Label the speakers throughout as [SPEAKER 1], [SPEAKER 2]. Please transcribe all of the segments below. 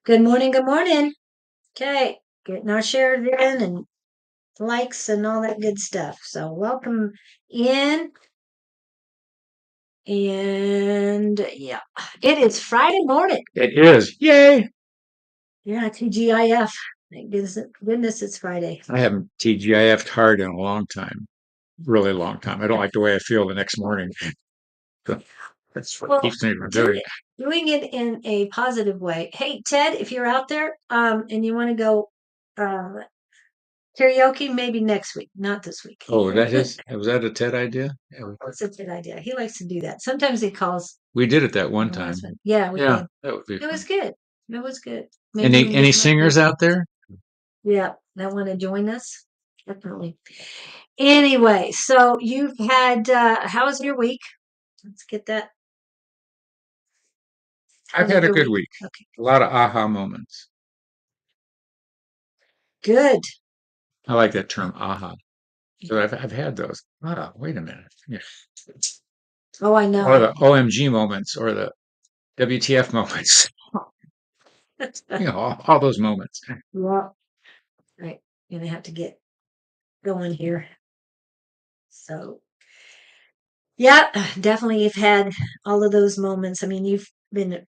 [SPEAKER 1] Good morning, good morning. Okay, getting our shares in and likes and all that good stuff. So welcome in. And yeah, it is Friday morning.
[SPEAKER 2] It is. Yay.
[SPEAKER 1] Yeah, TGIF. Thank goodness it's Friday.
[SPEAKER 2] I haven't TGIF'd hard in a long time. Really long time. I don't like the way I feel the next morning. So that's what
[SPEAKER 1] Well,
[SPEAKER 2] keeps me from
[SPEAKER 1] doing
[SPEAKER 2] doing it.
[SPEAKER 1] doing it in a positive way. Hey, Ted, if you're out there, and you want to go uh karaoke, maybe next week, not this week.
[SPEAKER 2] Oh, was that a TED idea? Yeah,
[SPEAKER 1] That's a good idea. He likes to do that. Sometimes he calls
[SPEAKER 2] we did it that one
[SPEAKER 1] the last
[SPEAKER 2] time.
[SPEAKER 1] one. Yeah, we
[SPEAKER 2] Yeah,
[SPEAKER 1] did.
[SPEAKER 2] that would be
[SPEAKER 1] It was
[SPEAKER 2] fun.
[SPEAKER 1] good. It was good. Maybe we can get
[SPEAKER 2] Any
[SPEAKER 1] some other
[SPEAKER 2] singers
[SPEAKER 1] people.
[SPEAKER 2] out there?
[SPEAKER 1] Yeah, that want to join us. Definitely. Anyway, so you've had how was your week? Let's get that. How
[SPEAKER 2] I've
[SPEAKER 1] was
[SPEAKER 2] had a
[SPEAKER 1] your
[SPEAKER 2] good
[SPEAKER 1] week?
[SPEAKER 2] week.
[SPEAKER 1] Okay,
[SPEAKER 2] A lot of aha moments.
[SPEAKER 1] good.
[SPEAKER 2] I like that term, aha. So I've had those. Ah, wait a minute. Yeah.
[SPEAKER 1] Oh, I
[SPEAKER 2] Or
[SPEAKER 1] know.
[SPEAKER 2] the OMG moments or the WTF moments. All those moments.
[SPEAKER 1] Yeah. Right. Gonna have to get going here. So yeah, definitely you've had all of those moments. I mean, you've been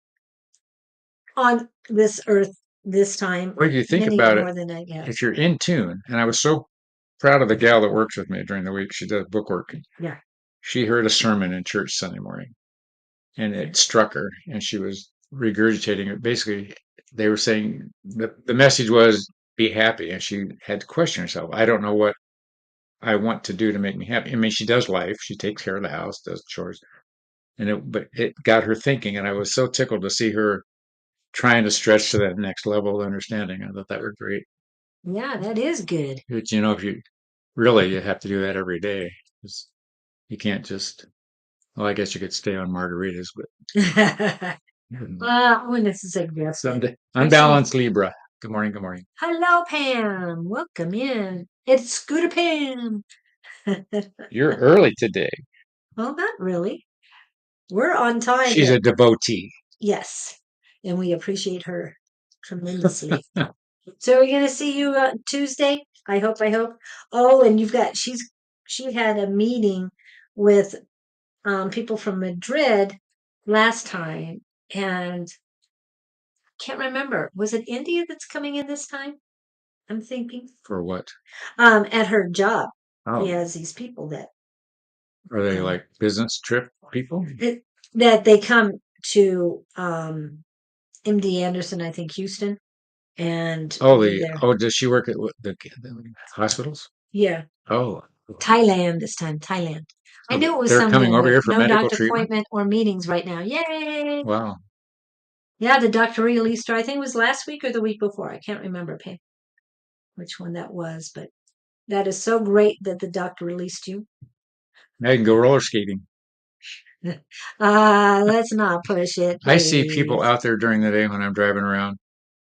[SPEAKER 1] on this earth this time
[SPEAKER 2] Well, if you think
[SPEAKER 1] many
[SPEAKER 2] about it,
[SPEAKER 1] more than I have.
[SPEAKER 2] if you're in tune, and I was so proud of the gal that works with me during the week. She does bookwork.
[SPEAKER 1] Yeah.
[SPEAKER 2] She heard a sermon in church Sunday morning, and
[SPEAKER 1] Yeah.
[SPEAKER 2] it struck her, and she was regurgitating it. Basically, they were saying the message was be happy, and she had to question herself. I don't know what I want to do to make me happy. I mean, she does life. She takes care of the house, does chores, but it got her thinking, and I was so tickled to see her trying to stretch to that next level of understanding. I thought that was great.
[SPEAKER 1] Yeah, that is good.
[SPEAKER 2] But if you really you have to do that every day. You can't just, well, I guess you could stay on margaritas, but
[SPEAKER 1] I wouldn't suggest it.
[SPEAKER 2] someday.
[SPEAKER 1] There's some.
[SPEAKER 2] Unbalanced Libra. Good morning. Good morning.
[SPEAKER 1] Hello, Pam. Welcome in. It's Scooter Pam.
[SPEAKER 2] You're early today.
[SPEAKER 1] Well, not really. We're on time
[SPEAKER 2] She's
[SPEAKER 1] here.
[SPEAKER 2] a devotee.
[SPEAKER 1] Yes, and we appreciate her tremendously. So we're gonna see you Tuesday. I hope. I hope. Oh, and she had a meeting with people from Madrid last time, and can't remember. Was it India that's coming in this time? I'm thinking.
[SPEAKER 2] For what?
[SPEAKER 1] At her job, she
[SPEAKER 2] Oh,
[SPEAKER 1] has these people that
[SPEAKER 2] are they
[SPEAKER 1] um
[SPEAKER 2] like business trip people?
[SPEAKER 1] it, that they come to MD Anderson, I think Houston, and be there.
[SPEAKER 2] Does she work at the hospitals?
[SPEAKER 1] Yeah,
[SPEAKER 2] Oh,
[SPEAKER 1] Thailand this time. Thailand. I
[SPEAKER 2] so
[SPEAKER 1] knew it was
[SPEAKER 2] they're coming over
[SPEAKER 1] somewhere.
[SPEAKER 2] here for
[SPEAKER 1] No
[SPEAKER 2] medical
[SPEAKER 1] doctor
[SPEAKER 2] treatment?
[SPEAKER 1] appointment or meetings right now. Yay!
[SPEAKER 2] Wow.
[SPEAKER 1] Yeah, the doctor released her. I think it was last week or the week before. I can't remember which one that was, but that is so great that the doctor released you.
[SPEAKER 2] Now you can go roller skating.
[SPEAKER 1] Let's not push it,
[SPEAKER 2] I see people
[SPEAKER 1] please.
[SPEAKER 2] out there during the day when I'm driving around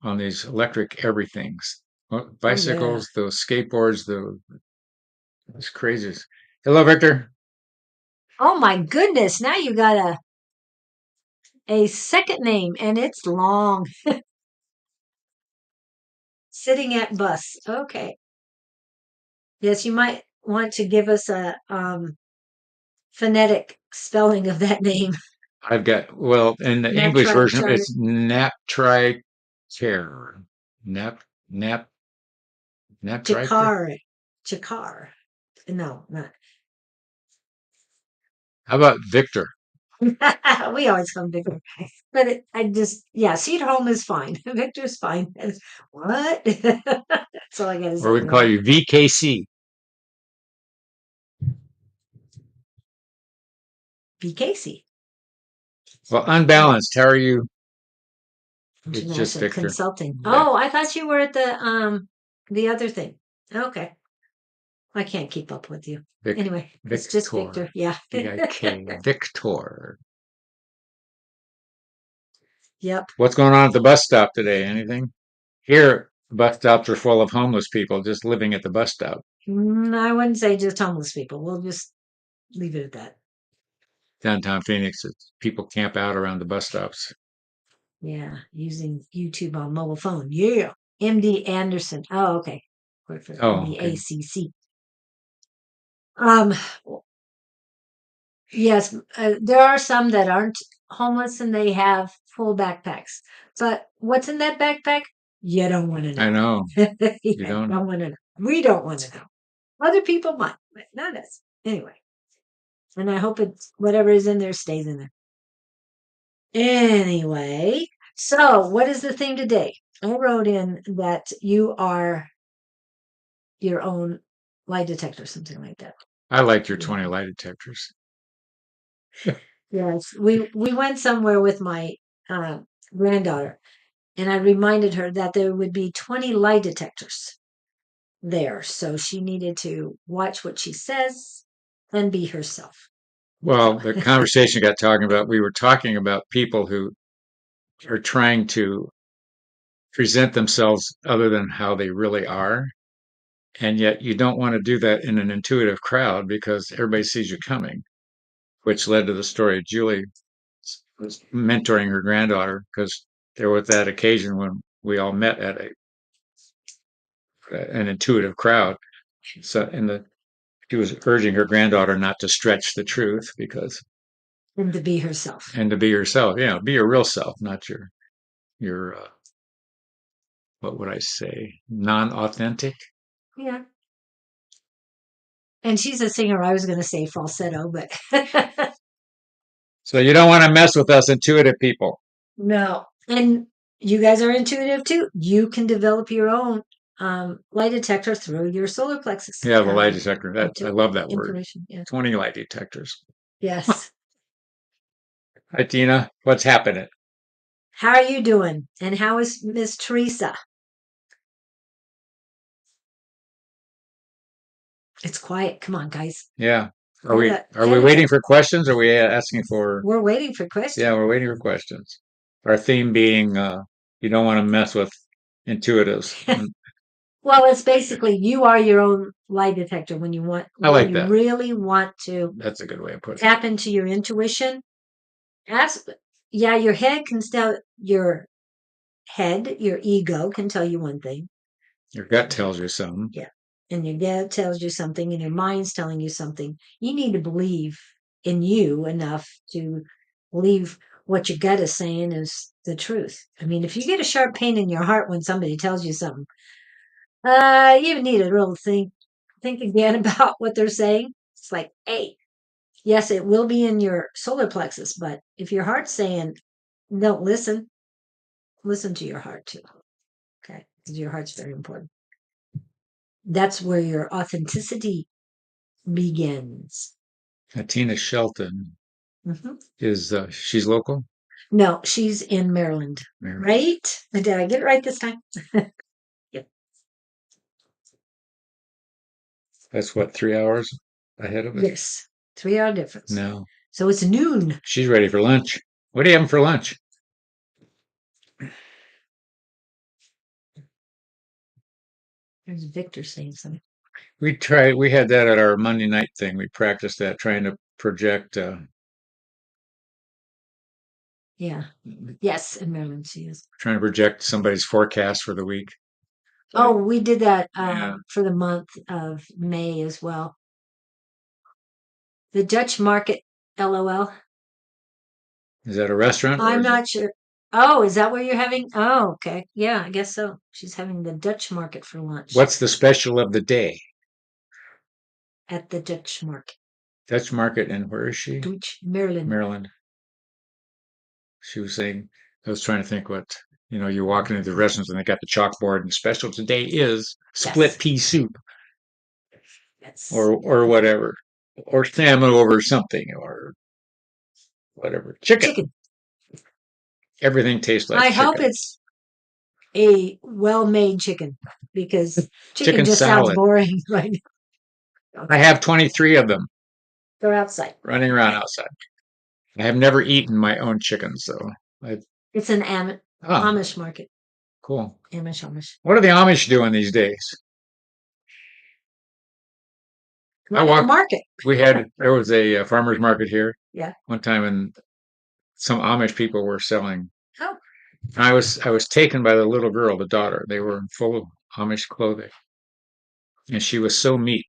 [SPEAKER 2] on these electric everythings. Well,
[SPEAKER 1] Oh yeah.
[SPEAKER 2] bicycles, those skateboards, it's crazy. Hello, Victor.
[SPEAKER 1] Oh my goodness. Now you got a second name and it's long. Sitting at bus. Okay. Yes, you might want to give us a phonetic spelling of that name.
[SPEAKER 2] Well, in the
[SPEAKER 1] Nat
[SPEAKER 2] English version,
[SPEAKER 1] Charter
[SPEAKER 2] it's naptricare. Nap, nap, naptricare.
[SPEAKER 1] Chakar. Chakar. No, not.
[SPEAKER 2] How about Victor?
[SPEAKER 1] We always come Victor. But yeah, Cedar Home is fine. Victor's fine. What? That's all I gotta
[SPEAKER 2] Or
[SPEAKER 1] say.
[SPEAKER 2] we can call you VKC.
[SPEAKER 1] B. Casey,
[SPEAKER 2] Well, unbalanced. How are you? It's just
[SPEAKER 1] International
[SPEAKER 2] Victor.
[SPEAKER 1] Consulting.
[SPEAKER 2] Yeah.
[SPEAKER 1] Oh, I thought you were at the other thing. Okay. I can't keep up with you. Anyway, it's just Victor.
[SPEAKER 2] Victor.
[SPEAKER 1] Yeah.
[SPEAKER 2] VIK. Victor.
[SPEAKER 1] Yep.
[SPEAKER 2] What's going on at the bus stop today? Anything? Here, bus stops are full of homeless people just living at the bus stop.
[SPEAKER 1] I wouldn't say just homeless people. We'll just leave it at that.
[SPEAKER 2] Downtown Phoenix, people camp out around the bus stops.
[SPEAKER 1] Yeah, using YouTube on mobile phone. Yeah. MD Anderson. Oh, okay. Work for
[SPEAKER 2] Oh, okay.
[SPEAKER 1] MDACC. Um, yes, there are some that aren't homeless and they have full backpacks. But what's in that backpack? You don't want to
[SPEAKER 2] I
[SPEAKER 1] know.
[SPEAKER 2] know. You
[SPEAKER 1] You
[SPEAKER 2] don't.
[SPEAKER 1] don't want to know. We don't want to know. Other people might, but not us. Anyway, and I hope it's whatever is in there stays in there. Anyway, so what is the theme today? I wrote in that you are your own lie detector, something like that.
[SPEAKER 2] I like your
[SPEAKER 1] Yeah.
[SPEAKER 2] 20 lie detectors.
[SPEAKER 1] Yes, we went somewhere with my uh, granddaughter, and I reminded her that there would be 20 lie detectors there, so she needed to watch what she says and be herself.
[SPEAKER 2] Well, the conversation got talking about, we were talking about people who are trying to present themselves other than how they really are. And yet you don't want to do that in an intuitive crowd because everybody sees you coming, which led to the story. Julie was mentoring her granddaughter because there was that occasion when we all met at an intuitive crowd. So, she was urging her granddaughter not to stretch the truth because,
[SPEAKER 1] And to be herself.
[SPEAKER 2] and to be yourself, be your real self, not your what would I say, non-authentic.
[SPEAKER 1] Yeah. And she's a singer. I was going to say falsetto, but
[SPEAKER 2] So you don't want to mess with us intuitive people.
[SPEAKER 1] no. And you guys are intuitive too. You can develop your own lie detector through your solar plexus.
[SPEAKER 2] Yeah, the lie detector. That I
[SPEAKER 1] Into
[SPEAKER 2] love that word.
[SPEAKER 1] information. Yeah.
[SPEAKER 2] 20 lie detectors.
[SPEAKER 1] Yes.
[SPEAKER 2] Hi, Tina. What's happening?
[SPEAKER 1] How are you doing? And how is Miss Teresa? It's quiet. Come on, guys.
[SPEAKER 2] Yeah. Are
[SPEAKER 1] Have
[SPEAKER 2] we
[SPEAKER 1] a
[SPEAKER 2] are we
[SPEAKER 1] have a.
[SPEAKER 2] waiting for questions? Or are we asking for?
[SPEAKER 1] We're waiting for
[SPEAKER 2] Yeah,
[SPEAKER 1] questions.
[SPEAKER 2] we're waiting for questions. Our theme being you don't want to mess with intuitives.
[SPEAKER 1] Well, it's basically you are your own lie detector when you want
[SPEAKER 2] I
[SPEAKER 1] when
[SPEAKER 2] like
[SPEAKER 1] you
[SPEAKER 2] that.
[SPEAKER 1] really want to
[SPEAKER 2] That's a good way of putting it.
[SPEAKER 1] tap into your intuition. Ask, yeah, your head can tell your ego can tell you one thing.
[SPEAKER 2] Your gut tells you something.
[SPEAKER 1] Yeah. And your gut tells you something, and your mind's telling you something. You need to believe in you enough to believe what your gut is saying is the truth. I mean, if you get a sharp pain in your heart when somebody tells you something, you need to really think again about what they're saying. It's like, hey, yes, it will be in your solar plexus, but if your heart's saying don't listen to your heart too. Okay. Because your heart's very important. That's where your authenticity begins.
[SPEAKER 2] Tina Shelton
[SPEAKER 1] Hmm.
[SPEAKER 2] is she's local.
[SPEAKER 1] No, she's in Maryland,
[SPEAKER 2] Maryland.
[SPEAKER 1] right? Did I get it right this time? Yep.
[SPEAKER 2] That's what, 3 hours ahead of us?
[SPEAKER 1] Yes. 3 hour difference.
[SPEAKER 2] No.
[SPEAKER 1] So it's noon.
[SPEAKER 2] She's ready for lunch. What are you having for lunch?
[SPEAKER 1] There's Victor saying something.
[SPEAKER 2] We had that at our Monday night thing. We practiced that, trying to project,
[SPEAKER 1] Yeah. Yes, in Maryland she is.
[SPEAKER 2] somebody's forecast for the week.
[SPEAKER 1] Oh, we did that
[SPEAKER 2] Yeah.
[SPEAKER 1] for the month of May as well. The Dutch Market, LOL.
[SPEAKER 2] Is that a restaurant or
[SPEAKER 1] I'm
[SPEAKER 2] is it?
[SPEAKER 1] not sure. Oh, is that where you're having? Oh, okay. Yeah, I guess so. She's having the Dutch Market for lunch
[SPEAKER 2] What's the special of the day?
[SPEAKER 1] at the Dutch Market.
[SPEAKER 2] Dutch Market, and where is she?
[SPEAKER 1] Dutch, Maryland.
[SPEAKER 2] Maryland. She was saying, I was trying to think what, you walk into the restaurants and they got the chalkboard and special today is split
[SPEAKER 1] Yes.
[SPEAKER 2] pea soup
[SPEAKER 1] Yes.
[SPEAKER 2] or whatever, or salmon over something or whatever. Chicken.
[SPEAKER 1] Chicken.
[SPEAKER 2] Everything tastes like
[SPEAKER 1] I hope
[SPEAKER 2] chicken.
[SPEAKER 1] it's a well-made chicken because chicken
[SPEAKER 2] Chicken
[SPEAKER 1] just sounds
[SPEAKER 2] salad.
[SPEAKER 1] boring right now.
[SPEAKER 2] I
[SPEAKER 1] Okay.
[SPEAKER 2] have 23 of them
[SPEAKER 1] They're outside.
[SPEAKER 2] running around outside. I have never eaten my own chicken, so I,
[SPEAKER 1] It's an
[SPEAKER 2] oh,
[SPEAKER 1] Amish market.
[SPEAKER 2] cool.
[SPEAKER 1] Amish.
[SPEAKER 2] What are the Amish doing these days? I
[SPEAKER 1] At the
[SPEAKER 2] walked,
[SPEAKER 1] market.
[SPEAKER 2] there was a farmer's market here
[SPEAKER 1] Yeah.
[SPEAKER 2] one time and some Amish people were selling
[SPEAKER 1] Oh.
[SPEAKER 2] I was taken by the little girl, the daughter. They were in full Amish clothing, and she was so meek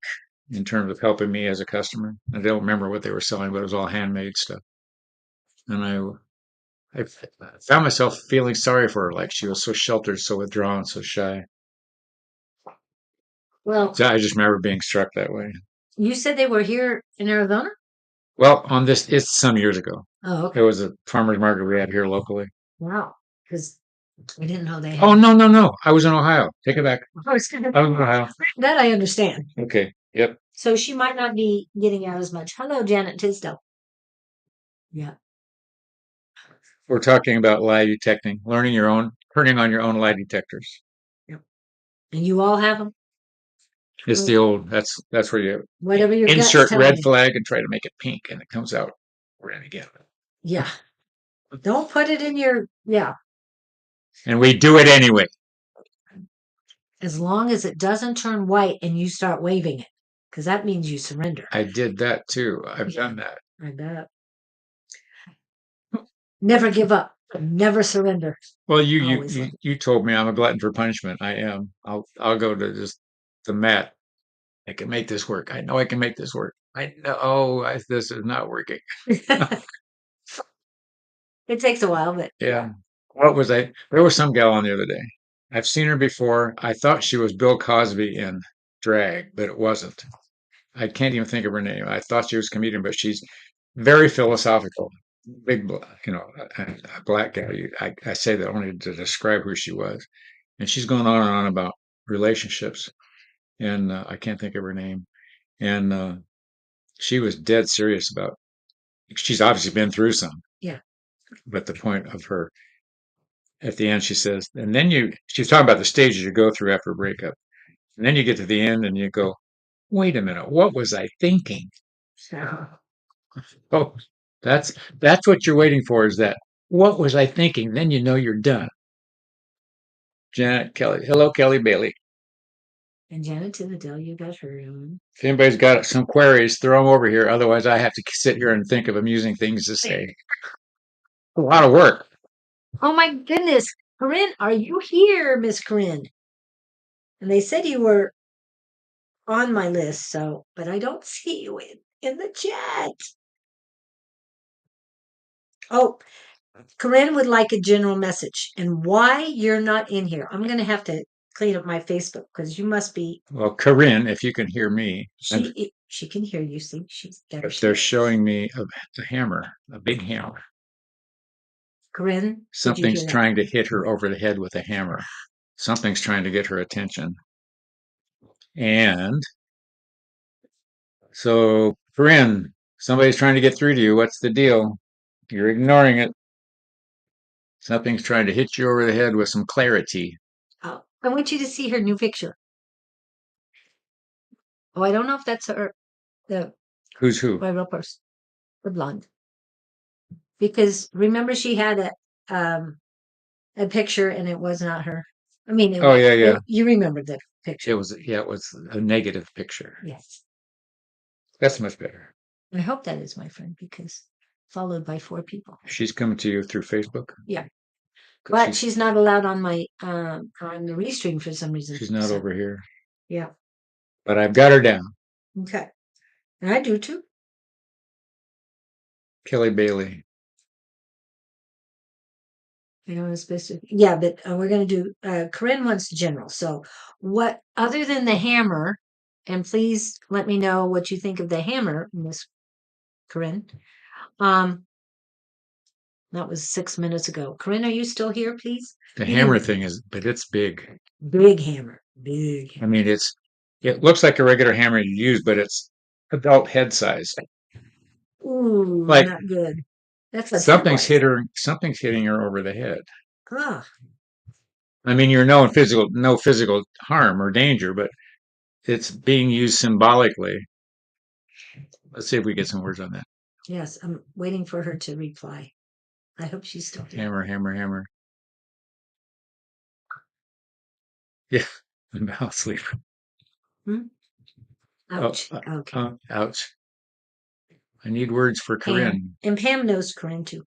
[SPEAKER 2] in terms of helping me as a customer. I don't remember what they were selling, but it was all handmade stuff. And I found myself feeling sorry for her, like she was so sheltered, so withdrawn, so shy.
[SPEAKER 1] Well,
[SPEAKER 2] So I just remember being struck that way.
[SPEAKER 1] you said they were here in Arizona?
[SPEAKER 2] Well, on this, it's some years ago.
[SPEAKER 1] Oh,
[SPEAKER 2] It
[SPEAKER 1] okay.
[SPEAKER 2] was a farmer's market we had here locally.
[SPEAKER 1] Wow. Because I didn't know they
[SPEAKER 2] Oh,
[SPEAKER 1] had.
[SPEAKER 2] no, no, no. I was in Ohio. Take it back.
[SPEAKER 1] I was gonna-
[SPEAKER 2] I was in Ohio.
[SPEAKER 1] that I understand.
[SPEAKER 2] Okay. Yep.
[SPEAKER 1] So she might not be getting out as much. Hello, Janet Tisdale. Yeah.
[SPEAKER 2] We're talking about lie detecting, turning on your own lie detectors.
[SPEAKER 1] Yep. And you all have them?
[SPEAKER 2] It's the old, that's where you
[SPEAKER 1] Whatever your gut's
[SPEAKER 2] insert
[SPEAKER 1] telling
[SPEAKER 2] red
[SPEAKER 1] you.
[SPEAKER 2] flag and try to make it pink and it comes out red again.
[SPEAKER 1] Yeah. Don't put it in your, yeah.
[SPEAKER 2] And we do it anyway.
[SPEAKER 1] As long as it doesn't turn white and you start waving it, because that means you surrender.
[SPEAKER 2] I did that too. I've
[SPEAKER 1] Yeah.
[SPEAKER 2] done that.
[SPEAKER 1] I bet. Never give up. Never surrender.
[SPEAKER 2] Well, you you
[SPEAKER 1] Always
[SPEAKER 2] you
[SPEAKER 1] love
[SPEAKER 2] you told me I'm a glutton for punishment. I am. I'll go to just the mat. I can make this work. I know I can make this work. I know this is not working.
[SPEAKER 1] it. It takes a while, but yeah.
[SPEAKER 2] Yeah. What was I? There was some gal on the other day. I've seen her before. I thought she was Bill Cosby in drag, but it wasn't. I can't even think of her name. I thought she was a comedian, but she's very philosophical. A black gal. I say that only to describe who she was. And she's going on and on about relationships. And I can't think of her name. And she was dead serious about. She's obviously been through some.
[SPEAKER 1] Yeah.
[SPEAKER 2] But the point of her at the end, she says, and then she's talking about the stages you go through after a breakup. And then you get to the end and you go, wait a minute, what was I thinking?
[SPEAKER 1] So,
[SPEAKER 2] Oh, that's what you're waiting for is that, what was I thinking? Then you know you're done. Janet Kelly. Hello, Kelly Bailey.
[SPEAKER 1] and Janet Tinadell, you got her on.
[SPEAKER 2] If anybody's got some queries, throw them over here. Otherwise, I have to sit here and think of amusing things to say. A lot of work.
[SPEAKER 1] Oh my goodness. Corinne, are you here, Miss Corinne? And they said you were on my list, so, but I don't see you in the chat. Oh, Corinne would like a general message and why you're not in here. I'm going to have to clean up my Facebook because you must be.
[SPEAKER 2] Well, Corinne, if you can hear me,
[SPEAKER 1] She can hear you. See,
[SPEAKER 2] they're showing me a hammer, a big hammer.
[SPEAKER 1] Corinne, did you hear
[SPEAKER 2] Something's
[SPEAKER 1] that?
[SPEAKER 2] trying to hit her over the head with a hammer. Something's trying to get her attention. And so, Corinne, somebody's trying to get through to you. What's the deal? You're ignoring it. Something's trying to hit you over the head with some clarity.
[SPEAKER 1] Oh, I want you to see her new picture. Oh, I don't know if that's her, the
[SPEAKER 2] Who's who?
[SPEAKER 1] my real person, the blonde. Because remember she had a picture and it was not her. I mean,
[SPEAKER 2] Oh yeah, yeah.
[SPEAKER 1] you remember the picture.
[SPEAKER 2] It was a negative picture.
[SPEAKER 1] Yes.
[SPEAKER 2] That's much better.
[SPEAKER 1] I hope that is my friend because followed by 4 people.
[SPEAKER 2] She's coming to you through Facebook.
[SPEAKER 1] Yeah. But she's not allowed on my on the restream for some reason.
[SPEAKER 2] She's not over here.
[SPEAKER 1] Yeah.
[SPEAKER 2] But I've got her down.
[SPEAKER 1] Okay. And I do too.
[SPEAKER 2] Kelly Bailey.
[SPEAKER 1] I know it's supposed to. Yeah, but we're going to do. Corinne wants general. So, what other than the hammer? And please let me know what you think of the hammer, Miss Corinne. Um, that was 6 minutes ago. Corinne, are you still here, please?
[SPEAKER 2] The hammer thing but it's big.
[SPEAKER 1] Big hammer. Big
[SPEAKER 2] I
[SPEAKER 1] hammer.
[SPEAKER 2] mean, it looks like a regular hammer you use, but it's adult head size.
[SPEAKER 1] Ooh,
[SPEAKER 2] Like
[SPEAKER 1] not good. That's what that
[SPEAKER 2] something's
[SPEAKER 1] was.
[SPEAKER 2] something's hitting her over the head.
[SPEAKER 1] Ah,
[SPEAKER 2] I mean, you're no physical harm or danger, but it's being used symbolically. Let's see if we get some words on that.
[SPEAKER 1] yes. I'm waiting for her to reply. I hope she's still here.
[SPEAKER 2] Hammer, hammer, hammer. Yeah, I'm now asleep.
[SPEAKER 1] Hmm? Ouch. Okay.
[SPEAKER 2] Ouch. I need words for
[SPEAKER 1] Pam.
[SPEAKER 2] Corinne.
[SPEAKER 1] And Pam knows Corinne too.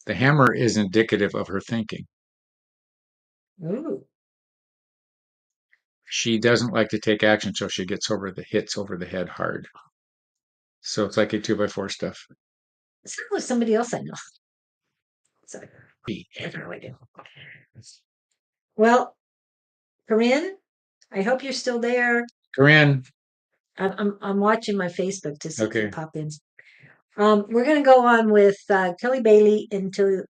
[SPEAKER 2] The hammer is indicative of her thinking.
[SPEAKER 1] Ooh.
[SPEAKER 2] She doesn't like to take action until she gets over the hits over the head hard. So it's like a 2x4 stuff.
[SPEAKER 1] It sounds like somebody else I know. So
[SPEAKER 2] B.
[SPEAKER 1] I have no idea. Well, Corinne, I hope you're still there.
[SPEAKER 2] Corinne.
[SPEAKER 1] I'm watching my Facebook to see if you
[SPEAKER 2] Okay.
[SPEAKER 1] pop in. We're gonna go on with Kelly Bailey until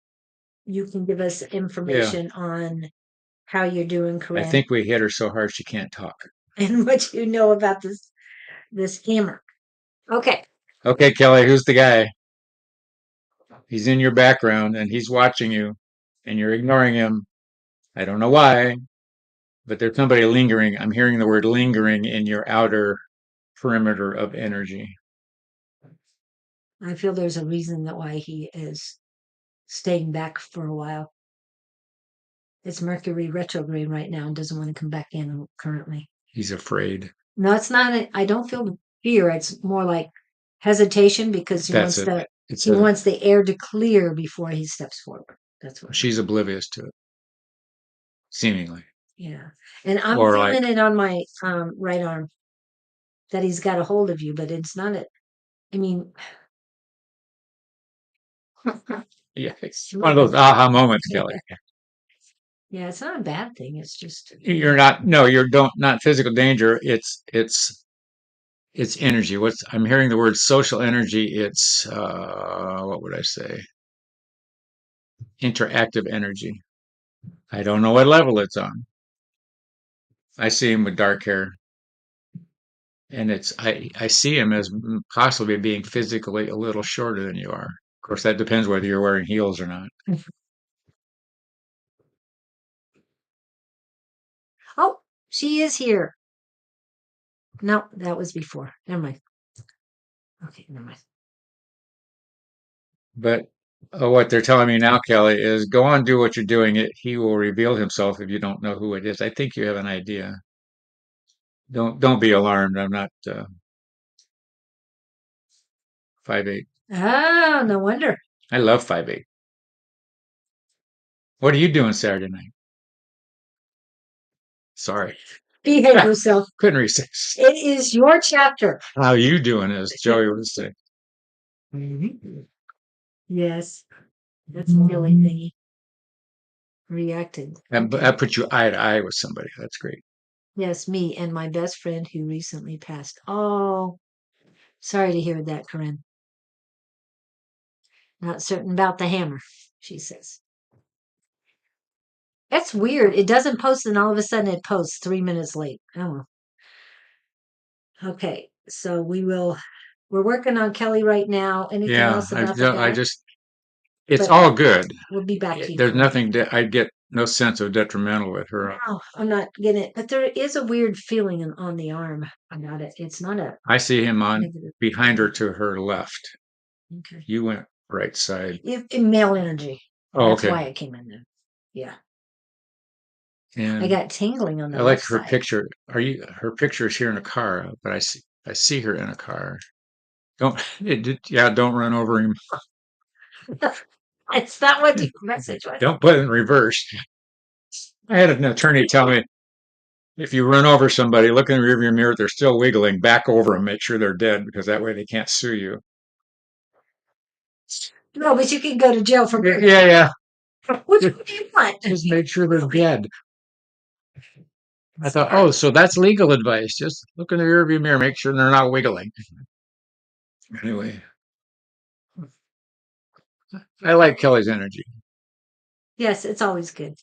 [SPEAKER 1] you can give us
[SPEAKER 2] Yeah.
[SPEAKER 1] information on how you're doing,
[SPEAKER 2] I
[SPEAKER 1] Corinne,
[SPEAKER 2] think we hit her so hard she can't talk.
[SPEAKER 1] and what you know about this hammer. Okay.
[SPEAKER 2] Okay, Kelly, who's the guy? He's in your background and he's watching you and you're ignoring him. I don't know why, but there's somebody lingering. I'm hearing the word lingering in your outer perimeter of energy.
[SPEAKER 1] I feel there's a reason that why he is staying back for a while. It's Mercury retrograde right now and doesn't want to come back in currently.
[SPEAKER 2] He's afraid.
[SPEAKER 1] No, it's not. I don't feel fear. It's more like hesitation because
[SPEAKER 2] That's it. It's
[SPEAKER 1] he wants the air to clear before he steps forward. That's what.
[SPEAKER 2] she's oblivious to it, seemingly.
[SPEAKER 1] Yeah, and I'm
[SPEAKER 2] Or like,
[SPEAKER 1] feeling it on my right arm that he's got a hold of you, but it's not a. I mean,
[SPEAKER 2] yeah, it's one of those aha moments, Kelly.
[SPEAKER 1] yeah, it's not a bad thing. It's just
[SPEAKER 2] You're not, no, you're don't not physical danger. It's energy. What's I'm hearing the word social energy. It's what would I say? Interactive energy. I don't know what level it's on. I see him with dark hair, and I see him as possibly being physically a little shorter than you are. Of course, that depends whether you're wearing heels or not.
[SPEAKER 1] oh, she is here. No, that was before. Never mind. Okay, never mind.
[SPEAKER 2] But what they're telling me now, Kelly, is go on, do what you're doing. He will reveal himself if you don't know who it is. I think you have an idea. Don't be alarmed. I'm not 5'8".
[SPEAKER 1] Ah, no wonder.
[SPEAKER 2] I love 5'8". What are you doing Saturday night? Sorry.
[SPEAKER 1] Behave yourself.
[SPEAKER 2] Couldn't resist.
[SPEAKER 1] It is your chapter.
[SPEAKER 2] How you doing, as Joey would say.
[SPEAKER 1] Yes, that's a silly thingy. Reacted.
[SPEAKER 2] And
[SPEAKER 1] Okay.
[SPEAKER 2] that put you eye to eye with somebody. That's great.
[SPEAKER 1] Yes, me and my best friend who recently passed. Oh, sorry to hear that, Corinne. Not certain about the hammer, she says. That's weird. It doesn't post, and all of a sudden it posts 3 minutes late. Oh well. Okay, so we're working on Kelly right now. Anything
[SPEAKER 2] Yeah,
[SPEAKER 1] else about the
[SPEAKER 2] I
[SPEAKER 1] guy?
[SPEAKER 2] just, it's
[SPEAKER 1] But
[SPEAKER 2] all good.
[SPEAKER 1] we'll be back to you,
[SPEAKER 2] There's
[SPEAKER 1] Corinne.
[SPEAKER 2] nothing, I get no sense of detrimental with her.
[SPEAKER 1] No, I'm not getting it. But there is a weird feeling on the arm about it. It's not a
[SPEAKER 2] I see him on
[SPEAKER 1] negative.
[SPEAKER 2] behind her to her left.
[SPEAKER 1] Okay.
[SPEAKER 2] You went right side.
[SPEAKER 1] In male energy.
[SPEAKER 2] Oh,
[SPEAKER 1] That's
[SPEAKER 2] okay.
[SPEAKER 1] why I came in there. Yeah. I
[SPEAKER 2] And
[SPEAKER 1] got tingling on
[SPEAKER 2] I
[SPEAKER 1] the
[SPEAKER 2] like
[SPEAKER 1] left
[SPEAKER 2] her
[SPEAKER 1] side.
[SPEAKER 2] picture. Her picture is here in a car, but I see her in a car. Don't, yeah, don't run over him.
[SPEAKER 1] It's not what the message was.
[SPEAKER 2] Don't put it in reverse. I had an attorney tell me if you run over somebody, look in the rearview mirror, they're still wiggling, back over them, make sure they're dead because that way they can't sue you.
[SPEAKER 1] No, but you can go to jail for murder.
[SPEAKER 2] Yeah.
[SPEAKER 1] Which one do you want?
[SPEAKER 2] Just make sure they're dead. I thought, oh, so that's legal advice. Just look in the rearview mirror, make sure they're not wiggling. Anyway, I like Kelly's energy.
[SPEAKER 1] Yes, it's always good.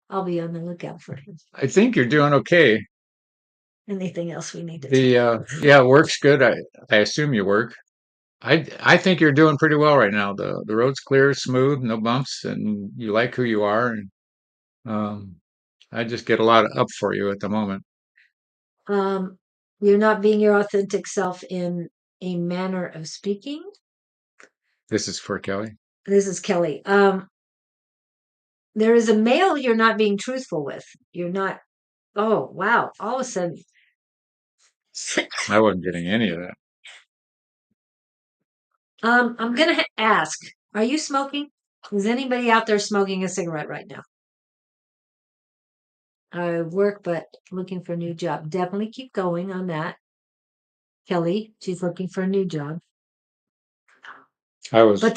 [SPEAKER 1] I'll be on the lookout for him.
[SPEAKER 2] I think you're doing okay.
[SPEAKER 1] Anything else we need to
[SPEAKER 2] The yeah, work's good. I assume you work. I think you're doing pretty well right now. The road's clear, smooth, no bumps, and you like who you are. And um, I just get a lot up for you at the moment.
[SPEAKER 1] um you're not being your authentic self in a manner of speaking.
[SPEAKER 2] This is for Kelly.
[SPEAKER 1] This is Kelly. There is a male you're not being truthful with. You're not. Oh wow! All of a sudden,
[SPEAKER 2] I wasn't getting any of that.
[SPEAKER 1] I'm gonna ask. Are you smoking? Is anybody out there smoking a cigarette right now? I work, but looking for a new job. Definitely keep going on that. Kelly, she's looking for a new job.
[SPEAKER 2] I was
[SPEAKER 1] But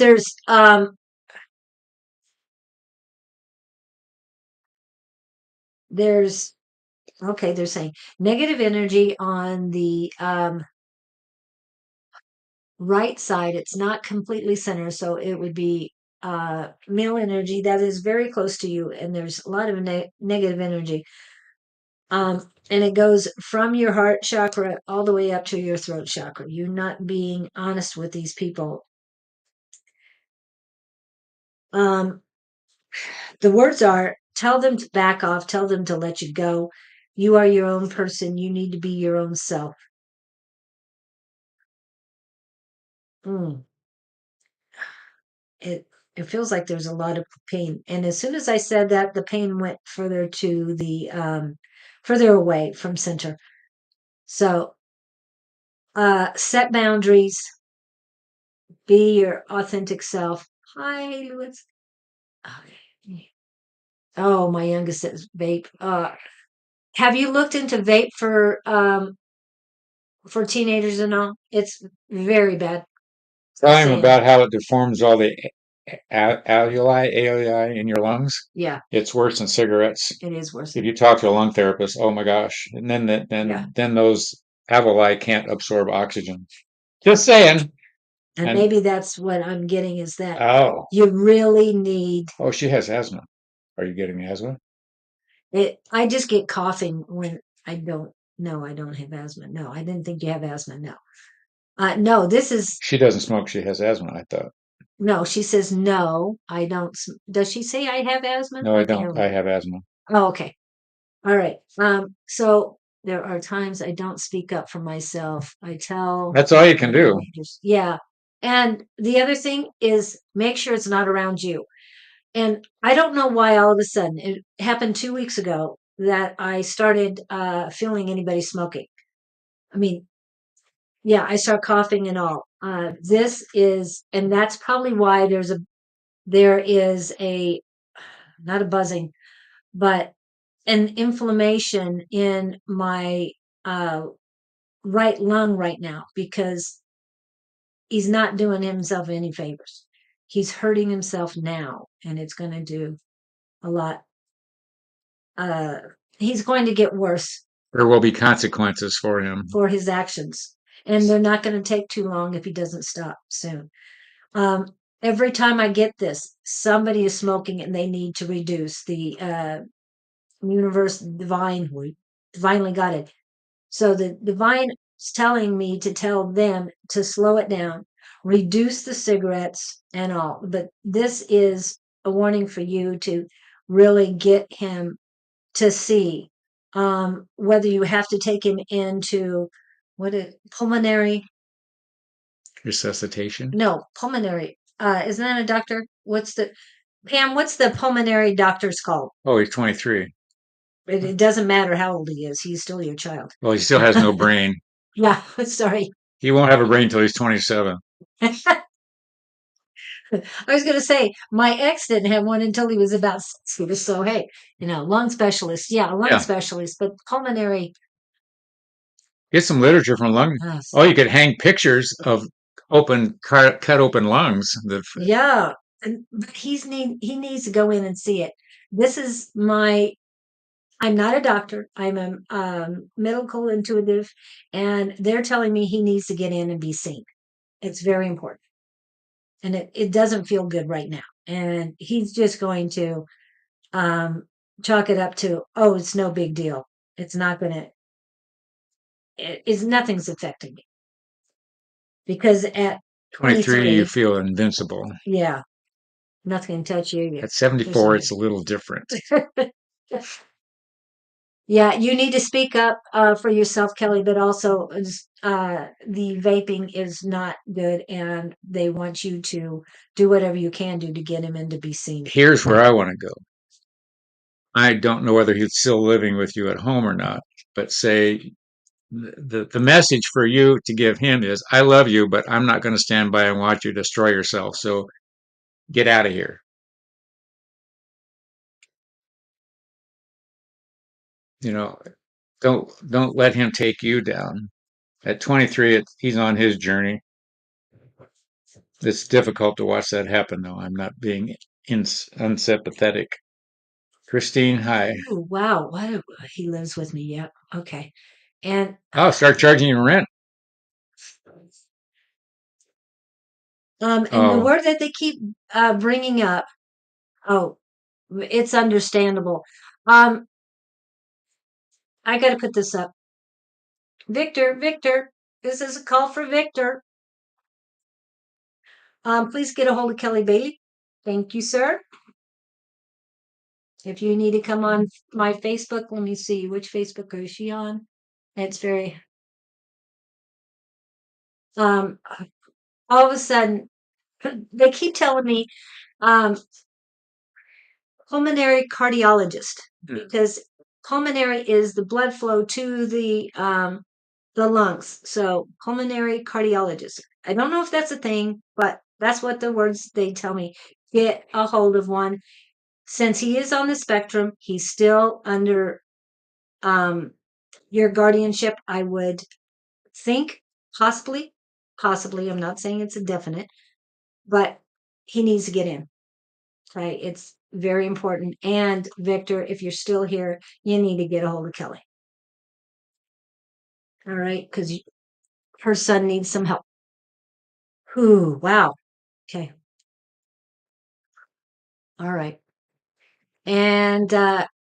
[SPEAKER 1] there's okay, they're saying negative energy on the right side. It's not completely center, so it would be male energy that is very close to you, and there's a lot of negative energy. And it goes from your heart chakra all the way up to your throat chakra. You're not being honest with these people. Um, the words are tell them to back off, tell them to let you go. You are your own person. You need to be your own self. Mm. It it feels like there's a lot of pain. And as soon as I said that, the pain went further to the further away from center. So set boundaries, be your authentic self. Hi, Lewis. Okay. Oh, my youngest says vape. Have you looked into vape for teenagers and all? It's very bad.
[SPEAKER 2] telling him
[SPEAKER 1] Saying,
[SPEAKER 2] about how it deforms all the alveoli in your lungs.
[SPEAKER 1] yeah,
[SPEAKER 2] It's worse than cigarettes.
[SPEAKER 1] it is worse.
[SPEAKER 2] If you talk to a lung therapist, oh my gosh, and then
[SPEAKER 1] Yeah,
[SPEAKER 2] then those alveoli can't absorb oxygen. Just saying.
[SPEAKER 1] and
[SPEAKER 2] And
[SPEAKER 1] maybe that's what I'm getting is that
[SPEAKER 2] oh,
[SPEAKER 1] you really need
[SPEAKER 2] oh, she has asthma. Are you getting asthma?
[SPEAKER 1] it. I just get coughing when I don't. No, I don't have asthma. No, I didn't think you have asthma. No, no. This is
[SPEAKER 2] She doesn't smoke. She has asthma. I thought.
[SPEAKER 1] no. She says no. I don't. Does she say I have asthma?
[SPEAKER 2] No,
[SPEAKER 1] I
[SPEAKER 2] I
[SPEAKER 1] can't
[SPEAKER 2] don't. I
[SPEAKER 1] remember.
[SPEAKER 2] have asthma.
[SPEAKER 1] Oh, okay. All right. So there are times I don't speak up for myself. I tell
[SPEAKER 2] That's all you can
[SPEAKER 1] my
[SPEAKER 2] do.
[SPEAKER 1] teenagers, yeah. And the other thing is make sure it's not around you. And I don't know why all of a sudden it happened 2 weeks ago that I started feeling anybody smoking. I mean, yeah, I start coughing and all. This is, and that's probably why there is a, not a buzzing, but an inflammation in my uh, right lung right now because he's not doing himself any favors. He's hurting himself now, and it's going to do a lot. Uh, he's going to get worse
[SPEAKER 2] There will be consequences for him.
[SPEAKER 1] for his actions, and they're not going to take too long if he doesn't stop soon. Um, every time I get this, somebody is smoking and they need to reduce the universe divinely got it. So the divine is telling me to tell them to slow it down, reduce the cigarettes and all. But this is a warning for you to really get him to see whether you have to take him into pulmonary,
[SPEAKER 2] Resuscitation.
[SPEAKER 1] no, pulmonary. Isn't that a doctor? Pam, what's the pulmonary doctor's called?
[SPEAKER 2] Oh, he's 23.
[SPEAKER 1] It doesn't matter how old he is. He's still your child.
[SPEAKER 2] Well, he still has no brain.
[SPEAKER 1] Yeah, sorry.
[SPEAKER 2] He won't have a brain till he's 27.
[SPEAKER 1] I was going to say my ex didn't have one until he was about 60. So hey, lung specialist. Yeah, a lung
[SPEAKER 2] Yeah.
[SPEAKER 1] specialist, but pulmonary.
[SPEAKER 2] Get some literature from lung.
[SPEAKER 1] Uh,
[SPEAKER 2] Oh, you could hang pictures of cut open lungs.
[SPEAKER 1] yeah, but he needs to go in and see it. This is my. I'm not a doctor. I'm a medical intuitive, and they're telling me he needs to get in and be seen. It's very important, and it doesn't feel good right now. And he's just going to um, chalk it up to, oh, it's no big deal. It's not going to, it's nothing's affecting me because at
[SPEAKER 2] 23, you
[SPEAKER 1] 23,
[SPEAKER 2] feel invincible.
[SPEAKER 1] yeah, nothing can touch you.
[SPEAKER 2] At 74, it's a little different.
[SPEAKER 1] Yeah, you need to speak up for yourself, Kelly, but also the vaping is not good and they want you to do whatever you can do to get him in to be seen.
[SPEAKER 2] Here's where I want to go. I don't know whether he's still living with you at home or not, but say the message for you to give him is, I love you, but I'm not going to stand by and watch you destroy yourself. So get out of here. You know, don't let him take you down. At 23, he's on his journey. It's difficult to watch that happen, though. I'm not being unsympathetic. Christine, hi.
[SPEAKER 1] Ooh, wow. He lives with me. Yep. Okay. And
[SPEAKER 2] Oh, start charging you rent.
[SPEAKER 1] and the
[SPEAKER 2] Oh,
[SPEAKER 1] word that they keep bringing up. Oh, it's understandable. Um, I got to put this up. Victor, this is a call for Victor. Please get a hold of Kelly Bailey. Thank you, sir. If you need to come on my Facebook, let me see which Facebook is she on. It's very um all of a sudden they keep telling me um pulmonary cardiologist because pulmonary is the blood flow to the lungs. So pulmonary cardiologist. I don't know if that's a thing, but that's what the words they tell me. Get a hold of one. Since he is on the spectrum, he's still under um your guardianship. I would think possibly, I'm not saying it's a definite, but he needs to get in. Right? It's very important. And Victor, if you're still here, you need to get a hold of Kelly. All right, because her son needs some help. Ooh, wow. Okay. All right. And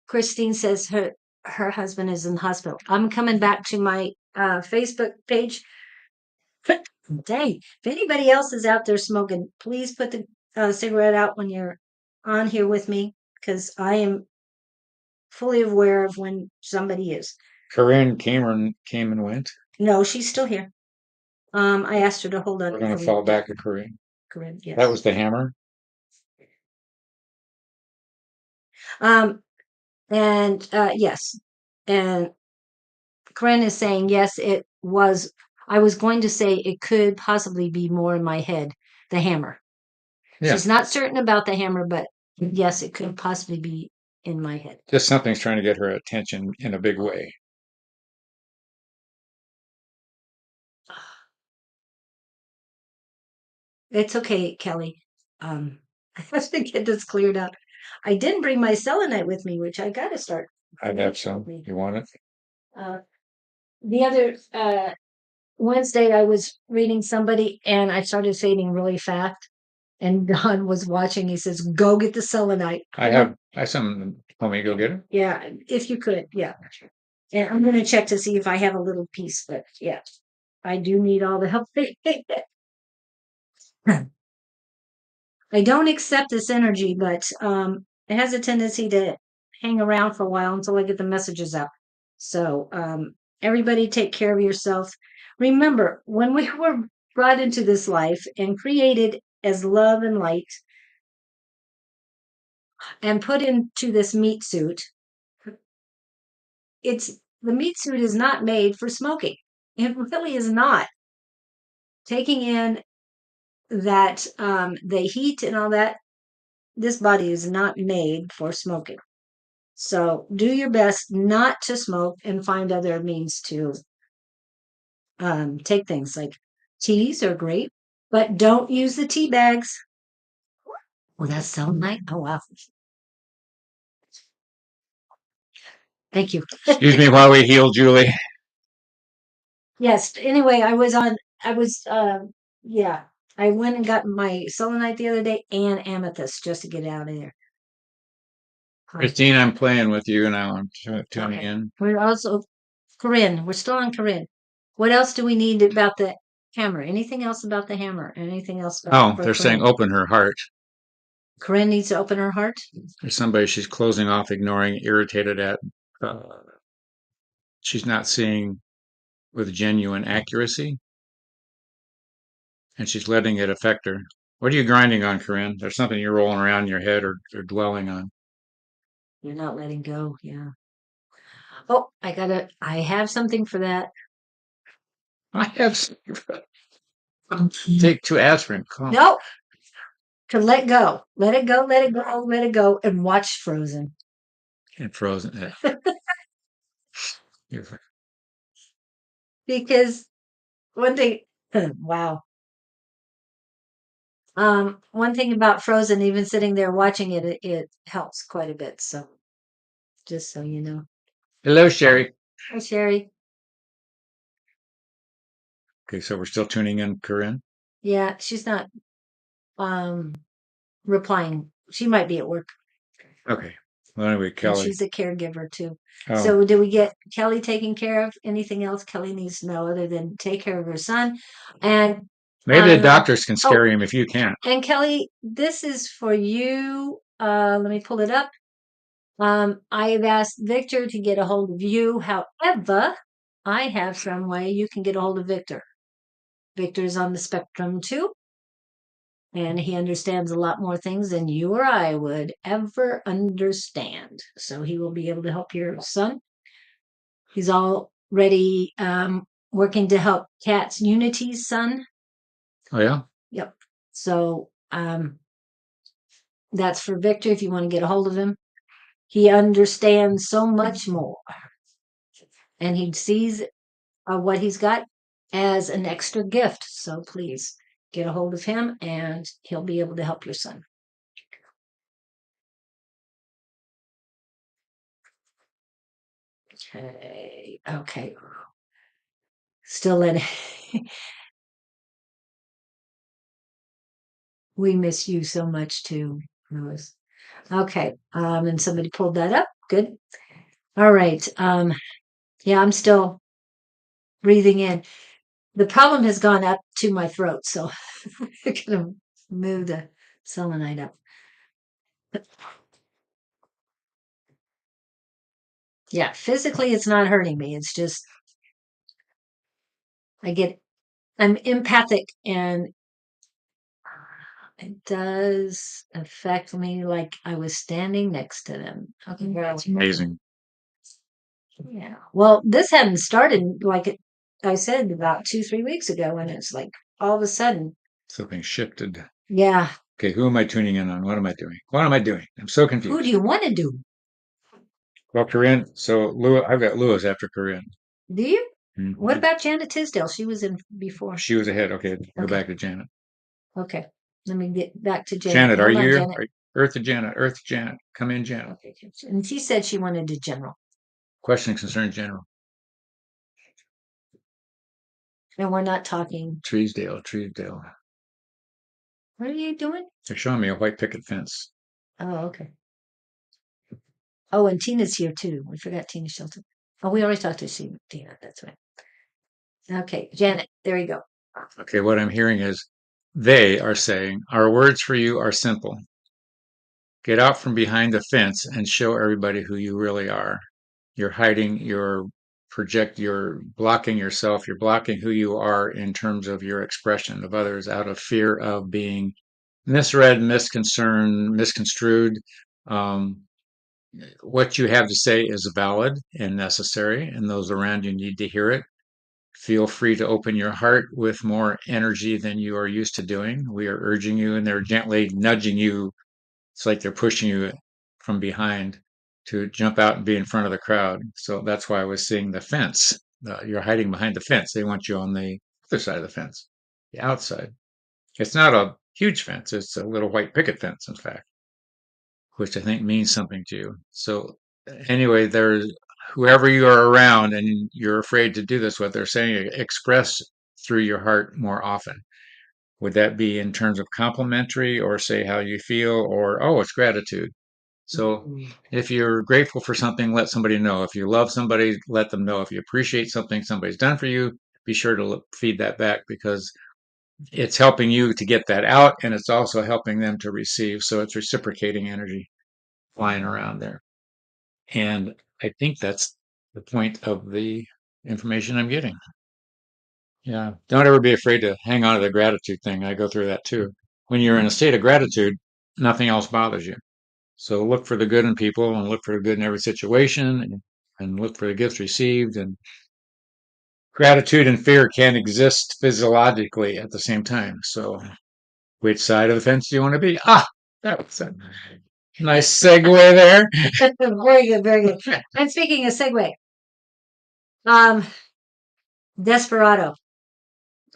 [SPEAKER 1] Christine says her husband is in the hospital. I'm coming back to my Facebook page. Dang, if anybody else is out there smoking, please put the cigarette out when you're on here with me, because I am fully aware of when somebody is.
[SPEAKER 2] Corinne Cameron came and went.
[SPEAKER 1] No, she's still here. I asked her to hold on
[SPEAKER 2] We're
[SPEAKER 1] to
[SPEAKER 2] going to
[SPEAKER 1] Corinne.
[SPEAKER 2] fall back to Corinne.
[SPEAKER 1] Corinne,
[SPEAKER 2] That
[SPEAKER 1] yes.
[SPEAKER 2] was the hammer.
[SPEAKER 1] Um, and yes, and Corinne is saying yes. It was. I was going to say it could possibly be more in my head. The hammer.
[SPEAKER 2] Yeah,
[SPEAKER 1] She's not certain about the hammer, but yes, it could possibly be in my head.
[SPEAKER 2] just something's trying to get her attention in a big way.
[SPEAKER 1] It's okay, Kelly. I have to get this cleared up. I didn't bring my selenite with me, which I got to start.
[SPEAKER 2] I have some. You want it?
[SPEAKER 1] Uh, the other Wednesday, I was reading somebody and I started fading really fast. And Don was watching. He says, "Go get the selenite."
[SPEAKER 2] I have some. Want me to go get it?
[SPEAKER 1] Yeah, if you could, yeah. And I'm going to check to see if I have a little piece, but yeah, I do need all the help. I don't accept this energy, but it has a tendency to hang around for a while until I get the messages out. So everybody take care of yourself. Remember, when we were brought into this life and created as love and light and put into this meat suit, it's the meat suit is not made for smoking. It really is not. Taking in that the heat and all that, this body is not made for smoking. So do your best not to smoke and find other means to take things like teas are great, but don't use the tea bags. Well, that sounds nice. Oh wow, thank you.
[SPEAKER 2] Excuse me while we heal Julie.
[SPEAKER 1] Yes. Anyway, I was on. I was. Yeah. I went and got my selenite the other day and amethyst just to get out of there.
[SPEAKER 2] Christine, I'm playing with you now. I'm tuning
[SPEAKER 1] Okay.
[SPEAKER 2] in.
[SPEAKER 1] We're also Corinne. We're still on Corinne. What else do we need about the hammer? Anything else about the hammer? Anything else about
[SPEAKER 2] Oh,
[SPEAKER 1] for
[SPEAKER 2] they're saying
[SPEAKER 1] Corinne?
[SPEAKER 2] open her heart.
[SPEAKER 1] Corinne needs to open her heart.
[SPEAKER 2] There's somebody she's closing off, ignoring, irritated at. Uh, she's not seeing with genuine accuracy, and she's letting it affect her. What are you grinding on, Corinne? There's something you're rolling around in your head or dwelling on.
[SPEAKER 1] You're not letting go. Yeah. Oh, I have something for that.
[SPEAKER 2] I have take two aspirin. Calm
[SPEAKER 1] No, to let go. Let it go, let it go, let it go, and watch Frozen.
[SPEAKER 2] and frozen. You're-
[SPEAKER 1] Because one thing, wow. One thing about Frozen, even sitting there watching it, it helps quite a bit. So just so you know.
[SPEAKER 2] Hello, Sherry.
[SPEAKER 1] Hi, Sherry.
[SPEAKER 2] Okay, so we're still tuning in, Corinne.
[SPEAKER 1] Yeah, she's not um replying. She might be at work,
[SPEAKER 2] Okay. Well, anyway,
[SPEAKER 1] and
[SPEAKER 2] Kelly.
[SPEAKER 1] she's a caregiver too.
[SPEAKER 2] Oh,
[SPEAKER 1] So did we get Kelly taken care of? Anything else Kelly needs to know other than take care of her son? And
[SPEAKER 2] maybe the doctors can
[SPEAKER 1] oh,
[SPEAKER 2] scare him if you can't.
[SPEAKER 1] and Kelly, this is for you. Let me pull it up. I have asked Victor to get a hold of you. However, I have some way you can get a hold of Victor. Victor's on the spectrum too, and he understands a lot more things than you or I would ever understand. So he will be able to help your son. He's already working to help Cat's Unity's son.
[SPEAKER 2] Oh, yeah?
[SPEAKER 1] Yep. So that's for Victor if you want to get a hold of him. He understands so much more, and he sees what he's got as an extra gift. So please get a hold of him, and he'll be able to help your son. Okay. Okay. Still letting. We miss you so much too, Louis. Okay. And somebody pulled that up. Good. All right. Yeah, I'm still breathing in. The problem has gone up to my throat, so I'm gonna move the selenite up. Yeah, physically it's not hurting me. It's just I'm empathic, and it does affect me like I was standing next to them. Okay.
[SPEAKER 2] That's amazing.
[SPEAKER 1] Yeah. Well, this hadn't started I said about 2, 3 weeks ago, and it's like all of a sudden,
[SPEAKER 2] Something shifted.
[SPEAKER 1] yeah.
[SPEAKER 2] Okay, who am I tuning in on? What am I doing? What am I doing? I'm so
[SPEAKER 1] Who do
[SPEAKER 2] confused.
[SPEAKER 1] you want to do?
[SPEAKER 2] Well, Corinne, so Lewis, I've got Lewis after Corinne.
[SPEAKER 1] Do you? What
[SPEAKER 2] Mhm.
[SPEAKER 1] about Janet Tisdale? She was in before.
[SPEAKER 2] She was ahead. Okay, go
[SPEAKER 1] Okay.
[SPEAKER 2] back to Janet.
[SPEAKER 1] Okay. Let me get back to Janet.
[SPEAKER 2] Janet, are
[SPEAKER 1] Hold
[SPEAKER 2] you
[SPEAKER 1] on,
[SPEAKER 2] here?
[SPEAKER 1] Janet.
[SPEAKER 2] Earth to Janet. Earth to Janet. Come in, Janet.
[SPEAKER 1] Okay. And she said she wanted to general,
[SPEAKER 2] Question and concern, General.
[SPEAKER 1] and we're not talking.
[SPEAKER 2] Treesdale, Treesdale.
[SPEAKER 1] What are you doing?
[SPEAKER 2] They're showing me a white picket fence.
[SPEAKER 1] Oh, okay. Oh, and Tina's here too. We forgot Tina Shelton. Oh, we already talked to Tina. That's right. Okay, Janet. There you go.
[SPEAKER 2] Okay, what I'm hearing is they are saying, our words for you are simple. Get out from behind the fence and show everybody who you really are. You're hiding, you're blocking yourself, you're blocking who you are in terms of your expression of others out of fear of being misread, misconstrued. Um, what you have to say is valid and necessary, and those around you need to hear it. Feel free to open your heart with more energy than you are used to doing. We are urging you, and they're gently nudging you. It's like they're pushing you from behind to jump out and be in front of the crowd. So that's why I was seeing the fence. You're hiding behind the fence. They want you on the other side of the fence, the outside. It's not a huge fence. It's a little white picket fence, in fact, which I think means something to you. So anyway, there's whoever you are around and you're afraid to do this, what they're saying, express through your heart more often. Would that be in terms of complimentary or say how you feel or, oh, it's gratitude? So if you're grateful for something, let somebody know. If you love somebody, let them know. If you appreciate something somebody's done for you, be sure to feed that back because it's helping you to get that out and it's also helping them to receive. So it's reciprocating energy flying around there. And I think that's the point of the information I'm getting. Yeah. Don't ever be afraid to hang on to the gratitude thing. I go through that too. When you're in a state of gratitude, nothing else bothers you. So look for the good in people and look for the good in every situation and look for the gifts received. And gratitude and fear can exist physiologically at the same time. So which side of the fence do you want to be? Ah, that was a nice segue there.
[SPEAKER 1] Very good, very good. And speaking of segue, Um, Desperado.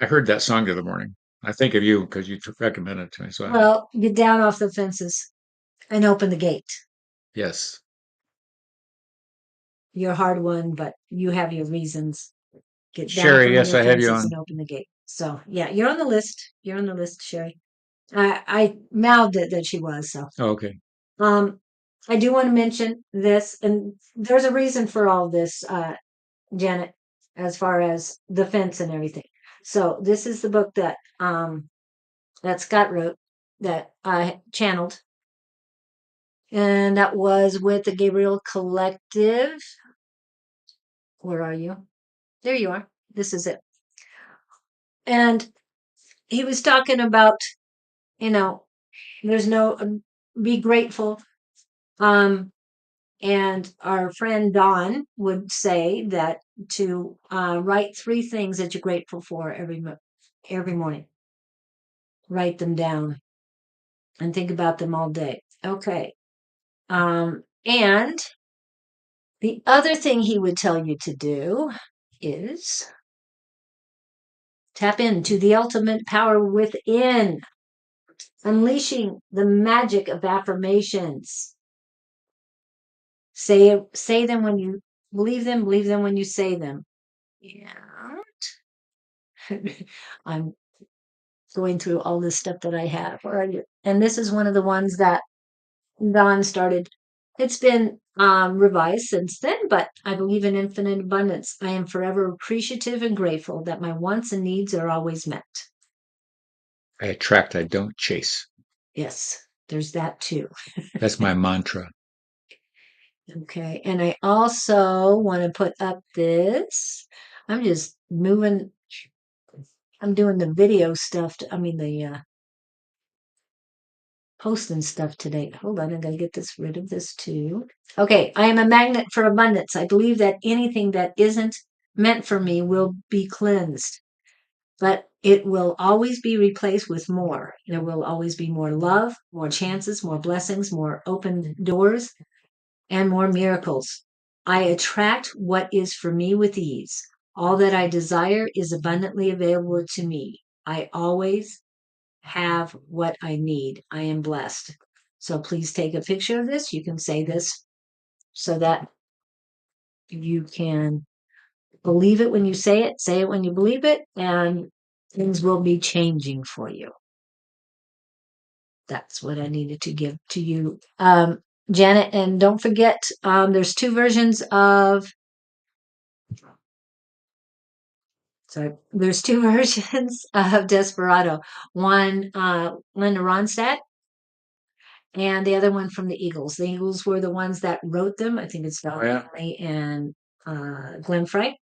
[SPEAKER 2] I heard that song the other morning. I think of you because you recommended it to me. So
[SPEAKER 1] Well, get down off the fences and open the gate.
[SPEAKER 2] yes,
[SPEAKER 1] You're a hard one, but you have your reasons. Get down
[SPEAKER 2] Sherry.
[SPEAKER 1] from
[SPEAKER 2] Yes,
[SPEAKER 1] your
[SPEAKER 2] I have you
[SPEAKER 1] fences and
[SPEAKER 2] on.
[SPEAKER 1] open the gate. So yeah, you're on the list. You're on the list, Sherry. I mouthed it that she was. So
[SPEAKER 2] Oh, okay.
[SPEAKER 1] um, I do want to mention this, and there's a reason for all this, Janet, as far as the fence and everything. So this is the book that Scott wrote that I channeled, and that was with the Gabriel Collective. Where are you? There you are. This is it. And he was talking about, you know, there's no be grateful. Um, and our friend Don would say that to write three things that you're grateful for every morning. Write them down and think about them all day. Okay. And the other thing he would tell you to do is tap into the ultimate power within, unleashing the magic of affirmations. Say them when you believe them when you say them. Yeah. I'm going through all this stuff that I have. And this is one of the ones that Don started. It's been revised since then, but I believe in infinite abundance. I am forever appreciative and grateful that my wants and needs are always met.
[SPEAKER 2] I attract, I don't chase.
[SPEAKER 1] Yes, there's that too.
[SPEAKER 2] That's my mantra.
[SPEAKER 1] Okay. And I also want to put up this. I'm just moving. I'm doing the video stuff. The posting stuff today. Hold on. I got to get rid of this too. Okay. I am a magnet for abundance. I believe that anything that isn't meant for me will be cleansed, but it will always be replaced with more. There will always be more love, more chances, more blessings, more open doors, and more miracles. I attract what is for me with ease. All that I desire is abundantly available to me. I always have what I need. I am blessed. So please take a picture of this. You can say this so that you can believe it when you say it when you believe it, and things will be changing for you. That's what I needed to give to you, Janet. And don't forget, there's two versions of So there's two versions of Desperado. One, Linda Ronstadt, and the other one from the Eagles. The Eagles were the ones that wrote them. I think it's
[SPEAKER 2] Oh
[SPEAKER 1] Val
[SPEAKER 2] yeah.
[SPEAKER 1] Conley and Glenn Frey.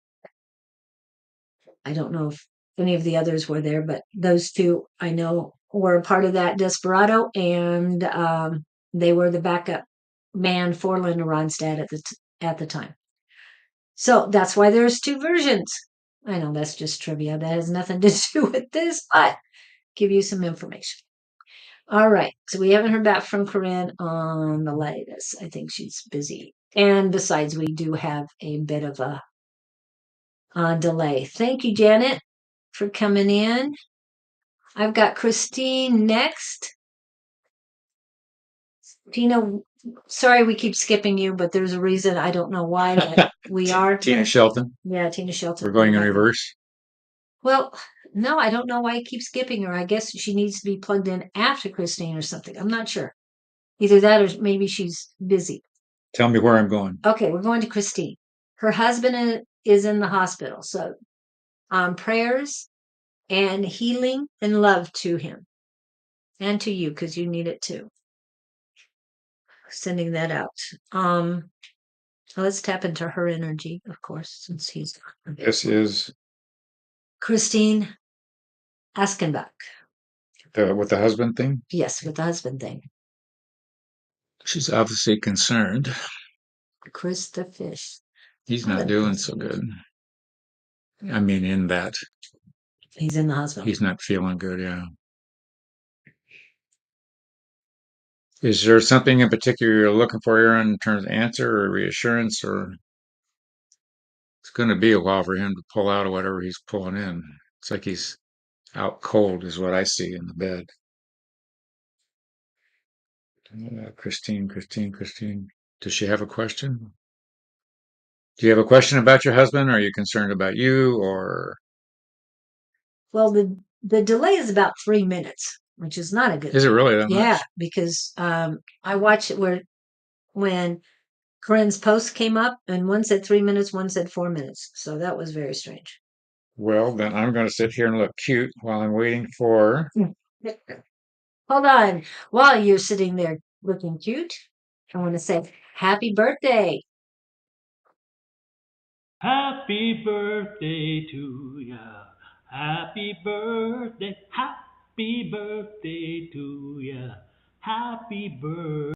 [SPEAKER 1] I don't know if any of the others were there, but those two I know were a part of that Desperado, and they were the backup band for Linda Ronstadt at the time. So that's why there's two versions. I know that's just trivia. That has nothing to do with this, but give you some information. All right. So we haven't heard back from Corinne on the latest. I think she's busy. And besides, we do have a bit of a delay. Thank you, Janet, for coming in. I've got Christine next. Tina, sorry we keep skipping you, but there's a reason. I don't know why, but we are.
[SPEAKER 2] Tina Shelton.
[SPEAKER 1] Yeah, Tina Shelton.
[SPEAKER 2] We're going in reverse.
[SPEAKER 1] Well, no, I don't know why I keep skipping her. I guess she needs to be plugged in after Christine or something. I'm not sure. Either that or maybe she's busy.
[SPEAKER 2] Tell me where I'm going.
[SPEAKER 1] Okay, we're going to Christine. Her husband is in the hospital. So prayers and healing and love to him and to you because you need it too. Sending that out. Let's tap into her energy, of course, since he's
[SPEAKER 2] This is
[SPEAKER 1] Christine Askenbach.
[SPEAKER 2] with the husband thing.
[SPEAKER 1] Yes, with the husband thing.
[SPEAKER 2] She's obviously concerned.
[SPEAKER 1] Chris the fish.
[SPEAKER 2] He's
[SPEAKER 1] Oh,
[SPEAKER 2] not
[SPEAKER 1] that
[SPEAKER 2] doing
[SPEAKER 1] is
[SPEAKER 2] so
[SPEAKER 1] cute.
[SPEAKER 2] good. I mean, in that
[SPEAKER 1] He's in the hospital.
[SPEAKER 2] he's not feeling good. Yeah. Is there something in particular you're looking for here in terms of answer or reassurance or It's going to be a while for him to pull out of whatever he's pulling in. It's like he's out cold, is what I see in the bed. Christine. Does she have a question? Do you have a question about your husband? Or are you concerned about you? Or
[SPEAKER 1] Well, the delay is about 3 minutes, which is not a good
[SPEAKER 2] is it
[SPEAKER 1] thing.
[SPEAKER 2] really that
[SPEAKER 1] Yeah,
[SPEAKER 2] much?
[SPEAKER 1] because I watched it where when Corinne's post came up, and one said 3 minutes, one said 4 minutes. So that was very strange.
[SPEAKER 2] Well, then I'm going to sit here and look cute while I'm waiting for.
[SPEAKER 1] Hold on. While you're sitting there looking cute, I want to say happy birthday.
[SPEAKER 3] Happy birthday to ya. Happy birthday to ya. Happy birthday.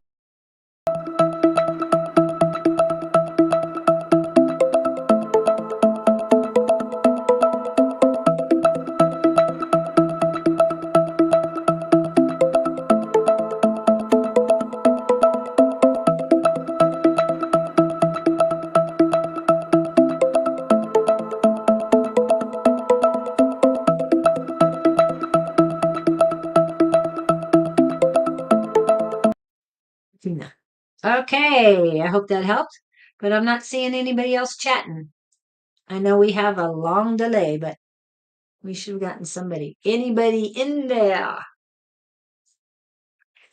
[SPEAKER 1] Tina. Okay, I hope that helped. But I'm not seeing anybody else chatting. I know we have a long delay, but we should have gotten somebody. Anybody in there?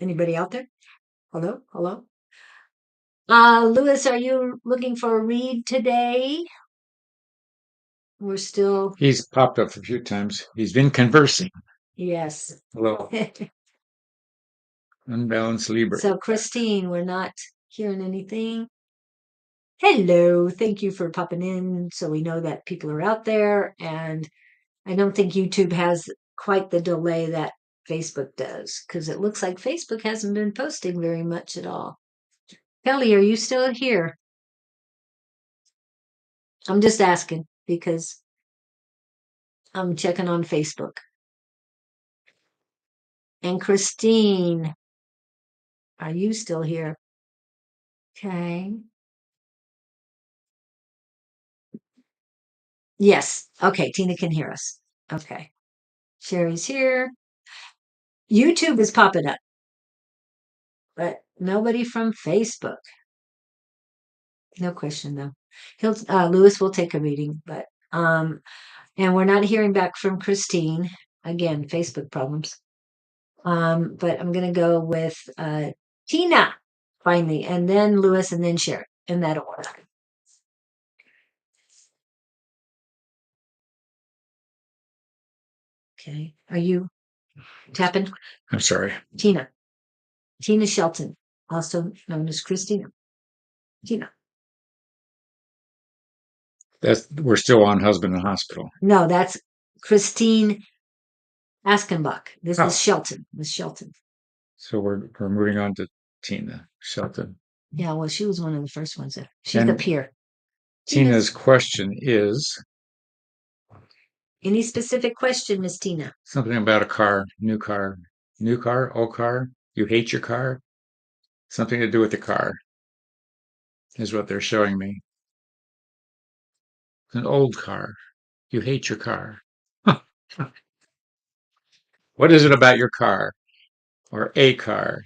[SPEAKER 1] Anybody out there? Hello? Hello? Lewis, are you looking for a read today? We're still,
[SPEAKER 2] He's popped up a few times. He's been conversing.
[SPEAKER 1] yes.
[SPEAKER 2] Hello, unbalanced Libra.
[SPEAKER 1] So, Christine, we're not hearing anything. Hello. Thank you for popping in so we know that people are out there. And I don't think YouTube has quite the delay that Facebook does because it looks like Facebook hasn't been posting very much at all. Kelly, are you still here? I'm just asking because I'm checking on Facebook. And Christine, are you still here? Okay. Yes. Okay. Tina can hear us. Okay. Sherry's here. YouTube is popping up, but nobody from Facebook. No question though. Lewis will take a reading, but and we're not hearing back from Christine. Again, Facebook problems. But I'm gonna go with Tina finally, and then Lewis, and then Sherry in that order. Okay. Are you tapping?
[SPEAKER 2] I'm sorry.
[SPEAKER 1] Tina. Tina Shelton, also known as Christina. Tina.
[SPEAKER 2] We're still on husband and hospital.
[SPEAKER 1] No, that's Christine Askenbach. This is
[SPEAKER 2] Oh,
[SPEAKER 1] Shelton. Miss Shelton.
[SPEAKER 2] so we're moving on to Tina Shelton.
[SPEAKER 1] Yeah, well, she was one of the first ones there. She's up
[SPEAKER 2] And
[SPEAKER 1] here.
[SPEAKER 2] Tina's
[SPEAKER 1] Tina's.
[SPEAKER 2] question is
[SPEAKER 1] Any specific question, Miss Tina?
[SPEAKER 2] something about a car, old car. You hate your car. Something to do with the car is what they're showing me. It's an old car. You hate your car. What is it about your car or a car?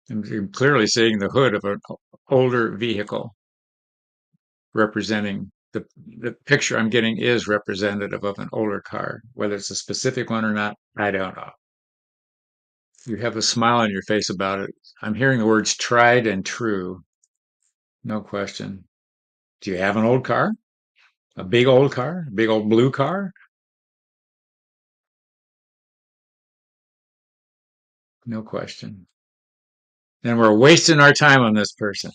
[SPEAKER 2] I'm clearly seeing the hood of an older vehicle representing the picture I'm getting is representative of an older car. Whether it's a specific one or not, I don't know. You have a smile on your face about it. I'm hearing the words tried and true. No question. Do you have an old car? A big old car? A big old blue car? No question. Then we're wasting our time on this person.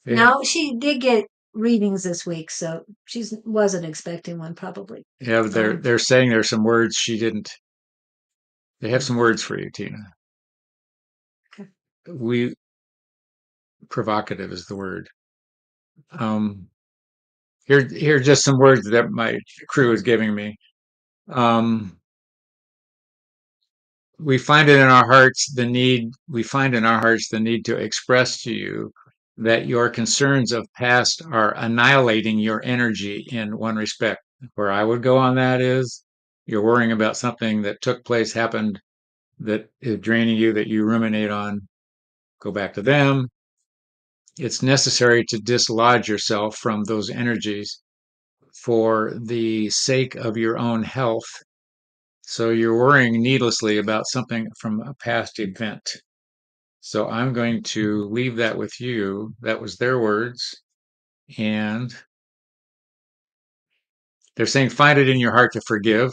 [SPEAKER 2] Yeah,
[SPEAKER 1] No, she did get readings this week, so she wasn't expecting one probably.
[SPEAKER 2] yeah, they're saying there's some words she didn't. They have some words for you, Tina.
[SPEAKER 1] Okay.
[SPEAKER 2] We provocative is the word. Um, here are just some words that my crew is giving me. Um, we find it in our hearts the need, we find in our hearts the need to express to you that your concerns of past are annihilating your energy in one respect. Where I would go on that is you're worrying about something that took place, happened, that is draining you, that you ruminate on. Go back to them. It's necessary to dislodge yourself from those energies for the sake of your own health. So you're worrying needlessly about something from a past event. So I'm going to leave that with you. That was their words. And they're saying find it in your heart to forgive.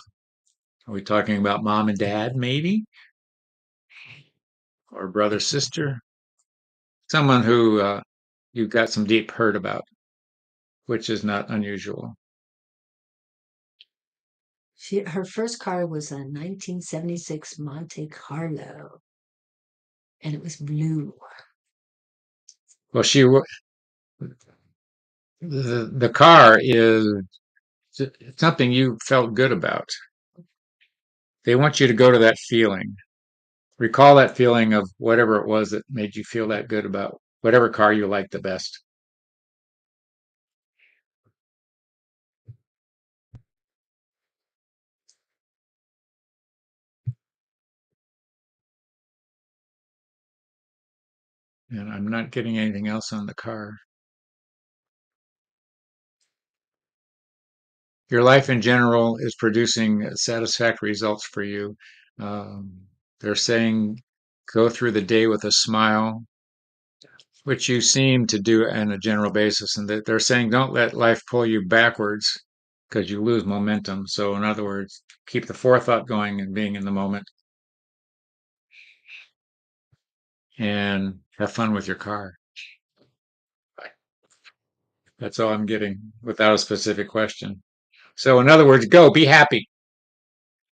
[SPEAKER 2] Are we talking about mom and dad, maybe? Or brother, sister? Someone who you've got some deep hurt about, which is not unusual.
[SPEAKER 1] Her first car was a 1976 Monte Carlo, and it was blue.
[SPEAKER 2] Well, the car is something you felt good about. They want you to go to that feeling. Recall that feeling of whatever it was that made you feel that good about whatever car you liked the best. And I'm not getting anything else on the car. Your life in general is producing satisfactory results for you. They're saying go through the day with a smile, which you seem to do on a general basis. And they're saying don't let life pull you backwards because you lose momentum. So, in other words, keep the forethought going and being in the moment and have fun with your car. That's all I'm getting without a specific question. So, in other words, go be happy.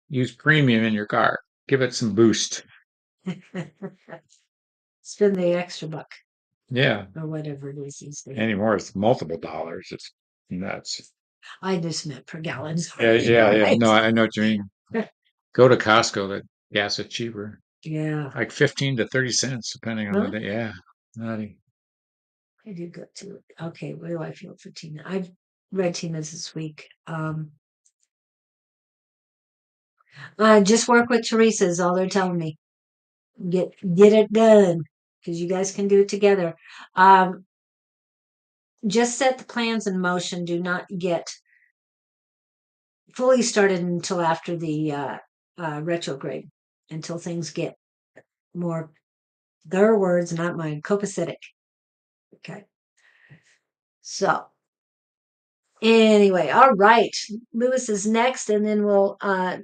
[SPEAKER 2] Use premium in your car. Give it some boost.
[SPEAKER 1] Spend the extra buck
[SPEAKER 2] Yeah.
[SPEAKER 1] or whatever it is these days.
[SPEAKER 2] Anymore, it's multiple dollars. It's nuts.
[SPEAKER 1] I just meant per gallon.
[SPEAKER 2] Yeah. No, I know what you mean. Go to Costco. The gas is cheaper.
[SPEAKER 1] Yeah.
[SPEAKER 2] Like 15 to 30 cents, depending on the
[SPEAKER 1] Really?
[SPEAKER 2] day. Yeah. Nutty.
[SPEAKER 1] I do go to it. Okay, what do I feel for Tina? I've read Tina's this week. Just work with Teresa is all they're telling me. Get it done because you guys can do it together. Just set the plans in motion. Do not get fully started until after the retrograde, until things get more, their words, not mine, copacetic. Okay. So anyway, all right. Lewis is next, and then we'll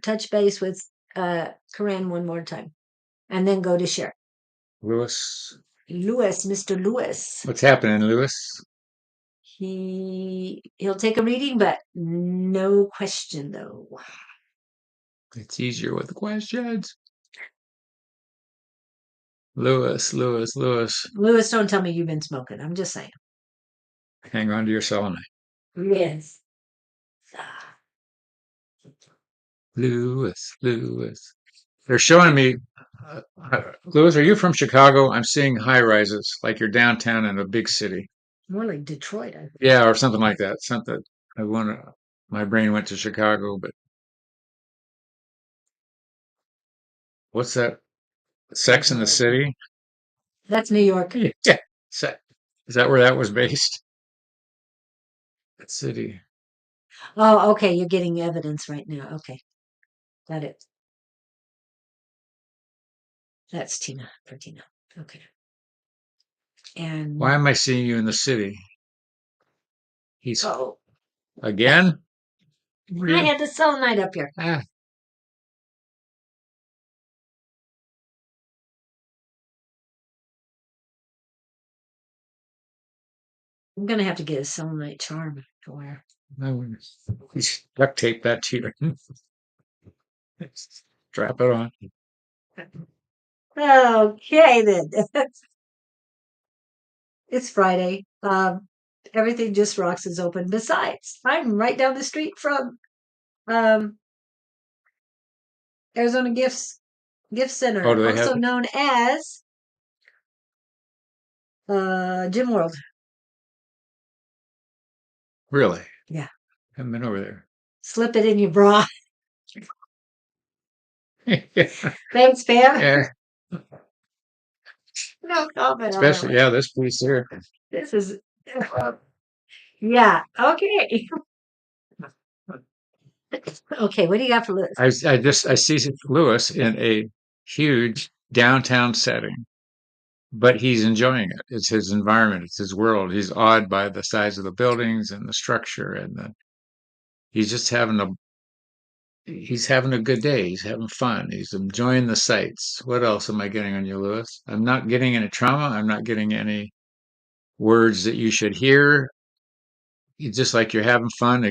[SPEAKER 1] touch base with Corinne one more time, and then go to Cher.
[SPEAKER 2] Lewis.
[SPEAKER 1] Lewis, Mr. Lewis.
[SPEAKER 2] What's happening, Lewis?
[SPEAKER 1] He'll take a reading, but no question though.
[SPEAKER 2] It's easier with the questions. Lewis.
[SPEAKER 1] Lewis, don't tell me you've been smoking. I'm just saying.
[SPEAKER 2] Hang on to your selenite.
[SPEAKER 1] Yes.
[SPEAKER 2] Lewis. They're showing me. Lewis, are you from Chicago? I'm seeing high rises, like you're downtown in a big city.
[SPEAKER 1] More like Detroit, I think.
[SPEAKER 2] Yeah, or something like that. Something I want to. My brain went to Chicago, but what's that? Sex in the City?
[SPEAKER 1] That's New York.
[SPEAKER 2] Yeah. Is that where that was based? That city.
[SPEAKER 1] Oh, okay. You're getting evidence right now. Okay. Got it. That's Tina for Tina. Okay. And
[SPEAKER 2] Why am I seeing you in the city? He's
[SPEAKER 1] oh,
[SPEAKER 2] again?
[SPEAKER 1] I had the selenite up here.
[SPEAKER 2] Ah,
[SPEAKER 1] I'm gonna have to get a selenite charm to wear.
[SPEAKER 2] no, he's duct tape that to you. Strap it on.
[SPEAKER 1] Okay then. It's Friday. Everything just rocks is open. Besides, I'm right down the street from um Arizona Gifts. Gift
[SPEAKER 2] Oh,
[SPEAKER 1] Center,
[SPEAKER 2] do they have
[SPEAKER 1] also known as Gym World.
[SPEAKER 2] really?
[SPEAKER 1] Yeah.
[SPEAKER 2] Haven't been over there.
[SPEAKER 1] Slip it in your bra.
[SPEAKER 2] Yeah.
[SPEAKER 1] Thanks, Pam.
[SPEAKER 2] Yeah.
[SPEAKER 1] No comment on that
[SPEAKER 2] Especially,
[SPEAKER 1] one.
[SPEAKER 2] yeah, this piece here.
[SPEAKER 1] This is, yeah. Okay. Okay. What do you got for Liz?
[SPEAKER 2] I see Lewis in a huge downtown setting, but he's enjoying it. It's his environment. It's his world. He's awed by the size of the buildings and the structure, and he's just he's having a good day. He's having fun. He's enjoying the sights. What else am I getting on you, Lewis? I'm not getting any trauma. I'm not getting any words that you should hear. It's just like you're having fun.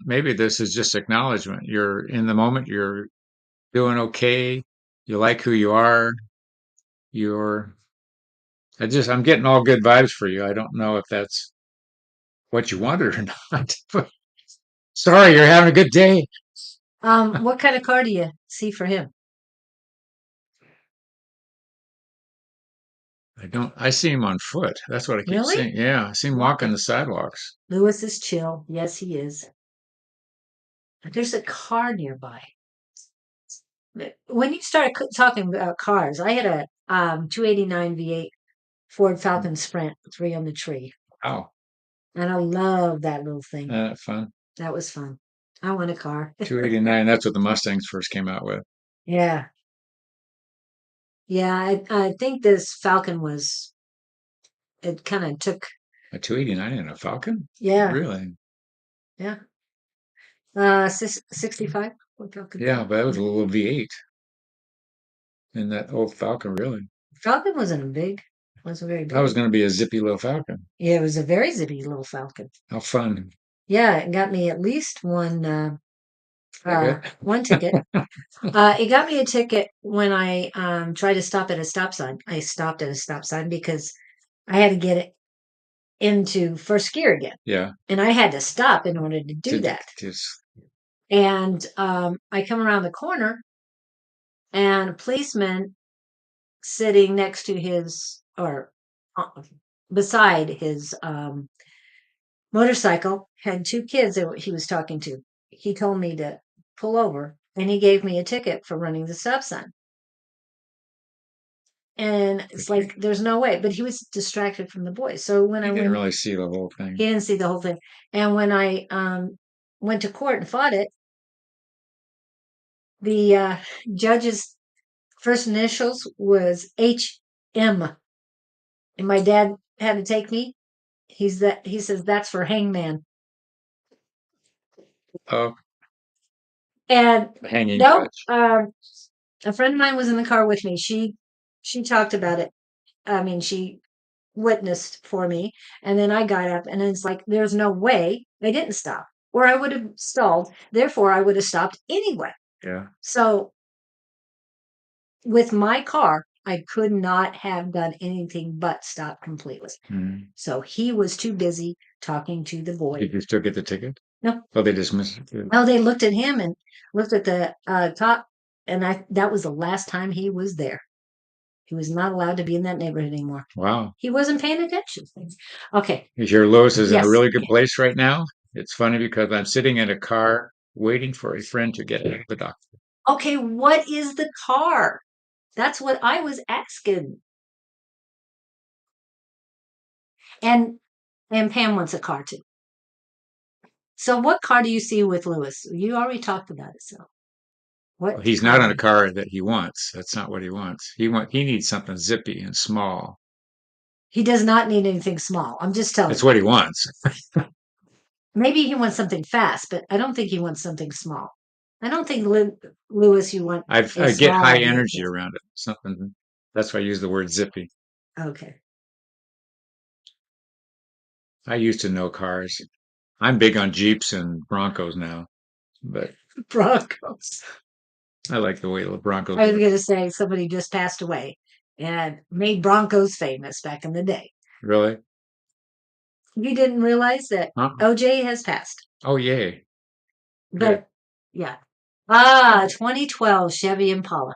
[SPEAKER 2] Maybe this is just acknowledgement. You're in the moment. You're doing okay. You like who you are. You're, I'm getting all good vibes for you. I don't know if that's what you wanted or not. But sorry, you're having a good day.
[SPEAKER 1] What kind of car do you see for him?
[SPEAKER 2] I see him on foot. That's what I keep
[SPEAKER 1] Really?
[SPEAKER 2] seeing. Yeah. I see him walking the sidewalks.
[SPEAKER 1] Lewis is chill. Yes, he is. There's a car nearby. When you start talking about cars, I had a 289 V8 Ford Falcon Sprint 3 on the tree.
[SPEAKER 2] Oh,
[SPEAKER 1] And I love that little thing.
[SPEAKER 2] fun.
[SPEAKER 1] That was fun. I want a car.
[SPEAKER 2] 289. That's what the Mustangs first came out with.
[SPEAKER 1] Yeah. Yeah, I think this Falcon was, it kind of took,
[SPEAKER 2] A 289 and a Falcon?
[SPEAKER 1] yeah,
[SPEAKER 2] Really?
[SPEAKER 1] yeah. 65 Ford Falcon.
[SPEAKER 2] Yeah, but that was a little V8 in that old Falcon, really.
[SPEAKER 1] Falcon wasn't very
[SPEAKER 2] That was
[SPEAKER 1] big.
[SPEAKER 2] going to be a zippy little Falcon.
[SPEAKER 1] Yeah, it was a very zippy little Falcon.
[SPEAKER 2] How fun.
[SPEAKER 1] Yeah, it got me at least
[SPEAKER 2] Okay.
[SPEAKER 1] one ticket. It got me a ticket when I tried to stop at a stop sign. I stopped at a stop sign because I had to get it into first gear again.
[SPEAKER 2] Yeah.
[SPEAKER 1] And I had to stop in order to do
[SPEAKER 2] To
[SPEAKER 1] that.
[SPEAKER 2] just
[SPEAKER 1] And I come around the corner and a policeman sitting next to his or beside his motorcycle had two kids that he was talking to. He told me to pull over and he gave me a ticket for running the stop sign. And it's like, there's no way. But he was distracted from the boys. So when
[SPEAKER 2] you
[SPEAKER 1] I
[SPEAKER 2] didn't
[SPEAKER 1] went,
[SPEAKER 2] really see the whole thing.
[SPEAKER 1] he didn't see the whole thing. And when I went to court and fought it, the judge's first initials was HM. And my dad had to take me. He says that's for hangman.
[SPEAKER 2] Oh,
[SPEAKER 1] And
[SPEAKER 2] hanging
[SPEAKER 1] no,
[SPEAKER 2] judge.
[SPEAKER 1] a friend of mine was in the car with me. She talked about it. I mean, she witnessed for me, and then I got up, and it's like there's no way I didn't stop, or I would have stalled. Therefore, I would have stopped anyway.
[SPEAKER 2] Yeah.
[SPEAKER 1] So with my car, I could not have done anything but stop completely.
[SPEAKER 2] Mm.
[SPEAKER 1] So he was too busy talking to the boy.
[SPEAKER 2] Did you still get the ticket?
[SPEAKER 1] No.
[SPEAKER 2] Oh, they dismissed it.
[SPEAKER 1] Well, they looked at him and looked at the top, and that was the last time he was there. He was not allowed to be in that neighborhood anymore.
[SPEAKER 2] Wow.
[SPEAKER 1] He wasn't paying attention. Okay.
[SPEAKER 2] You sure Lewis is in a
[SPEAKER 1] Yes.
[SPEAKER 2] really good place right now? It's funny because I'm sitting in a car waiting for a friend to get out of the doctor.
[SPEAKER 1] Okay, what is the car? That's what I was asking. And Pam wants a car too. So what car do you see with Lewis? You already talked about it. So what?
[SPEAKER 2] He's not in a car that he wants. That's not what he wants. He needs something zippy and small.
[SPEAKER 1] He does not need anything small. I'm just telling
[SPEAKER 2] That's
[SPEAKER 1] you.
[SPEAKER 2] what he wants.
[SPEAKER 1] Maybe he wants something fast, but I don't think he wants something small. I don't think Lewis, you want
[SPEAKER 2] I
[SPEAKER 1] a
[SPEAKER 2] get
[SPEAKER 1] small
[SPEAKER 2] high
[SPEAKER 1] vehicle.
[SPEAKER 2] energy around it. Something. That's why I use the word zippy.
[SPEAKER 1] Okay.
[SPEAKER 2] I used to know cars. I'm big on Jeeps and Broncos now, but
[SPEAKER 1] Broncos.
[SPEAKER 2] I like the way the Broncos
[SPEAKER 1] I was
[SPEAKER 2] look.
[SPEAKER 1] going to say somebody just passed away and made Broncos famous back in the day.
[SPEAKER 2] Really?
[SPEAKER 1] You didn't realize that
[SPEAKER 2] Huh?
[SPEAKER 1] OJ has passed.
[SPEAKER 2] Oh, yay.
[SPEAKER 1] But yeah. 2012 Chevy Impala.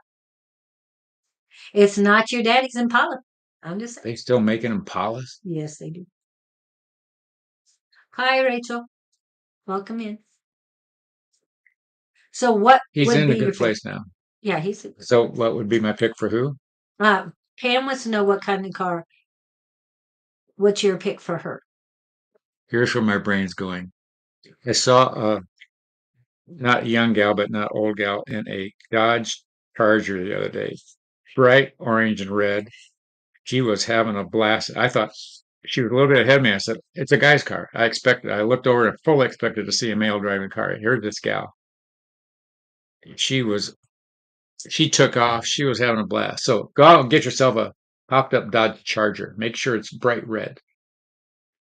[SPEAKER 1] It's not your daddy's Impala. I'm just saying.
[SPEAKER 2] They still making Impalas?
[SPEAKER 1] Yes, they do. Hi, Rachel. Welcome in. So, what
[SPEAKER 2] He's
[SPEAKER 1] would
[SPEAKER 2] in
[SPEAKER 1] be
[SPEAKER 2] a
[SPEAKER 1] your
[SPEAKER 2] good
[SPEAKER 1] pick?
[SPEAKER 2] place now.
[SPEAKER 1] Yeah, he's.
[SPEAKER 2] So what would be my pick for who?
[SPEAKER 1] Pam wants to know what kind of car. What's your pick for her?
[SPEAKER 2] Here's where my brain's going. I saw a not young gal, but not old gal in a Dodge Charger the other day. Bright orange and red. She was having a blast. I thought she was a little bit ahead of me. I said, it's a guy's car. I looked over and fully expected to see a male driving a car. Here's this gal. She was, she took off. She was having a blast. So go out and get yourself a popped up Dodge Charger. Make sure it's bright red.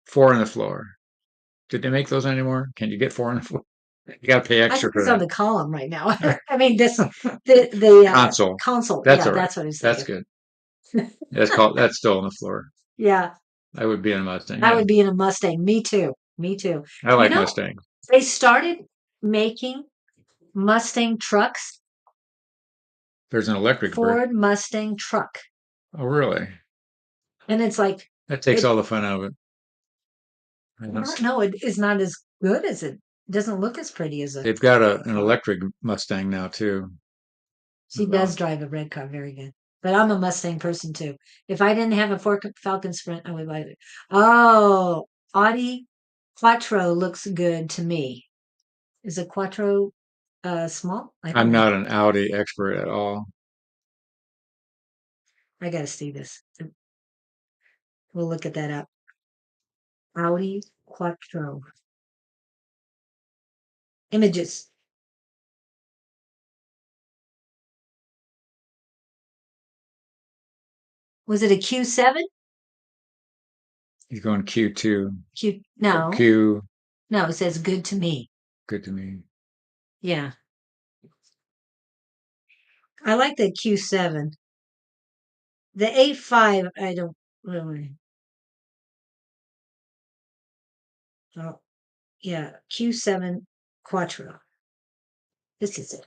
[SPEAKER 2] 4 on the floor. Did they make those anymore? Can you get 4 on the floor? You got to pay
[SPEAKER 1] I
[SPEAKER 2] extra
[SPEAKER 1] think
[SPEAKER 2] for
[SPEAKER 1] it's on
[SPEAKER 2] that.
[SPEAKER 1] the column right now. I mean, the
[SPEAKER 2] Console.
[SPEAKER 1] console.
[SPEAKER 2] That's
[SPEAKER 1] Yeah,
[SPEAKER 2] all right.
[SPEAKER 1] that's what I was
[SPEAKER 2] That's
[SPEAKER 1] thinking.
[SPEAKER 2] good. That's still on the floor.
[SPEAKER 1] Yeah,
[SPEAKER 2] I would be in a Mustang.
[SPEAKER 1] I
[SPEAKER 2] Yeah.
[SPEAKER 1] would be in a Mustang. Me too. Me too.
[SPEAKER 2] I
[SPEAKER 1] You
[SPEAKER 2] like
[SPEAKER 1] know,
[SPEAKER 2] Mustangs.
[SPEAKER 1] they started making Mustang trucks,
[SPEAKER 2] There's an electric version.
[SPEAKER 1] Ford Mustang truck,
[SPEAKER 2] Oh, really?
[SPEAKER 1] and it's like
[SPEAKER 2] That takes
[SPEAKER 1] it.
[SPEAKER 2] all the fun out of it. I
[SPEAKER 1] I
[SPEAKER 2] don't-
[SPEAKER 1] don't know. It is not as good as it. Doesn't look as pretty as a
[SPEAKER 2] They've got an
[SPEAKER 1] car.
[SPEAKER 2] electric Mustang now too.
[SPEAKER 1] She does drive a red car very good. But I'm a Mustang person too. If I didn't have a Falcon Sprint, I would buy it. Oh, Audi Quattro looks good to me. Is a Quattro small? I don't
[SPEAKER 2] I'm
[SPEAKER 1] know.
[SPEAKER 2] not an Audi expert at all.
[SPEAKER 1] I gotta see this. We'll look at that up. Audi Quattro. Images. Was it a Q7?
[SPEAKER 2] He's going Q2.
[SPEAKER 1] Q no.
[SPEAKER 2] Q,
[SPEAKER 1] No, it says good to me.
[SPEAKER 2] good to me.
[SPEAKER 1] Yeah. I like the Q7. The A5, I don't really. Oh, yeah, Q7 Quattro. This is it.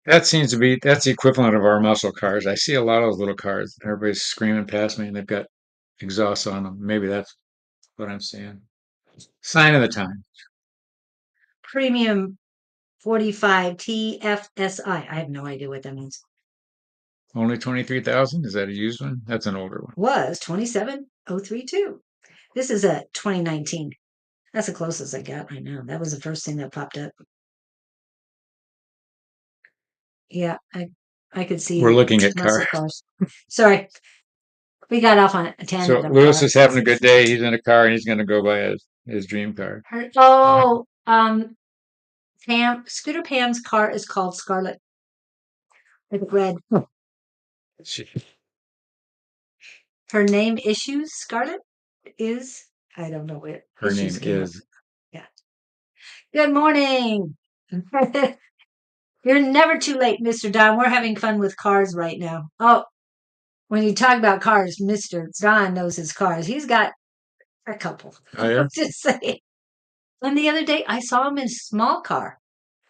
[SPEAKER 2] That's the equivalent of our muscle cars. I see a lot of those little cars. Everybody's screaming past me and they've got exhausts on them. Maybe that's what I'm seeing. Sign of the time.
[SPEAKER 1] Premium 45 TFSI. I have no idea what that means.
[SPEAKER 2] Only 23,000? Is that a used one? That's an older one.
[SPEAKER 1] Was 27032. This is a 2019. That's the closest I got right now. That was the first thing that popped up. Yeah, I could
[SPEAKER 2] We're
[SPEAKER 1] see
[SPEAKER 2] looking at
[SPEAKER 1] muscle
[SPEAKER 2] cars.
[SPEAKER 1] cars. Sorry, we got off on a
[SPEAKER 2] So
[SPEAKER 1] tangent of
[SPEAKER 2] Lewis is
[SPEAKER 1] cars.
[SPEAKER 2] having a good day. He's in a car and he's going to go buy his dream car.
[SPEAKER 1] Oh, Scooter Pam's car is called Scarlet. Like red.
[SPEAKER 2] She,
[SPEAKER 1] Her name issues Scarlet is I don't know what
[SPEAKER 2] her name
[SPEAKER 1] issues came up.
[SPEAKER 2] is.
[SPEAKER 1] Yeah. Good morning. You're never too late, Mr. Don. We're having fun with cars right now. Oh, when you talk about cars, Mr. Don knows his cars. He's got a couple.
[SPEAKER 2] Oh, yeah?
[SPEAKER 1] Just saying. And the other day I saw him in a small car.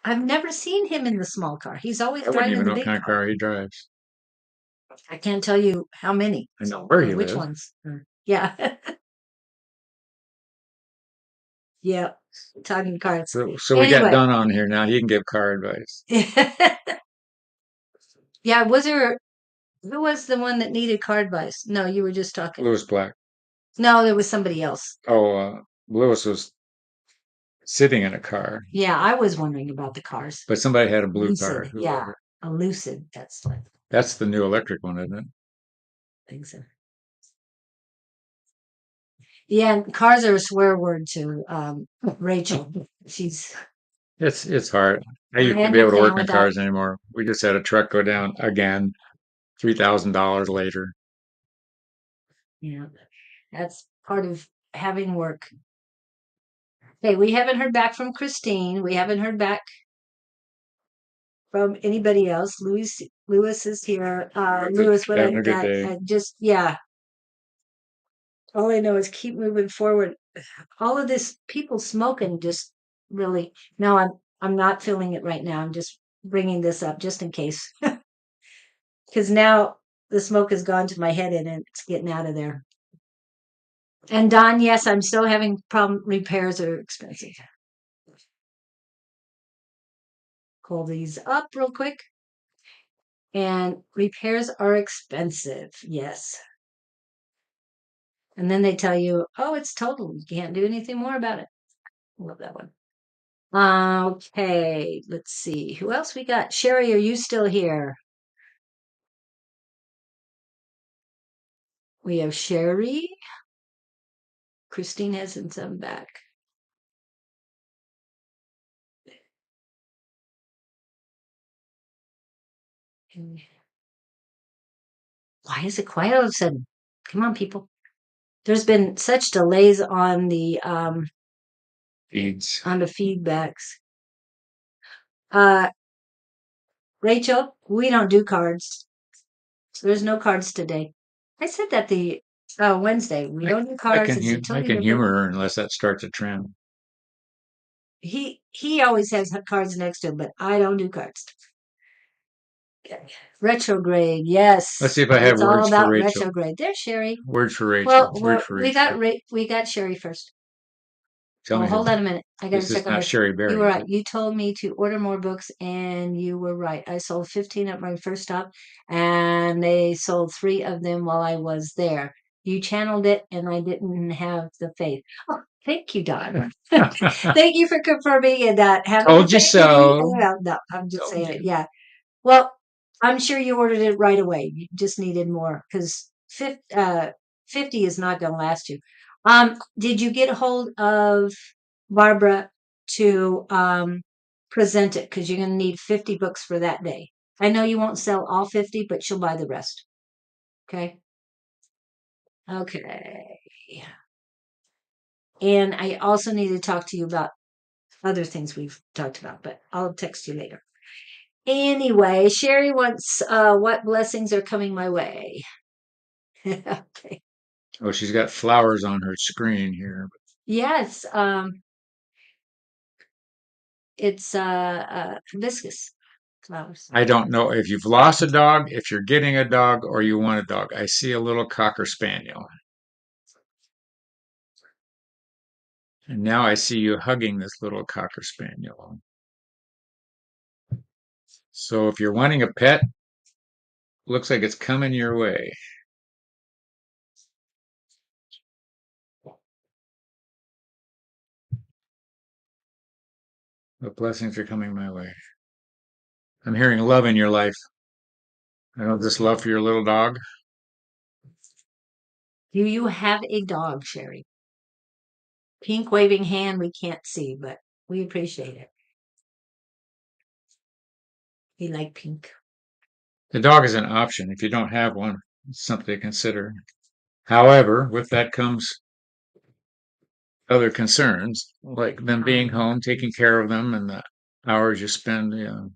[SPEAKER 1] I've never seen him in the small car. He's always
[SPEAKER 2] I wouldn't
[SPEAKER 1] driving
[SPEAKER 2] even
[SPEAKER 1] the
[SPEAKER 2] know what
[SPEAKER 1] big
[SPEAKER 2] kind of
[SPEAKER 1] car.
[SPEAKER 2] car he drives.
[SPEAKER 1] I can't tell you how many.
[SPEAKER 2] I know where he
[SPEAKER 1] Which
[SPEAKER 2] lives.
[SPEAKER 1] ones. Yeah. Yeah. Talking cars.
[SPEAKER 2] So we got
[SPEAKER 1] Anyway.
[SPEAKER 2] Don on here now. He can give car advice.
[SPEAKER 1] Yeah, who was the one that needed car advice? No, you were just talking.
[SPEAKER 2] Lewis Black.
[SPEAKER 1] No, there was somebody else.
[SPEAKER 2] Oh, Lewis was sitting in a car,
[SPEAKER 1] Yeah, I was wondering about the cars.
[SPEAKER 2] but somebody had a blue car.
[SPEAKER 1] Lucid. Yeah, a Lucid. That's what I
[SPEAKER 2] That's the new electric one, isn't it?
[SPEAKER 1] think so. Yeah, cars are a swear word to Rachel. She's
[SPEAKER 2] It's hard. I
[SPEAKER 1] I
[SPEAKER 2] used to be able to
[SPEAKER 1] understand
[SPEAKER 2] work on
[SPEAKER 1] without
[SPEAKER 2] cars anymore. We just had a truck go down again, $3,000 later.
[SPEAKER 1] yeah, that's part of having work. Hey, we haven't heard back from Christine. We haven't heard back from anybody else. Lewis is here. Lewis, what I
[SPEAKER 2] Having a good
[SPEAKER 1] got,
[SPEAKER 2] day.
[SPEAKER 1] yeah. All I know is keep moving forward. All of this people smoking just really. No, I'm not feeling it right now. I'm just bringing this up just in case. because now the smoke has gone to my head and it's getting out of there. And Don, yes, I'm still having problem. Repairs are expensive. Pull these up real quick. And repairs are expensive. Yes. And then they tell you, oh, it's total. You can't do anything more about it. Love that one. Okay, let's see. Who else we got? Sherry, are you still here? We have Sherry. Christine hasn't come back. Why is it quiet all of a sudden? Come on, people. There's been such delays on the
[SPEAKER 2] Feeds.
[SPEAKER 1] feedbacks. Rachel, we don't do cards. So there's no cards today. I said that the Wednesday. We don't do
[SPEAKER 2] I
[SPEAKER 1] cards.
[SPEAKER 2] can,
[SPEAKER 1] It's a
[SPEAKER 2] I
[SPEAKER 1] totally
[SPEAKER 2] can
[SPEAKER 1] different.
[SPEAKER 2] humor her unless that starts a trend.
[SPEAKER 1] He always has cards next to him, but I don't do cards. Okay. Retrograde, yes.
[SPEAKER 2] Let's see if I have
[SPEAKER 1] It's all
[SPEAKER 2] words for
[SPEAKER 1] about
[SPEAKER 2] Rachel.
[SPEAKER 1] retrograde. There's Sherry.
[SPEAKER 2] Words for Rachel.
[SPEAKER 1] Well,
[SPEAKER 2] Words for Rachel.
[SPEAKER 1] we got Sherry first.
[SPEAKER 2] Tell me.
[SPEAKER 1] Hold on a minute. I got to
[SPEAKER 2] This is
[SPEAKER 1] check on
[SPEAKER 2] not
[SPEAKER 1] my.
[SPEAKER 2] Sherry
[SPEAKER 1] You
[SPEAKER 2] Berry.
[SPEAKER 1] were right. You told me to order more books, and you were right. I sold 15 at my first stop, and they sold 3 of them while I was there. You channeled it, and I didn't have the faith. Oh, thank you, Don. Thank you for confirming and that. Having
[SPEAKER 2] Told you
[SPEAKER 1] faith in me.
[SPEAKER 2] so.
[SPEAKER 1] No, I'm just
[SPEAKER 2] Told
[SPEAKER 1] saying it.
[SPEAKER 2] you.
[SPEAKER 1] Yeah. Well, I'm sure you ordered it right away. You just needed more because 50 is not going to last you. Did you get a hold of Barbara to present it? Because you're going to need 50 books for that day. I know you won't sell all 50, but she'll buy the rest. Okay. Okay. And I also need to talk to you about other things we've talked about, but I'll text you later. Anyway, Sherry wants what blessings are coming my way. Okay.
[SPEAKER 2] Oh, she's got flowers on her screen here.
[SPEAKER 1] Yes, it's hibiscus flowers.
[SPEAKER 2] I don't know if you've lost a dog, if you're getting a dog, or you want a dog. I see a little Cocker Spaniel. And now I see you hugging this little Cocker Spaniel. So if you're wanting a pet, looks like it's coming your way. The blessings are coming my way. I'm hearing love in your life. I know this love for your little dog.
[SPEAKER 1] Do you have a dog, Sherry? Pink waving hand we can't see, but we appreciate it. We like pink.
[SPEAKER 2] The dog is an option. If you don't have one, it's something to consider. However, with that comes other concerns, like them being home, taking care of them, and the hours you spend. You know,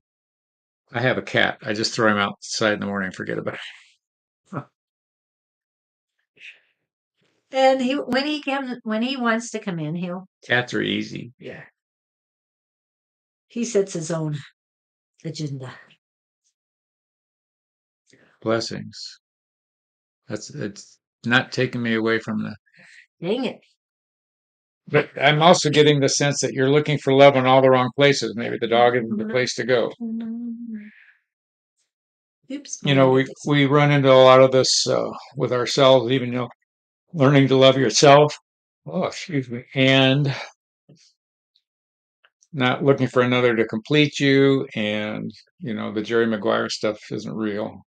[SPEAKER 2] I have a cat. I just throw him outside in the morning and forget about it.
[SPEAKER 1] And when he wants to come in,
[SPEAKER 2] Cats are easy.
[SPEAKER 1] yeah. He sets his own agenda.
[SPEAKER 2] Blessings. It's not taking me away from the.
[SPEAKER 1] Dang it.
[SPEAKER 2] But I'm also getting the sense that you're looking for love in all the wrong places. Maybe the dog isn't the place to go.
[SPEAKER 1] Oops.
[SPEAKER 2] You know, we run into a lot of this with ourselves, even learning to love yourself. Oh, excuse me, and not looking for another to complete you. And the Jerry Maguire stuff isn't real.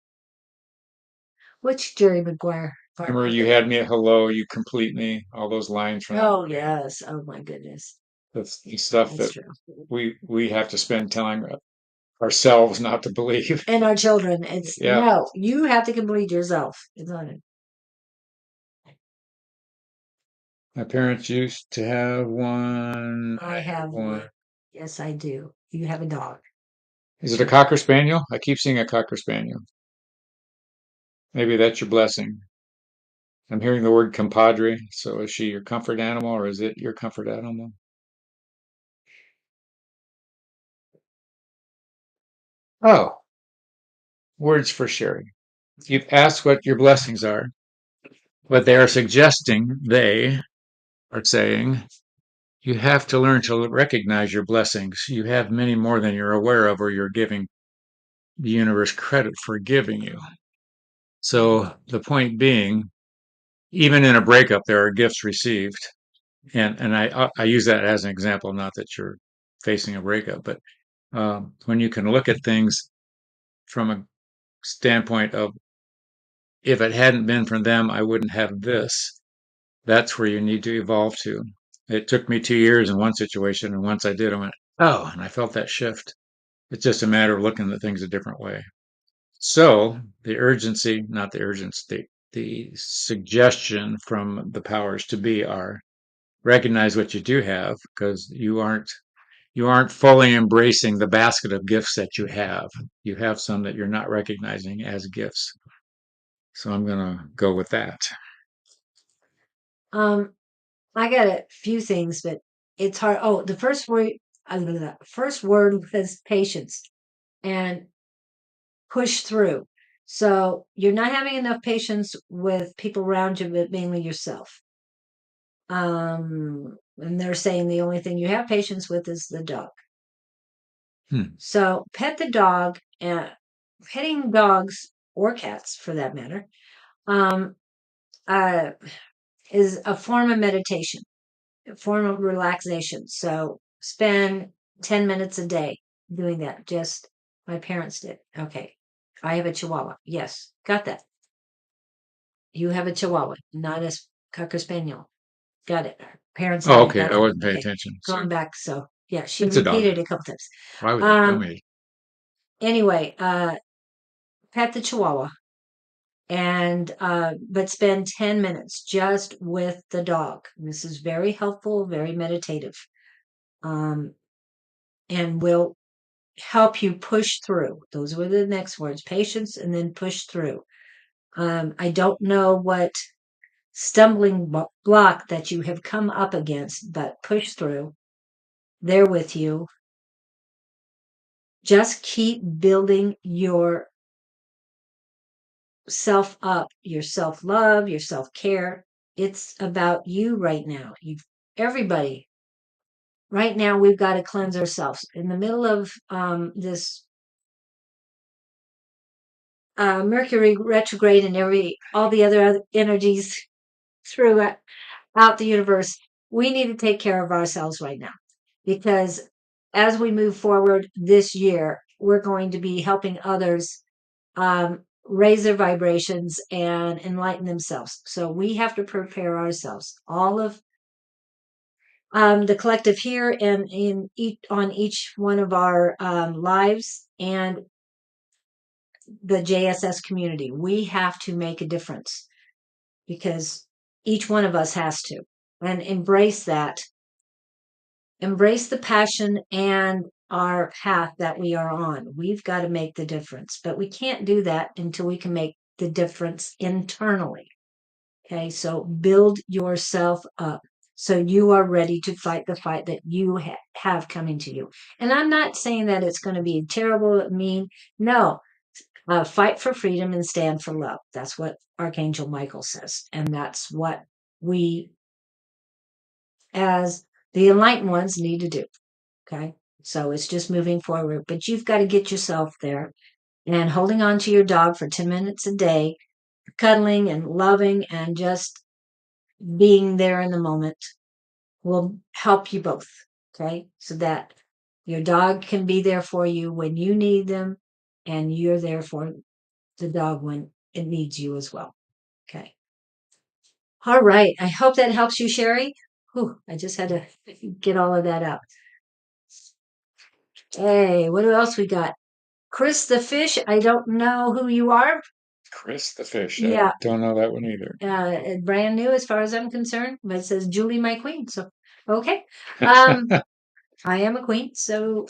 [SPEAKER 1] Which Jerry Maguire part?
[SPEAKER 2] Remember, you had me at hello, you complete me. All those lines from.
[SPEAKER 1] Oh yes. Oh my goodness.
[SPEAKER 2] That's the stuff
[SPEAKER 1] That's
[SPEAKER 2] that
[SPEAKER 1] true.
[SPEAKER 2] we have to spend telling ourselves not to believe.
[SPEAKER 1] And our children, it's
[SPEAKER 2] Yeah.
[SPEAKER 1] no. You have to complete yourself. It's not it.
[SPEAKER 2] My parents used to have one.
[SPEAKER 1] I have
[SPEAKER 2] one.
[SPEAKER 1] one. Yes, I do. You have a dog.
[SPEAKER 2] Is it a Cocker Spaniel? I keep seeing a Cocker Spaniel. Maybe that's your blessing. I'm hearing the word compadre. So is she your comfort animal or is it your comfort animal? Oh, words for sharing. You've asked what your blessings are, but they are suggesting, they are saying, you have to learn to recognize your blessings. You have many more than you're aware of, or you're giving the universe credit for giving you. So the point being, even in a breakup, there are gifts received. And I use that as an example, not that you're facing a breakup, but when you can look at things from a standpoint of, if it hadn't been for them, I wouldn't have this. That's where you need to evolve to. It took me 2 years in one situation, and once I did, I went, oh, and I felt that shift. It's just a matter of looking at things a different way. So the urgency, not the urgency, the suggestion from the powers to be are, recognize what you do have, because you aren't fully embracing the basket of gifts that you have. You have some that you're not recognizing as gifts. So I'm going to go with that.
[SPEAKER 1] Um, I got a few things, but it's hard. Oh, the first word was patience and push through. So you're not having enough patience with people around you, but mainly yourself. And they're saying the only thing you have patience with is the dog.
[SPEAKER 2] Hmm.
[SPEAKER 1] So pet the dog, and petting dogs or cats for that matter, um, uh, is a form of meditation, a form of relaxation. So spend 10 minutes a day doing that. Just my parents did. Okay. I have a chihuahua. Yes. Got that. You have a chihuahua, not a cocker spaniel. Got it. Parents
[SPEAKER 2] Oh,
[SPEAKER 1] had it.
[SPEAKER 2] okay.
[SPEAKER 1] Got
[SPEAKER 2] I
[SPEAKER 1] that.
[SPEAKER 2] wasn't paying
[SPEAKER 1] Okay.
[SPEAKER 2] attention.
[SPEAKER 1] Going
[SPEAKER 2] Sorry.
[SPEAKER 1] back. So yeah, she
[SPEAKER 2] It's a dog.
[SPEAKER 1] repeated it a couple times.
[SPEAKER 2] Why would you tell
[SPEAKER 1] Um,
[SPEAKER 2] me?
[SPEAKER 1] anyway, pet the chihuahua and but spend 10 minutes just with the dog. This is very helpful, very meditative. Um, and will help you push through. Those were the next words: patience and then push through. I don't know what stumbling block that you have come up against, but push through. They're with you. Just keep building your self up, your self love, your self care. It's about you right now. Everybody, right now, we've got to cleanse ourselves in the middle of this Mercury retrograde and all the other energies throughout the universe. We need to take care of ourselves right now, because as we move forward this year, we're going to be helping others raise their vibrations and enlighten themselves. So we have to prepare ourselves. All of the collective here and on each one of our lives, and the JSS community, we have to make a difference, because each one of us has to, and embrace that. Embrace the passion and our path that we are on. We've got to make the difference, but we can't do that until we can make the difference internally. Okay, so build yourself up so you are ready to fight the fight that you have coming to you. And I'm not saying that it's going to be terrible, mean. No, fight for freedom and stand for love. That's what Archangel Michael says. And that's what we, as the enlightened ones, need to do. Okay. So it's just moving forward, but you've got to get yourself there, and holding on to your dog for 10 minutes a day, cuddling and loving and just being there in the moment will help you both. Okay. So that your dog can be there for you when you need them, and you're there for the dog when it needs you as well. Okay. All right. I hope that helps you, Sherry. Whew, I just had to get all of that out. Hey, what else we got? Chris the Fish, I don't know who you are.
[SPEAKER 2] Chris the fish. I
[SPEAKER 1] Yeah,
[SPEAKER 2] don't know that one either.
[SPEAKER 1] brand new as far as I'm concerned, but it says Julie, my queen. So, okay. Um, I am a queen, so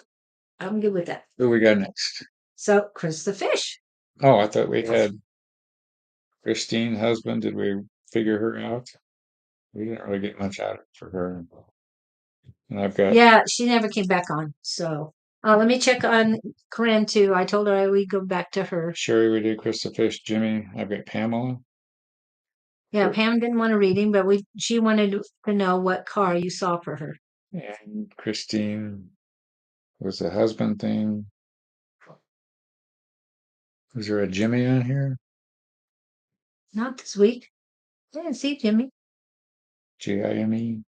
[SPEAKER 1] I'm good with that.
[SPEAKER 2] Who we got next?
[SPEAKER 1] So, Chris the Fish.
[SPEAKER 2] Oh, I thought we had Christine, husband. Did we figure her out? We didn't really get much out of it for her. And I've got,
[SPEAKER 1] Yeah, she never came back on. So, Let me check on Corinne too. I told her I would go back to her.
[SPEAKER 2] Sherry, we did. Krista Fish, Jimmy. I've got Pamela.
[SPEAKER 1] Yeah, Pam didn't want a reading, but she wanted to know what car you saw for her.
[SPEAKER 2] And Christine was the husband thing. Was there a Jimmy on here?
[SPEAKER 1] Not this week. I didn't see Jimmy.
[SPEAKER 2] Jime.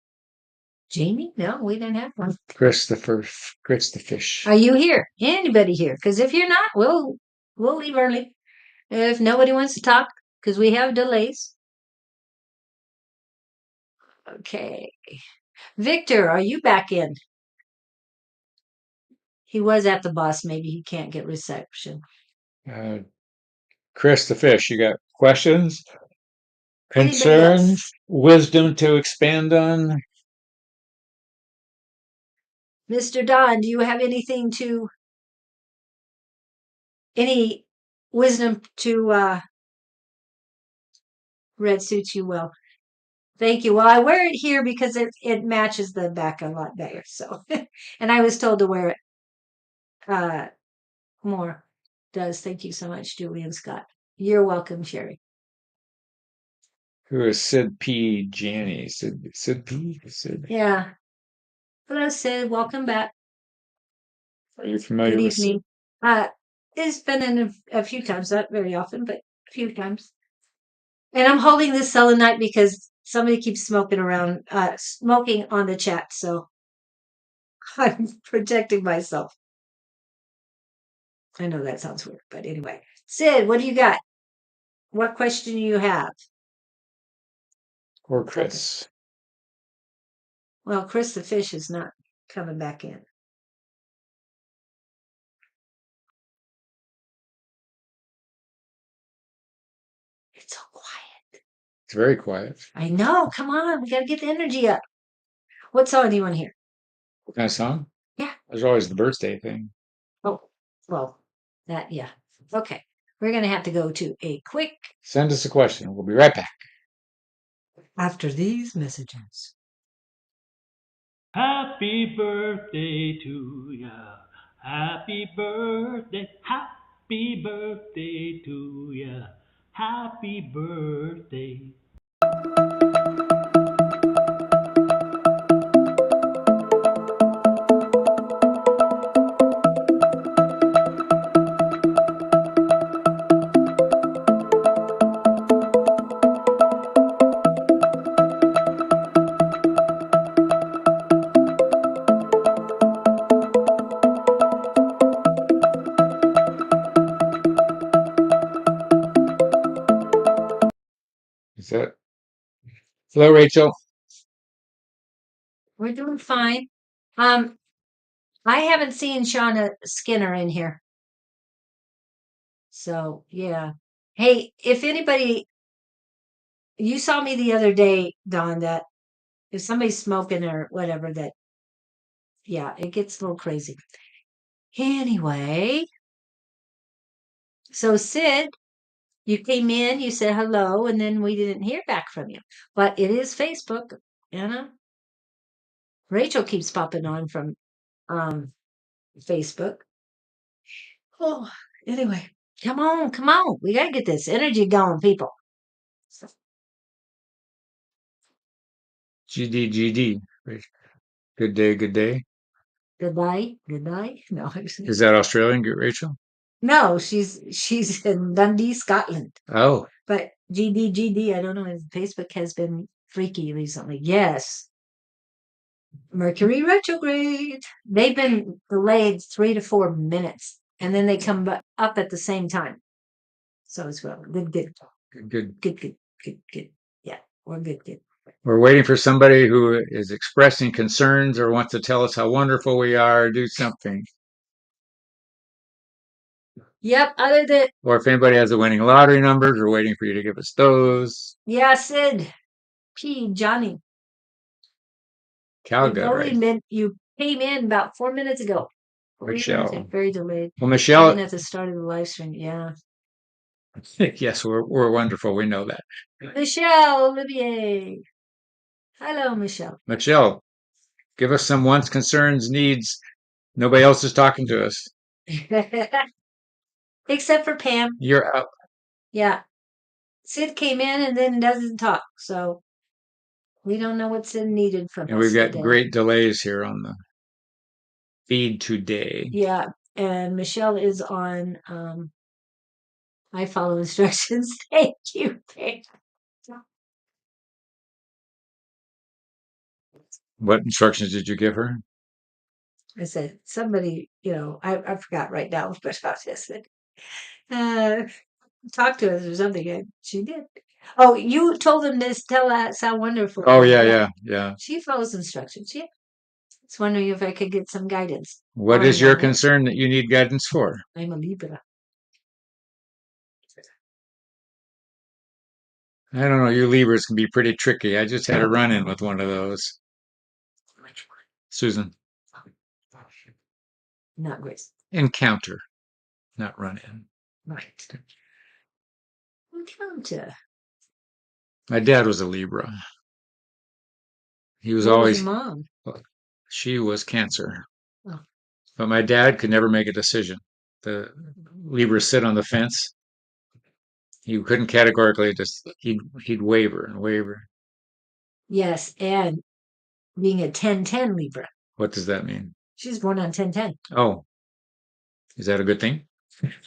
[SPEAKER 1] Jamie? No, we didn't have one.
[SPEAKER 2] Chris the Fish.
[SPEAKER 1] Are you here? Anybody here? Because if you're not, we'll leave early. If nobody wants to talk, because we have delays. Okay. Victor, are you back in? He was at the bus. Maybe he can't get reception.
[SPEAKER 2] Chris the Fish, you got questions?
[SPEAKER 1] Anybody
[SPEAKER 2] Concerns?
[SPEAKER 1] else?
[SPEAKER 2] Wisdom to expand on?
[SPEAKER 1] Mr. Don, do you have any wisdom to red suits you well? Thank you. Well, I wear it here because it matches the back a lot better. So, and I was told to wear it more. Does. Thank you so much, Julie and Scott. You're welcome, Sherry.
[SPEAKER 2] Who is Sid P. Janney? Sid P? Sid.
[SPEAKER 1] Yeah. Hello, Sid. Welcome back.
[SPEAKER 2] Are you familiar
[SPEAKER 1] Good
[SPEAKER 2] with Sid?
[SPEAKER 1] evening. It's been in a few times, not very often, but a few times. And I'm holding this selenite because somebody keeps smoking on the chat. So I'm protecting myself. I know that sounds weird, but anyway. Sid, what do you got? What question do you have?
[SPEAKER 2] Or Chris?
[SPEAKER 1] Well, Chris the fish is not coming back in. It's so quiet.
[SPEAKER 2] It's very quiet.
[SPEAKER 1] I know. Come on. We got to get the energy up. What song do you want to hear?
[SPEAKER 2] What kind of song?
[SPEAKER 1] Yeah.
[SPEAKER 2] There's always the birthday thing.
[SPEAKER 1] Oh, well, yeah. Okay. We're going to have to go to a quick.
[SPEAKER 2] Send us a question. We'll be right back.
[SPEAKER 1] After these messages.
[SPEAKER 3] Happy birthday to ya. Happy birthday. Happy birthday to ya. Happy birthday.
[SPEAKER 2] Is that? Hello, Rachel.
[SPEAKER 1] We're doing fine. I haven't seen Shauna Skinner in here. So, yeah. Hey, if anybody, you saw me the other day, Don, that if somebody's smoking or whatever, that, yeah, it gets a little crazy. Anyway, so Sid, you came in, you said hello, and then we didn't hear back from you. But it is Facebook, you know? Rachel keeps popping on from Facebook. Oh, anyway, come on. We got to get this energy going, people.
[SPEAKER 2] GD. Good day, good day.
[SPEAKER 1] Goodbye. No,
[SPEAKER 2] Is that Australian, Rachel?
[SPEAKER 1] no, she's in Dundee, Scotland.
[SPEAKER 2] Oh,
[SPEAKER 1] But GD, I don't know if Facebook has been freaky recently. Yes. Mercury retrograde. They've been delayed 3 to 4 minutes, and then they come up at the same time. So it's well, good. Yeah, we're good.
[SPEAKER 2] We're waiting for somebody who is expressing concerns or wants to tell us how wonderful we are, do something.
[SPEAKER 1] Yep,
[SPEAKER 2] Or if anybody has the winning lottery numbers, we're waiting for you to give us those.
[SPEAKER 1] yeah, Sid, Johnny.
[SPEAKER 2] Calgary.
[SPEAKER 1] You came in about 4 minutes ago.
[SPEAKER 2] Michelle.
[SPEAKER 1] Very delayed.
[SPEAKER 2] Well, Michelle.
[SPEAKER 1] Even at the start of the live stream, yeah.
[SPEAKER 2] Yes, we're wonderful. We know that.
[SPEAKER 1] Michelle Olivier. Hello, Michelle.
[SPEAKER 2] Michelle, give us some wants, concerns, needs, Nobody else is talking to us.
[SPEAKER 1] Except for Pam.
[SPEAKER 2] You're out.
[SPEAKER 1] Yeah. Sid came in and then doesn't talk. So we don't know what Sid needed from
[SPEAKER 2] And
[SPEAKER 1] us
[SPEAKER 2] we've got
[SPEAKER 1] today.
[SPEAKER 2] great delays here on the feed today.
[SPEAKER 1] Yeah. And Michelle is on I follow instructions. Thank you, Pam.
[SPEAKER 2] What instructions did you give her?
[SPEAKER 1] I said, somebody, I forgot right now, but I just said, uh, talk to us or something. And she did. Oh, you told them this, tell that sound wonderful.
[SPEAKER 2] Oh, yeah.
[SPEAKER 1] She follows instructions. Yeah. I was wondering if I could get some guidance.
[SPEAKER 2] What is your concern that you need guidance for?
[SPEAKER 1] I'm a Libra.
[SPEAKER 2] I don't know. You Libras can be pretty tricky. I just had a run-in with one of those. Susan.
[SPEAKER 1] Not Grace.
[SPEAKER 2] Encounter, not run-in.
[SPEAKER 1] Right. Encounter.
[SPEAKER 2] My dad was a Libra. He was
[SPEAKER 1] What was
[SPEAKER 2] always,
[SPEAKER 1] your mom?
[SPEAKER 2] she was Cancer.
[SPEAKER 1] Oh.
[SPEAKER 2] But my dad could never make a decision. The Libras sit on the fence. He couldn't categorically just, he'd waver and waver.
[SPEAKER 1] Yes, and being a 10-10 Libra.
[SPEAKER 2] What does that mean?
[SPEAKER 1] She's born on 10-10.
[SPEAKER 2] Oh, is that a good thing?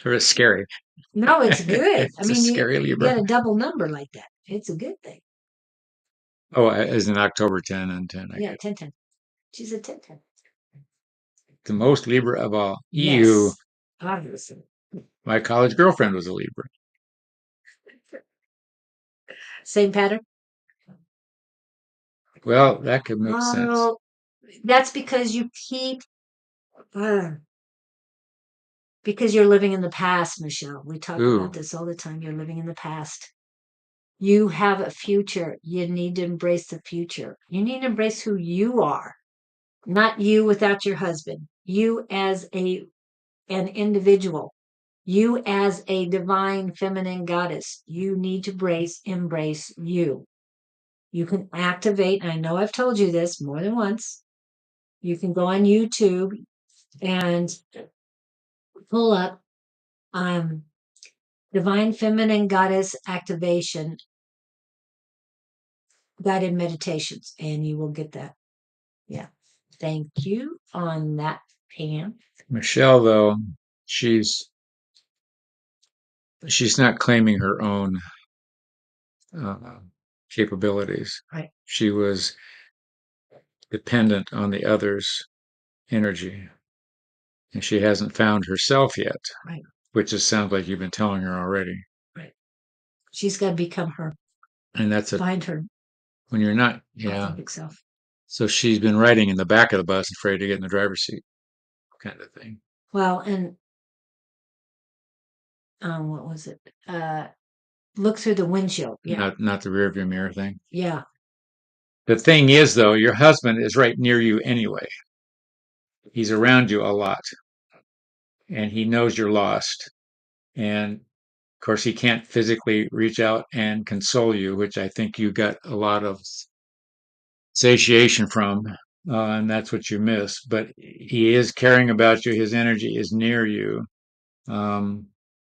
[SPEAKER 2] Or it's scary?
[SPEAKER 1] No, it's good.
[SPEAKER 2] It's a scary
[SPEAKER 1] you
[SPEAKER 2] Libra.
[SPEAKER 1] get a double number like that. It's a good thing.
[SPEAKER 2] Oh, as in October 10 and 10.
[SPEAKER 1] Yeah, 10-10. She's a 10-10.
[SPEAKER 2] The most Libra of all.
[SPEAKER 1] Yes.
[SPEAKER 2] You.
[SPEAKER 1] Obviously.
[SPEAKER 2] My college girlfriend was a Libra.
[SPEAKER 1] Same pattern?
[SPEAKER 2] Well, that could make sense.
[SPEAKER 1] Oh, that's because you keep, because you're living in the past, Michelle. We talk about this all the time. You're living in the past. You have a future. You need to embrace the future. You need to embrace who you are, not you without your husband. You as an individual. You as a divine feminine goddess. You need to embrace you. You can activate, I know I've told you this more than once. You can go on YouTube and pull up Divine Feminine Goddess Activation guided meditations, and you will get that. Yeah. Thank you on that, Pam.
[SPEAKER 2] Michelle, though, she's not claiming her own capabilities.
[SPEAKER 1] Right.
[SPEAKER 2] She was dependent on the other's energy, and she hasn't found herself yet.
[SPEAKER 1] Right.
[SPEAKER 2] Which just sounds like you've been telling her already.
[SPEAKER 1] Right. She's got to become her.
[SPEAKER 2] And that's
[SPEAKER 1] find her.
[SPEAKER 2] When you're not,
[SPEAKER 1] authentic self.
[SPEAKER 2] So she's been riding in the back of the bus, afraid to get in the driver's seat, kind of thing.
[SPEAKER 1] Well, and what was it? Look through the windshield. Yeah.
[SPEAKER 2] Not the rear view mirror thing.
[SPEAKER 1] Yeah.
[SPEAKER 2] The thing is, though, your husband is right near you anyway. He's around you a lot, and he knows you're lost. And of course, he can't physically reach out and console you, which I think you got a lot of satiation from, and that's what you miss. But he is caring about you. His energy is near you.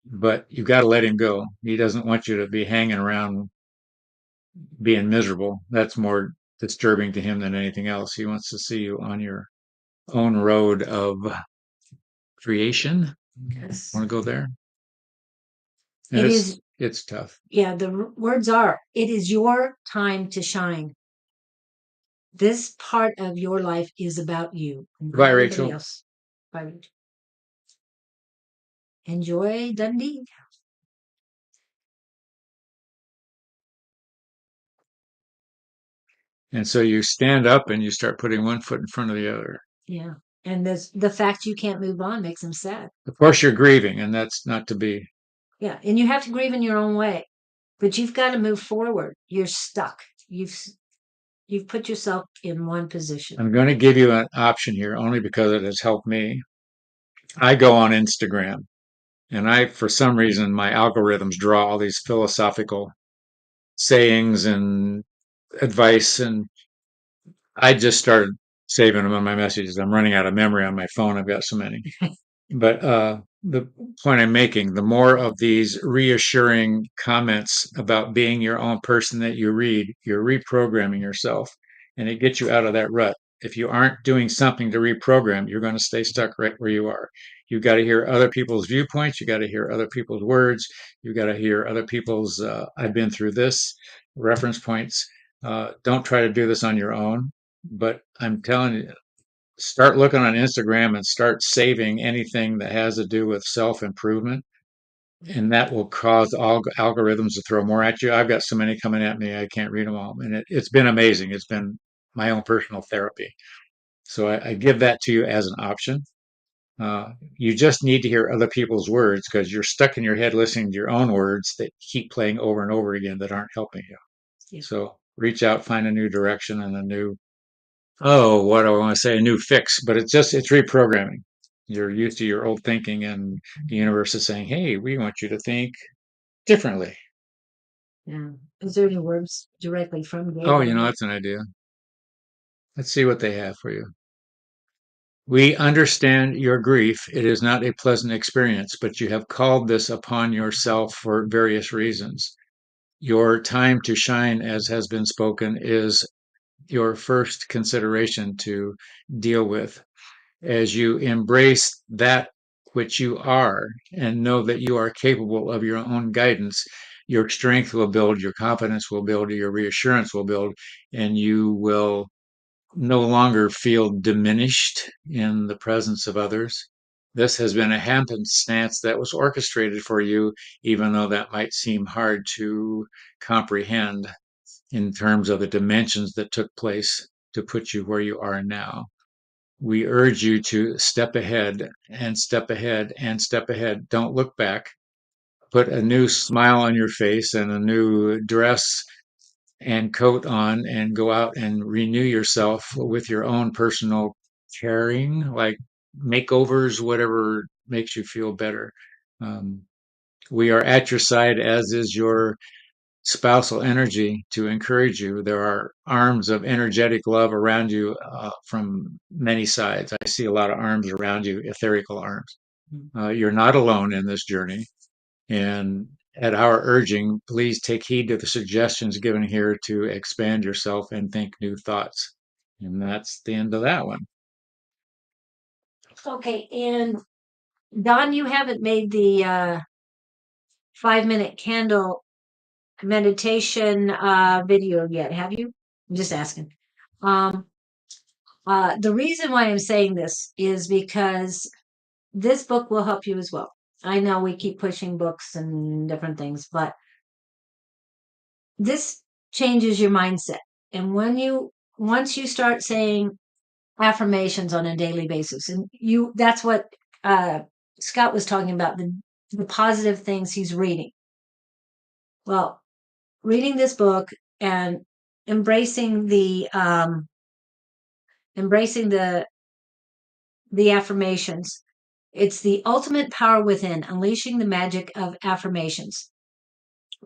[SPEAKER 2] But you got to let him go. He doesn't want you to be hanging around being miserable. That's more disturbing to him than anything else. He wants to see you on your own road of creation.
[SPEAKER 1] Yes.
[SPEAKER 2] Want to go there? It's tough.
[SPEAKER 1] Yeah, the words are, it is your time to shine. This part of your life is about you.
[SPEAKER 2] Bye, Rachel.
[SPEAKER 1] Else. Bye, Rachel. Enjoy Dundee.
[SPEAKER 2] And so you stand up and you start putting one foot in front of the other.
[SPEAKER 1] Yeah. And the fact you can't move on makes them sad.
[SPEAKER 2] Of course, you're grieving, and that's not to be.
[SPEAKER 1] Yeah. And you have to grieve in your own way. But you've got to move forward. You're stuck. You've put yourself in one position.
[SPEAKER 2] I'm going to give you an option here only because it has helped me. I go on Instagram, and for some reason, my algorithms draw all these philosophical sayings and advice, and I just started saving them on my messages. I'm running out of memory on my phone. I've got so many. But the point I'm making, the more of these reassuring comments about being your own person that you read, you're reprogramming yourself, and it gets you out of that rut. If you aren't doing something to reprogram, you're going to stay stuck right where you are. You've got to hear other people's viewpoints. You got to hear other people's words. You got to hear other people's, I've been through this reference points. Don't try to do this on your own. But I'm telling you, start looking on Instagram and start saving anything that has to do with self improvement. And that will cause algorithms to throw more at you. I've got so many coming at me, I can't read them all. And it's been amazing. It's been my own personal therapy. So I give that to you as an option. You just need to hear other people's words because you're stuck in your head listening to your own words that keep playing over and over again that aren't helping you.
[SPEAKER 1] Yeah.
[SPEAKER 2] So reach out, find a new direction and a new, oh, what do I want to say? A new fix, but it's reprogramming. You're used to your old thinking, and the universe is saying, hey, we want you to think differently.
[SPEAKER 1] Yeah. Is there any words directly from
[SPEAKER 2] Oh,
[SPEAKER 1] Gabriel?
[SPEAKER 2] that's an idea. Let's see what they have for you. We understand your grief. It is not a pleasant experience, but you have called this upon yourself for various reasons. Your time to shine, as has been spoken, is your first consideration to deal with. As you embrace that which you are and know that you are capable of your own guidance, your strength will build, your confidence will build, your reassurance will build, and you will no longer feel diminished in the presence of others. This has been a happenstance that was orchestrated for you, even though that might seem hard to comprehend in terms of the dimensions that took place to put you where you are now. We urge you to step ahead and step ahead and step ahead. Don't look back. Put a new smile on your face and a new dress and coat on and go out and renew yourself with your own personal caring, like makeovers, whatever makes you feel better. Um, we are at your side, as is your spousal energy to encourage you. There are arms of energetic love around you from many sides. I see a lot of arms around you, etherical arms. You're not alone in this journey. And at our urging, please take heed to the suggestions given here to expand yourself and think new thoughts. And that's the end of that one.
[SPEAKER 1] Okay, and Don, you haven't made the 5-minute candle meditation video yet, have you? I'm just asking. Um, the reason why I'm saying this is because this book will help you as well. I know we keep pushing books and different things, but this changes your mindset. And once you start saying affirmations on a daily basis, and that's what Scott was talking about, the positive things he's reading. Well, reading this book and embracing the affirmations. It's the ultimate power within, unleashing the magic of affirmations.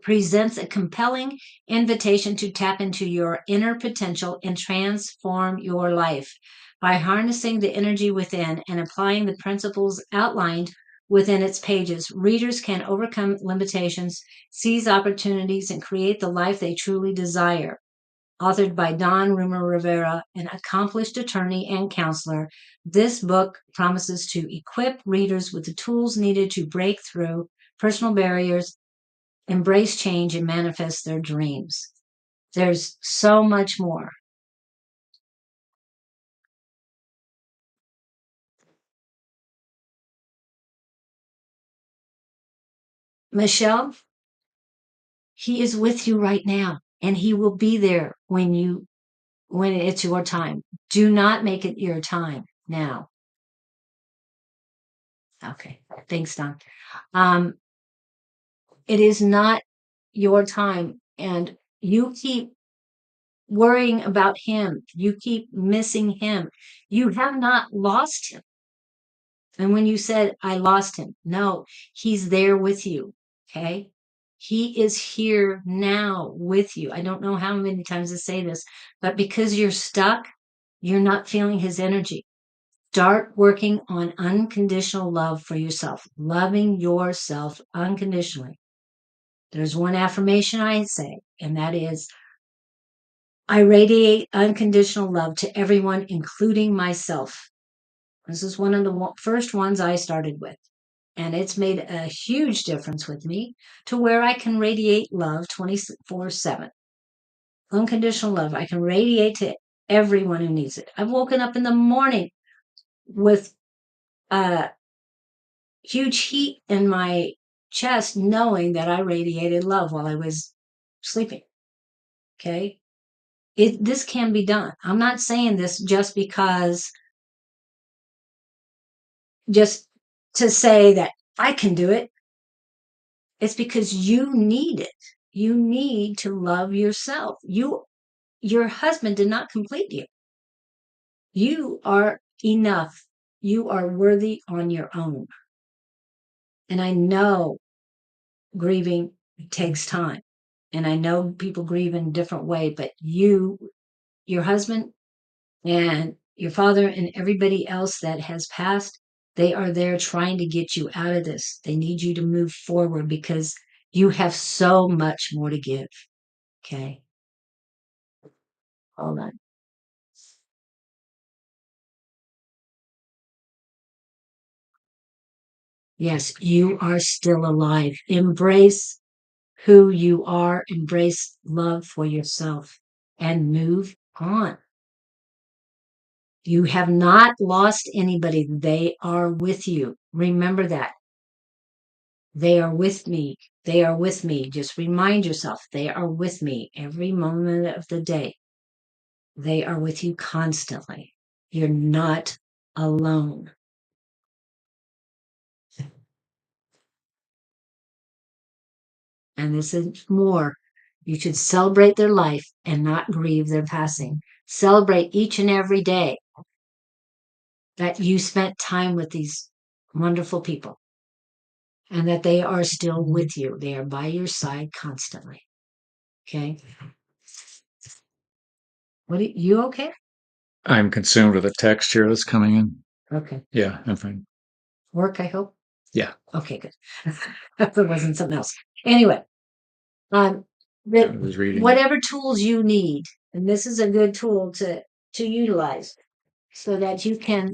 [SPEAKER 1] Presents a compelling invitation to tap into your inner potential and transform your life. By harnessing the energy within and applying the principles outlined within its pages, readers can overcome limitations, seize opportunities, and create the life they truly desire. Authored by Don Rumer-Rivera, an accomplished attorney and counselor, this book promises to equip readers with the tools needed to break through personal barriers, embrace change, and manifest their dreams. There's so much more. Michelle, he is with you right now, and he will be there when it's your time. Do not make it your time now. Okay. Thanks, Don. It is not your time, and you keep worrying about him. You keep missing him. You have not lost him. And when you said, I lost him, no, he's there with you. Okay. He is here now with you. I don't know how many times to say this, but because you're stuck, You're not feeling his energy. Start working on unconditional love for yourself, loving yourself unconditionally. There's one affirmation I say, and that is, I radiate unconditional love to everyone, including myself. This is one of the first ones I started with. And it's made a huge difference with me to where I can radiate love 24/7. Unconditional love. I can radiate to everyone who needs it. I've woken up in the morning with huge heat in my chest, knowing that I radiated love while I was sleeping. Okay. This can be done. I'm not saying this just to say that I can do it. It's because you need it. You need to love yourself. Your husband did not complete you. You are enough. You are worthy on your own. And I know grieving takes time. And I know people grieve in a different way, but your husband, and your father, and everybody else that has passed, they are there trying to get you out of this. They need you to move forward because you have so much more to give. Okay. Hold on. Yes, you are still alive. Embrace who you are, embrace love for yourself, and move on. You have not lost anybody. They are with you. Remember that. They are with me. They are with me. Just remind yourself they are with me every moment of the day. They are with you constantly. You're not alone. And this is more. You should celebrate their life and not grieve their passing. Celebrate each and every day that you spent time with these wonderful people and that they are still with you. They are by your side constantly. Okay. You okay?
[SPEAKER 2] I'm consumed with a text here that's coming in.
[SPEAKER 1] Okay.
[SPEAKER 2] Yeah, I'm fine.
[SPEAKER 1] Work, I hope.
[SPEAKER 2] Yeah.
[SPEAKER 1] Okay, good. If it wasn't something else. Anyway,
[SPEAKER 2] I was reading.
[SPEAKER 1] whatever tools you need, and this is a good tool to utilize so that you can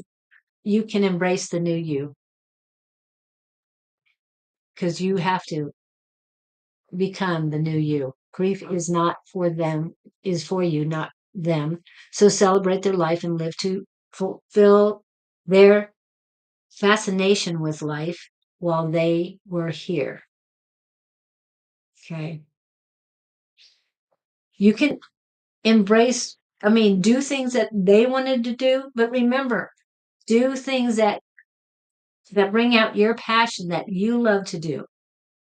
[SPEAKER 1] embrace the new you, because you have to become the new you. Grief is not for them, is for you, not them. So celebrate their life and live to fulfill their fascination with life while they were here. Okay. You can do things that they wanted to do, but remember, do things that bring out your passion that you love to do.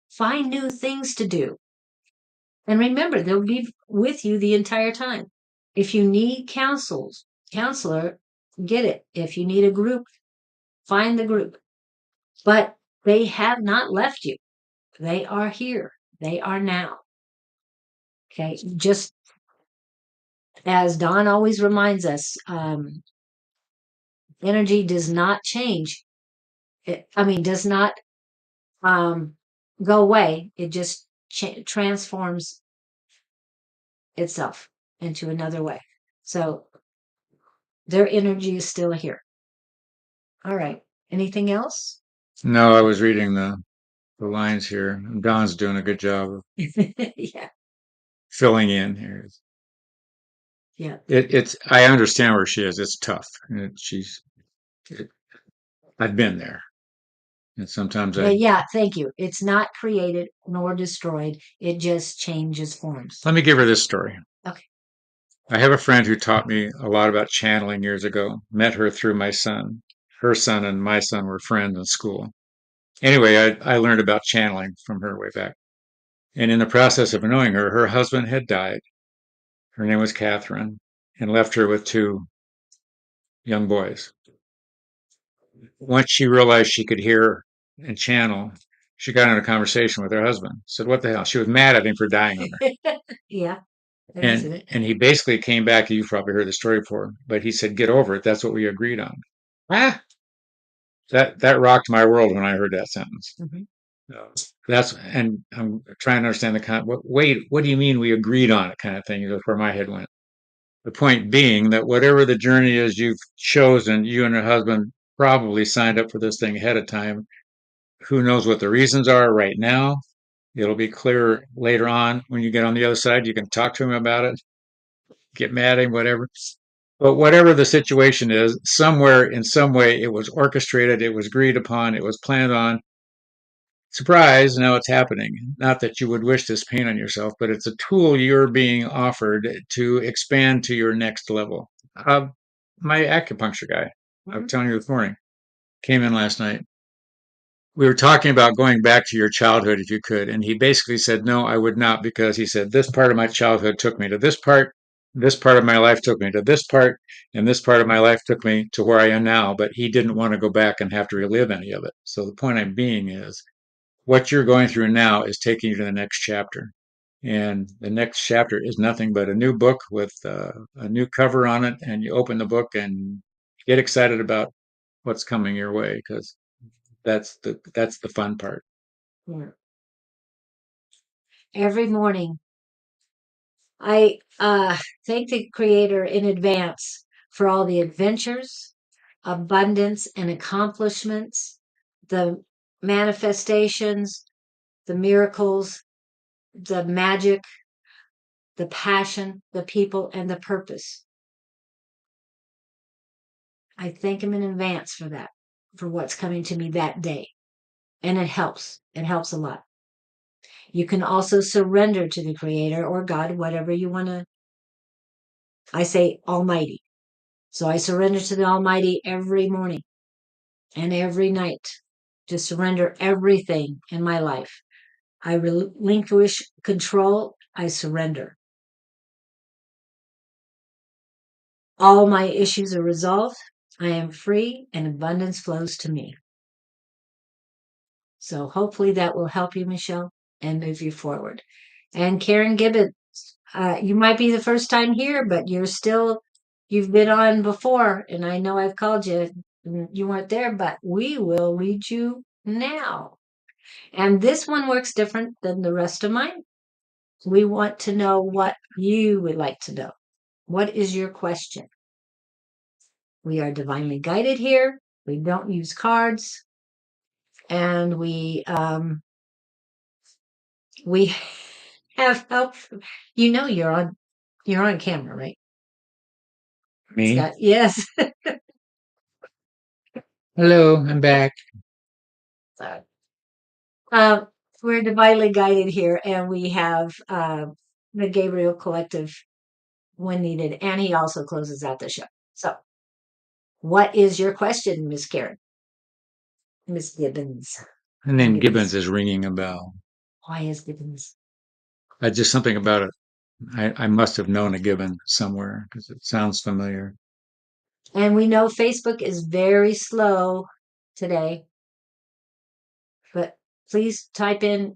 [SPEAKER 1] Find new things to do. And remember, they'll be with you the entire time. If you need counselor, get it. If you need a group, find the group. But they have not left you. They are here. They are now. Okay. Just as Don always reminds us, energy does not change. Does not go away. It just transforms itself into another way. So their energy is still here. All right. Anything else?
[SPEAKER 2] No, I was reading the lines here. Don's doing a good job of
[SPEAKER 1] Yeah.
[SPEAKER 2] filling in here.
[SPEAKER 1] Yeah.
[SPEAKER 2] I understand where she is. It's tough. I've been there. And sometimes
[SPEAKER 1] Yeah, thank you. It's not created nor destroyed. It just changes forms.
[SPEAKER 2] let me give her this story.
[SPEAKER 1] Okay.
[SPEAKER 2] I have a friend who taught me a lot about channeling years ago. Met her through my son. Her son and my son were friends in school. Anyway, I learned about channeling from her way back. And in the process of knowing her, her husband had died. Her name was Catherine, and left her with two young boys. Once she realized she could hear and channel, she got in a conversation with her husband. Said, "What the hell?" She was mad at him for dying on her.
[SPEAKER 1] Yeah. I didn't see it.
[SPEAKER 2] And he basically came back. You've probably heard the story before, but he said, "Get over it. That's what we agreed on." Ah, that rocked my world when I heard that sentence.
[SPEAKER 1] Mhm.
[SPEAKER 2] That's and I'm trying to understand the kind. Wait, what do you mean we agreed on it? Kind of thing is where my head went. The point being that whatever the journey is you've chosen, you and your husband probably signed up for this thing ahead of time. Who knows what the reasons are right now? It'll be clear later on when you get on the other side. You can talk to him about it, get mad at him, whatever. But whatever the situation is, somewhere in some way it was orchestrated, it was agreed upon, it was planned on. Surprise, now it's happening. Not that you would wish this pain on yourself, but it's a tool you're being offered to expand to your next level. My acupuncture guy, I was telling you this morning, came in last night. We were talking about going back to your childhood if you could. And he basically said, no, I would not, because he said, this part of my childhood took me to this part of my life took me to this part, and this part of my life took me to where I am now. But he didn't want to go back and have to relive any of it. So the point I'm being is what you're going through now is taking you to the next chapter. And the next chapter is nothing but a new book with a new cover on it. And you open the book and get excited about what's coming your way, because that's the fun part.
[SPEAKER 1] Yeah. Every morning, I thank the Creator in advance for all the adventures, abundance, and accomplishments, the manifestations, the miracles, the magic, the passion, the people, and the purpose. I thank Him in advance for that, for what's coming to me that day. And it helps. It helps a lot. You can also surrender to the Creator or God, whatever you want to. I say Almighty. So I surrender to the Almighty every morning and every night to surrender everything in my life. I relinquish control. I surrender. All my issues are resolved. I am free and abundance flows to me. So hopefully that will help you, Michelle, and move you forward. And Karen Gibbons, you might be the first time here, but you've been on before, and I know I've called you. And you weren't there, but we will read you now. And this one works different than the rest of mine. We want to know what you would like to know. What is your question? We are divinely guided here. We don't use cards, and we have help. You're on camera, right?
[SPEAKER 2] Me?
[SPEAKER 1] Scott, yes.
[SPEAKER 2] Hello, I'm back.
[SPEAKER 1] Um, we're divinely guided here, and we have the Gabriel Collective when needed, and he also closes out the show. So, what is your question, Miss Karen? Miss Gibbons.
[SPEAKER 2] And then Gibbons
[SPEAKER 1] Gibbons.
[SPEAKER 2] is ringing a bell.
[SPEAKER 1] Why is Gibbons?
[SPEAKER 2] Just something about it. I must have known a Gibbon somewhere because it sounds familiar.
[SPEAKER 1] And we know Facebook is very slow today, but please type in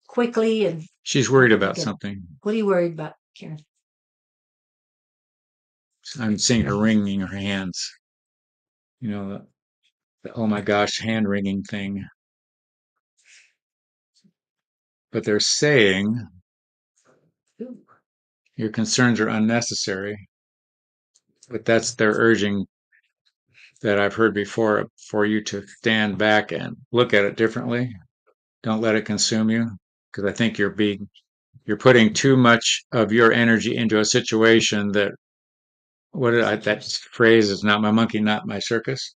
[SPEAKER 1] quickly and
[SPEAKER 2] She's worried
[SPEAKER 1] hopefully
[SPEAKER 2] about
[SPEAKER 1] get.
[SPEAKER 2] something.
[SPEAKER 1] What are you worried about, Karen?
[SPEAKER 2] I'm seeing her wringing her hands. You know, the oh my gosh, hand wringing thing. But they're saying
[SPEAKER 1] Ooh.
[SPEAKER 2] your concerns are unnecessary. But that's their urging that I've heard before for you to stand back and look at it differently. Don't let it consume you, because I think you're putting too much of your energy into a situation that that phrase is not my monkey, not my circus.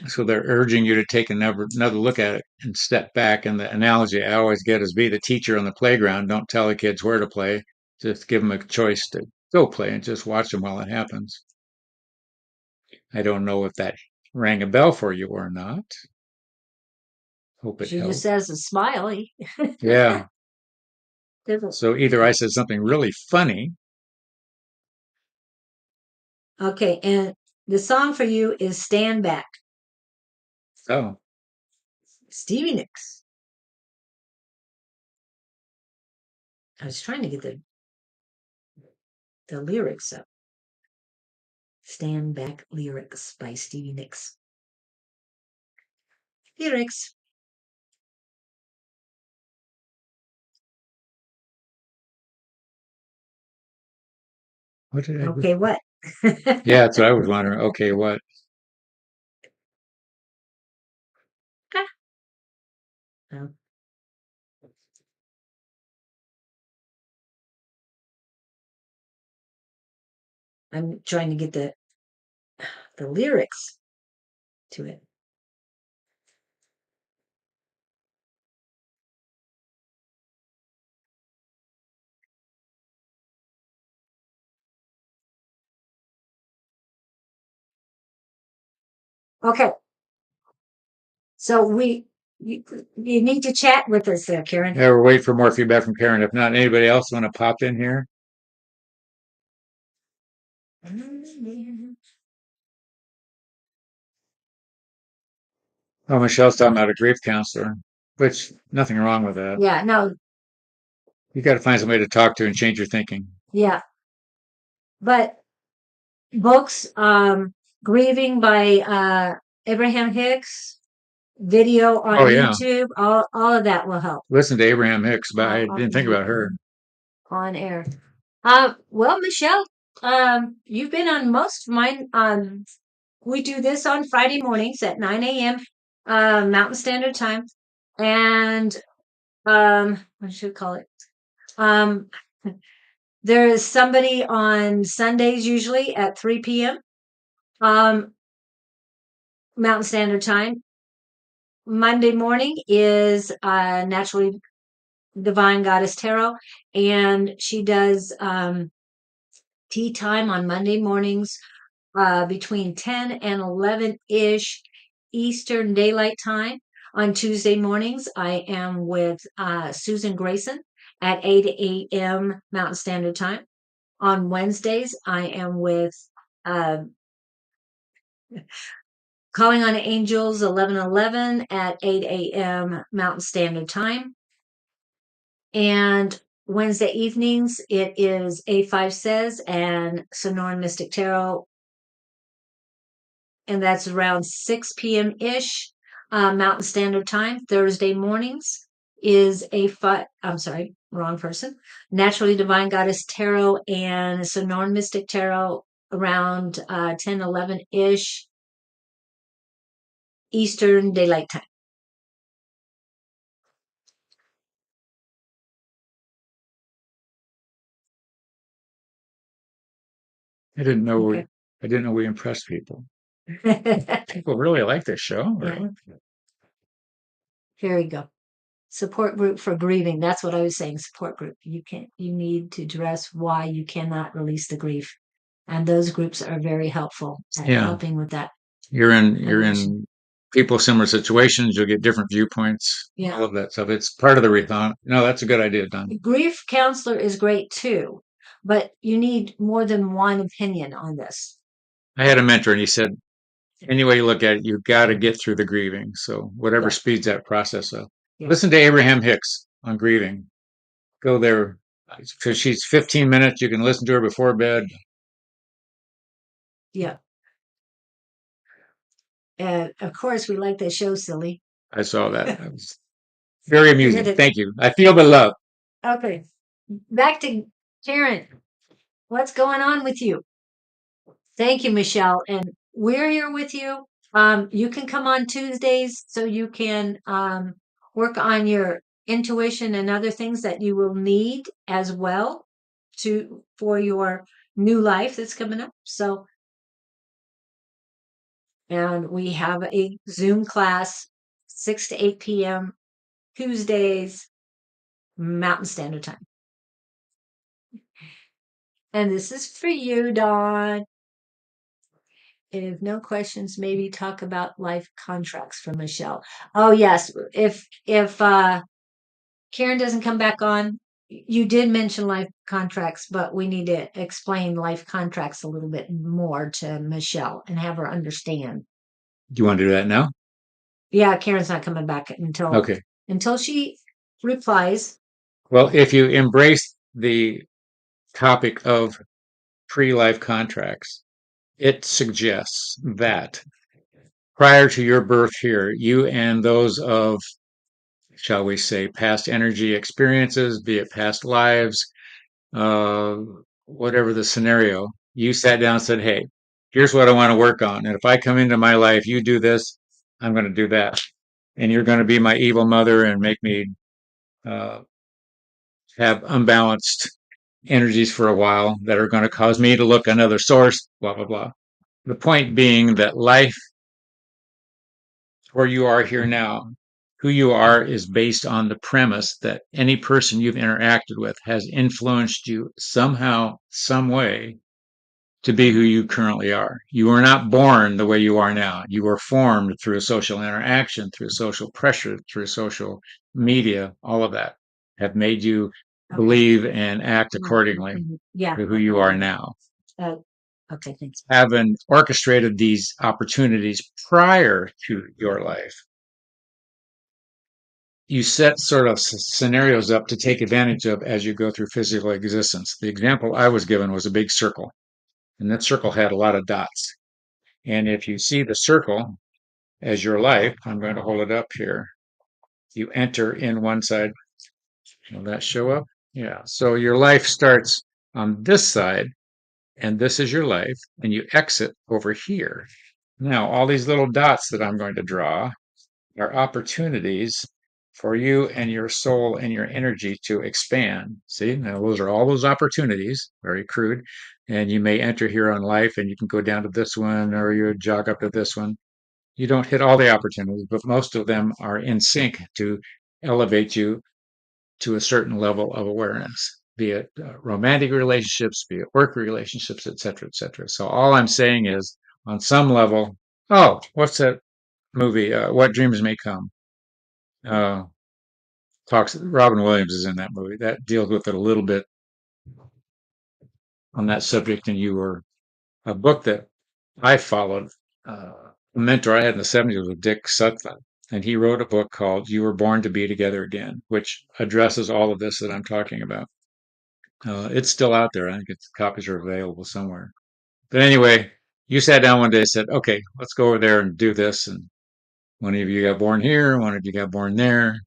[SPEAKER 2] So they're urging you to take another look at it and step back. And the analogy I always get is be the teacher on the playground. Don't tell the kids where to play. Just give them a choice to go play and just watch them while it happens. I don't know if that rang a bell for you or not. Hope it
[SPEAKER 1] She just
[SPEAKER 2] helped.
[SPEAKER 1] says a smiley.
[SPEAKER 2] Yeah. So either I said something really funny.
[SPEAKER 1] Okay, and the song for you is Stand Back.
[SPEAKER 2] Oh,
[SPEAKER 1] Stevie Nicks. I was trying to get the the lyrics up. Stand Back Lyrics by Stevie Nicks. Lyrics.
[SPEAKER 2] What did I do?
[SPEAKER 1] Okay, what?
[SPEAKER 2] Yeah, that's what I was wondering. Okay, what?
[SPEAKER 1] Oh, I'm trying to get the lyrics to it. Okay, so you, you need to chat with us there, Karen.
[SPEAKER 2] Yeah, we're waiting for more feedback from Karen. If not, anybody else want to pop in here? Oh, Michelle's talking about a grief counselor, which nothing wrong with that.
[SPEAKER 1] Yeah, no,
[SPEAKER 2] You got to find somebody to talk to and change your thinking.
[SPEAKER 1] yeah, but books, Grieving by Abraham Hicks, video on
[SPEAKER 2] Oh yeah,
[SPEAKER 1] YouTube, all of that will help.
[SPEAKER 2] listen to Abraham Hicks, but I
[SPEAKER 1] I'll
[SPEAKER 2] didn't think about her.
[SPEAKER 1] on air. Well, Michelle, you've been on most of mine. We do this on Friday mornings at 9 a.m. Mountain Standard Time, and what should we call it? Um, there is somebody on Sundays usually at 3 p.m. Mountain Standard Time. Monday morning is Naturally Divine Goddess Tarot, and she does tea time on Monday mornings between 10 and 11 ish Eastern Daylight Time. On Tuesday mornings, I am with Susan Grayson at 8 a.m. Mountain Standard Time. On Wednesdays, I am with uh, Calling on Angels 1111 at 8 a.m. Mountain Standard Time. And Wednesday evenings, it is A5 Says and Sonoran Mystic Tarot, and that's around 6 p.m. ish Mountain Standard Time. Thursday mornings is I'm sorry, wrong person. Naturally Divine Goddess Tarot and Sonoran Mystic Tarot around 10, 11 ish Eastern Daylight Time.
[SPEAKER 2] I didn't know
[SPEAKER 1] Okay.
[SPEAKER 2] I didn't know we impressed people. People really like this show.
[SPEAKER 1] Yeah.
[SPEAKER 2] Really?
[SPEAKER 1] Here we go. Support group for grieving. That's what I was saying. Support group. You need to address why you cannot release the grief. And those groups are very helpful at
[SPEAKER 2] Yeah.
[SPEAKER 1] helping with that.
[SPEAKER 2] You're
[SPEAKER 1] Elimination.
[SPEAKER 2] in people similar situations. You'll get different viewpoints.
[SPEAKER 1] Yeah.
[SPEAKER 2] All of that stuff. It's part of the rethon. No, that's a good idea, Don.
[SPEAKER 1] The grief counselor is great too, but you need more than one opinion on this.
[SPEAKER 2] I had a mentor, and he said, any way you look at it, you've got to get through the grieving. So whatever
[SPEAKER 1] Yeah.
[SPEAKER 2] speeds that process up.
[SPEAKER 1] Yeah.
[SPEAKER 2] Listen to Abraham Hicks on grieving. Go there. So she's 15 minutes. You can listen to her before bed.
[SPEAKER 1] Yeah. And of course, we like that show, Silly.
[SPEAKER 2] I saw that. That was very amusing.
[SPEAKER 1] Did it.
[SPEAKER 2] Thank you. I feel the love.
[SPEAKER 1] Okay. Back to Karen. What's going on with you? Thank you, Michelle. And we're here with you. You can come on Tuesdays so you can work on your intuition and other things that you will need as well for your new life that's coming up. So, and we have a Zoom class 6 to 8 p.m. Tuesdays, Mountain Standard Time. And this is for you, Dawn. If no questions, maybe talk about life contracts for Michelle. Oh yes, if Karen doesn't come back on, you did mention life contracts, but we need to explain life contracts a little bit more to Michelle and have her understand.
[SPEAKER 2] Do you want to do that now?
[SPEAKER 1] Yeah, Karen's not coming back
[SPEAKER 2] Okay.
[SPEAKER 1] until she replies.
[SPEAKER 2] Well, if you embrace the topic of pre-life contracts. It suggests that prior to your birth here, you and those of, shall we say, past energy experiences, be it past lives, uh, whatever the scenario, you sat down and said, hey, here's what I want to work on. And if I come into my life, you do this, I'm going to do that. And you're going to be my evil mother and make me uh, have unbalanced energies for a while that are going to cause me to look another source, blah, blah, blah. The point being that life, where you are here now, who you are is based on the premise that any person you've interacted with has influenced you somehow, some way to be who you currently are. You were not born the way you are now. You were formed through social interaction, through social pressure, through social media, all of that have made you believe and act accordingly to who you are now.
[SPEAKER 1] Okay, thanks.
[SPEAKER 2] Having orchestrated these opportunities prior to your life, you set sort of scenarios up to take advantage of as you go through physical existence. The example I was given was a big circle, and that circle had a lot of dots. And if you see the circle as your life, I'm going to hold it up here. You enter in one side. Will that show up? Yeah. So your life starts on this side, and this is your life, and you exit over here. Now, all these little dots that I'm going to draw are opportunities for you and your soul and your energy to expand. See, now those are all those opportunities, very crude. And you may enter here on life and you can go down to this one or you jog up to this one. You don't hit all the opportunities, but most of them are in sync to elevate you to a certain level of awareness, be it romantic relationships, be it work relationships, et cetera, et cetera. So all I'm saying is on some level, oh, what's that movie? What Dreams May Come. Uh, talks Robin Williams is in that movie. That deals with it a little bit on that subject. And you were a book that I followed. A mentor I had in the 70s was Dick Sutcliffe, and he wrote a book called "You Were Born to Be Together Again," which addresses all of this that I'm talking about. It's still out there. I think its copies are available somewhere. But anyway, you sat down one day and said, "Okay, let's go over there and do this." And one of you got born here, one of you got born there.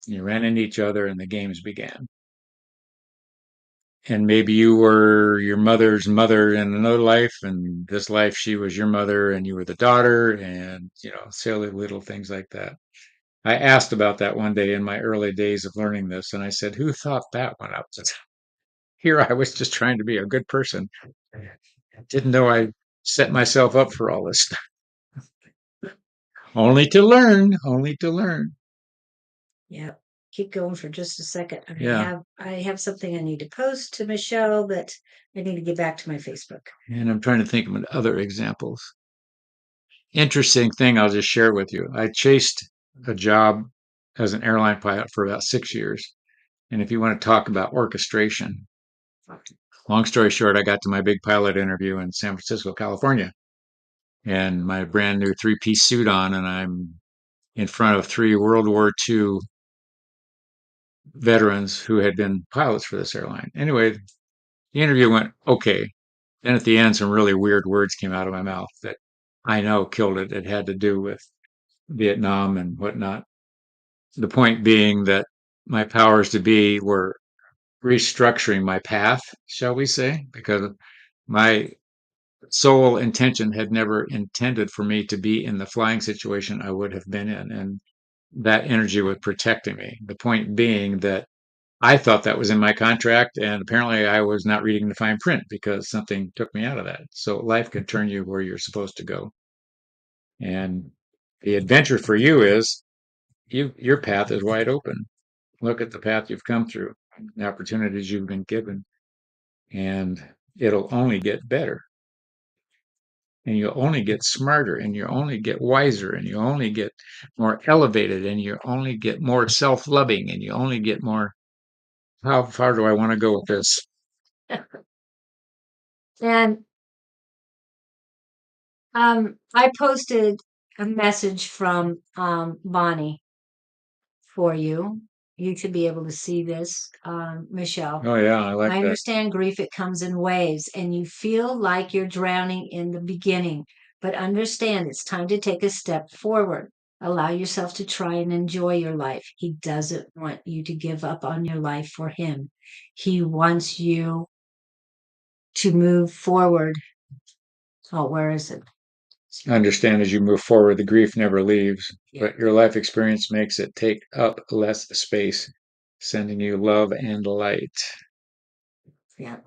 [SPEAKER 2] You ran into each other, and the games began. And maybe you were your mother's mother in another life, and this life she was your mother and you were the daughter, and silly little things like that. I asked about that one day in my early days of learning this, and I said, who thought that one up? Here I was just trying to be a good person. Didn't know I set myself up for all this stuff. Only to learn, only to learn.
[SPEAKER 1] Yeah. Keep going for just a second.
[SPEAKER 2] Yeah.
[SPEAKER 1] I have something I need to post to Michelle, but I need to get back to my Facebook.
[SPEAKER 2] And I'm trying to think of other examples. Interesting thing I'll just share with you. I chased a job as an airline pilot for about 6 years. And if you want to talk about orchestration, long story short, I got to my big pilot interview in San Francisco, California, and my brand new three-piece suit on, and I'm in front of three World War II veterans who had been pilots for this airline. Anyway, the interview went okay. Then at the end, some really weird words came out of my mouth that I know killed it. It had to do with Vietnam and whatnot. The point being that my powers to be were restructuring my path, shall we say, because my sole intention had never intended for me to be in the flying situation I would have been in. And that energy was protecting me. The point being that I thought that was in my contract, and apparently I was not reading the fine print because something took me out of that. So life can turn you where you're supposed to go. And the adventure for you is your path is wide open. Look at the path you've come through, the opportunities you've been given, and it'll only get better. And you'll only get smarter, and you only get wiser, and you only get more elevated, and you only get more self-loving, and you only get more. How far do I want to go with this?
[SPEAKER 1] And I posted a message from Bonnie for you. You should be able to see this, Michelle.
[SPEAKER 2] Oh yeah, I like
[SPEAKER 1] I
[SPEAKER 2] that.
[SPEAKER 1] understand grief, it comes in waves, and you feel like you're drowning in the beginning, but understand it's time to take a step forward. Allow yourself to try and enjoy your life. He doesn't want you to give up on your life for him. He wants you to move forward. Oh, where is it?
[SPEAKER 2] Understand as you move forward, the grief never leaves,
[SPEAKER 1] Yeah.
[SPEAKER 2] but your life experience makes it take up less space, sending you love and light.
[SPEAKER 1] Yeah.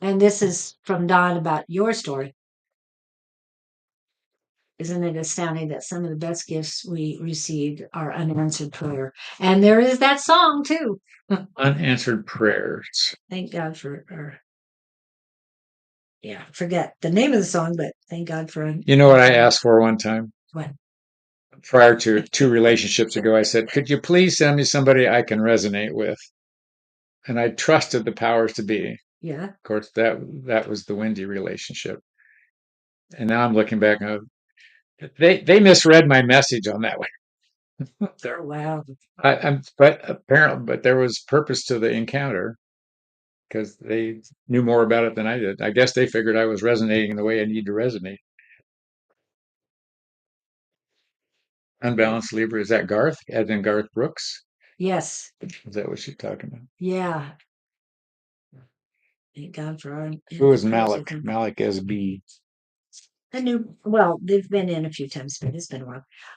[SPEAKER 1] And this is from Don about your story. Isn't it astounding that some of the best gifts we received are unanswered prayer? And there is that song too.
[SPEAKER 2] Unanswered prayers.
[SPEAKER 1] Thank God for, or yeah, forget the name of the song, but thank God for
[SPEAKER 2] You know what I asked for one time?
[SPEAKER 1] what?
[SPEAKER 2] Prior to 2 relationships ago, I said, could you please send me somebody I can resonate with? And I trusted the powers to be.
[SPEAKER 1] Yeah.
[SPEAKER 2] Of course, that was the Wendy relationship. And now I'm looking back and they misread my message on that one.
[SPEAKER 1] Oh, wow.
[SPEAKER 2] But there was purpose to the encounter because they knew more about it than I did. I guess they figured I was resonating the way I need to resonate. Unbalanced Libra, is that Garth? As in Garth Brooks?
[SPEAKER 1] Yes.
[SPEAKER 2] Is that what she's talking about?
[SPEAKER 1] Yeah. Thank God for our
[SPEAKER 2] Who is
[SPEAKER 1] prayers
[SPEAKER 2] Malik?
[SPEAKER 1] with him.
[SPEAKER 2] Malik SB.
[SPEAKER 1] I knew, well, they've been in a few times, but it's been a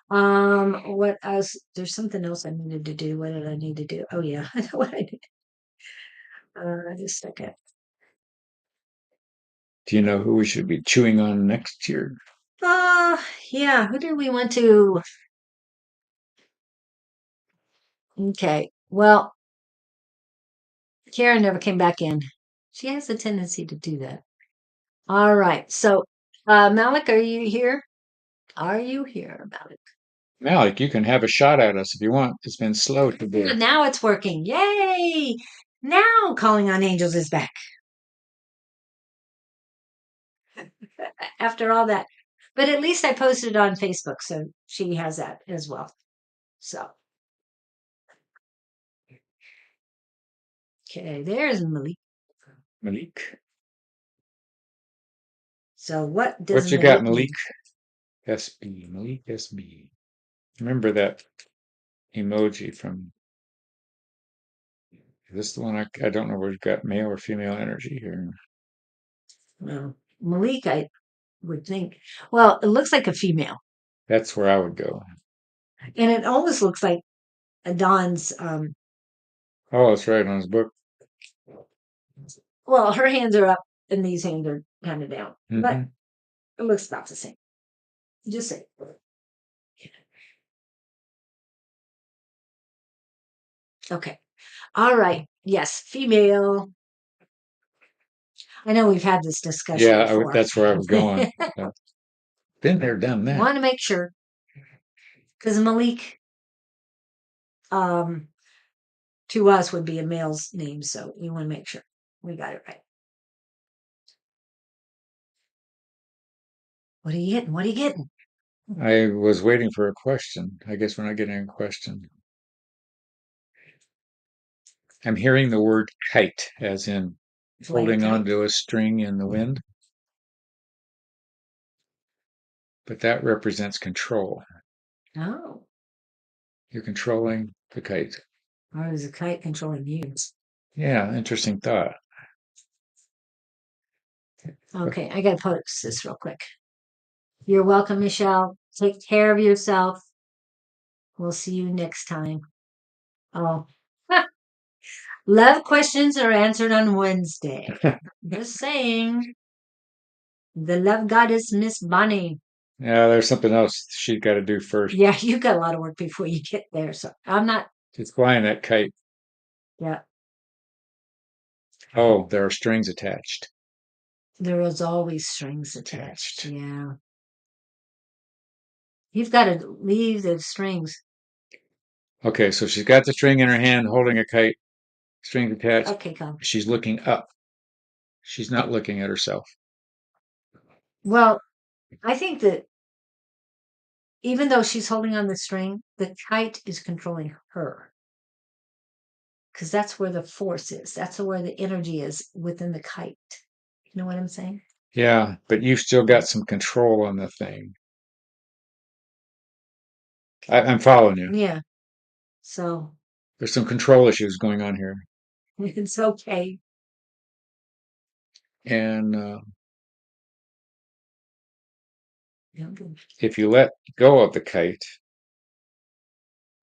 [SPEAKER 1] while. What else? There's something else I needed to do. What did I need to do? Oh, yeah. I know what I did. Just a second.
[SPEAKER 2] Do you know who we should be chewing on next year?
[SPEAKER 1] Yeah. Who do we want to? Okay. Well, Karen never came back in. She has a tendency to do that. All right. So, Malik, are you here? Are you here, Malik?
[SPEAKER 2] Malik, you can have a shot at us if you want. It's been slow today.
[SPEAKER 1] Now it's working. Yay! Now calling on angels is back. After all that. But at least I posted it on Facebook, so she has that as well. So, okay, there's Malik.
[SPEAKER 2] Malik.
[SPEAKER 1] So, what
[SPEAKER 2] What
[SPEAKER 1] does
[SPEAKER 2] you got,
[SPEAKER 1] Malik
[SPEAKER 2] Malik? SB. Malik SB. Remember that emoji from, is this the one I don't know where we've got male or female energy here.
[SPEAKER 1] Well, Malik, I would think. Well, it looks like a female,
[SPEAKER 2] That's where I would go.
[SPEAKER 1] and it almost looks like a Don's.
[SPEAKER 2] Oh, that's right on his book.
[SPEAKER 1] Well, her hands are up, and these hands are kind of down, but
[SPEAKER 2] Mhm.
[SPEAKER 1] it looks about the same. Just say. Okay. All right. Yes, female. I know we've had this discussion
[SPEAKER 2] Yeah,
[SPEAKER 1] before.
[SPEAKER 2] that's where I was going. Been there, done that.
[SPEAKER 1] Want to make sure because Malik, um, to us would be a male's name, so we want to make sure we got it right. What are you getting? What are you getting?
[SPEAKER 2] I was waiting for a question. I guess we're not getting a question. I'm hearing the word kite, as in
[SPEAKER 1] Flying
[SPEAKER 2] holding
[SPEAKER 1] kite.
[SPEAKER 2] onto a string in the wind, but that represents control.
[SPEAKER 1] Oh,
[SPEAKER 2] You're controlling the kite.
[SPEAKER 1] or is a kite controlling you?
[SPEAKER 2] Yeah, interesting thought.
[SPEAKER 1] Okay, I gotta post this real quick. You're welcome, Michelle. Take care of yourself. We'll see you next time. Oh, love questions are answered on Wednesday. Just saying. The love goddess, Miss Bonnie.
[SPEAKER 2] Yeah, there's something else she's got to do first.
[SPEAKER 1] Yeah, you got a lot of work before you get there. So I'm not.
[SPEAKER 2] She's flying that kite.
[SPEAKER 1] Yeah,
[SPEAKER 2] Oh, there are strings attached.
[SPEAKER 1] there is always strings attached. Yeah. You've got to leave the strings.
[SPEAKER 2] Okay, so she's got the string in her hand, holding a kite, strings attached.
[SPEAKER 1] Okay, come.
[SPEAKER 2] She's looking up. She's not looking at herself.
[SPEAKER 1] Well, I think that even though she's holding on the string, the kite is controlling her. because that's where the force is. That's where the energy is within the kite. You know what I'm saying?
[SPEAKER 2] Yeah, but you've still got some control on the thing. I'm following you.
[SPEAKER 1] Yeah. So
[SPEAKER 2] There's some control issues going on here.
[SPEAKER 1] it's okay.
[SPEAKER 2] And
[SPEAKER 1] Yeah.
[SPEAKER 2] if you let go of the kite,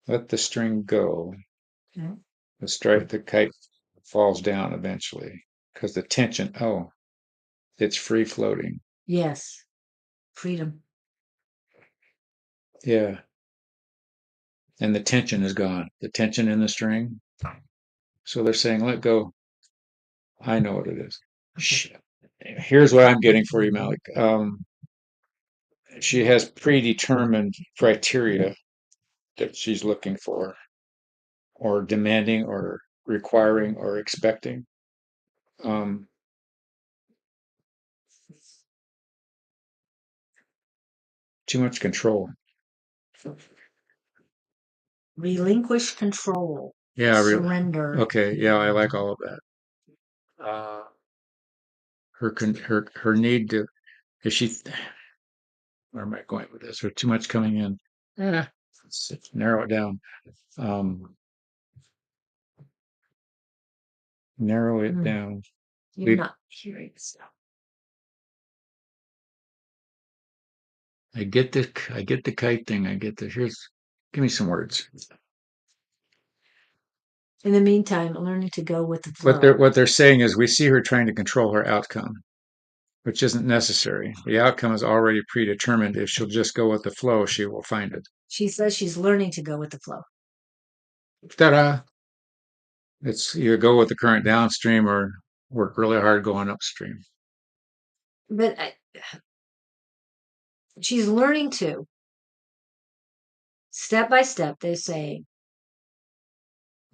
[SPEAKER 2] let the string go,
[SPEAKER 1] Okay.
[SPEAKER 2] the kite falls down eventually because the tension, it's free floating.
[SPEAKER 1] Yes. Freedom.
[SPEAKER 2] Yeah. And the tension is gone. The tension in the string. So they're saying, let go. I know what it is. Here's what I'm getting for you, Malik. She has predetermined criteria that she's looking for, or demanding, or requiring, or expecting. Um, too much control.
[SPEAKER 1] Relinquish control.
[SPEAKER 2] Yeah, really.
[SPEAKER 1] Surrender.
[SPEAKER 2] Okay, yeah, I like all of that. Her need to is she where am I going with this? Or too much coming in? Let's narrow it down. Um, narrow it
[SPEAKER 1] Hmm.
[SPEAKER 2] down.
[SPEAKER 1] You're
[SPEAKER 2] We
[SPEAKER 1] not hearing stuff.
[SPEAKER 2] I get the kite thing. I get the here's give me some words.
[SPEAKER 1] In the meantime, learning to go with the flow.
[SPEAKER 2] What they're saying is we see her trying to control her outcome, which isn't necessary. The outcome is already predetermined. If she'll just go with the flow, she will find it.
[SPEAKER 1] She says she's learning to go with the flow.
[SPEAKER 2] Ta-da! It's either go with the current downstream or work really hard going upstream.
[SPEAKER 1] But she's learning to, step by step, they say,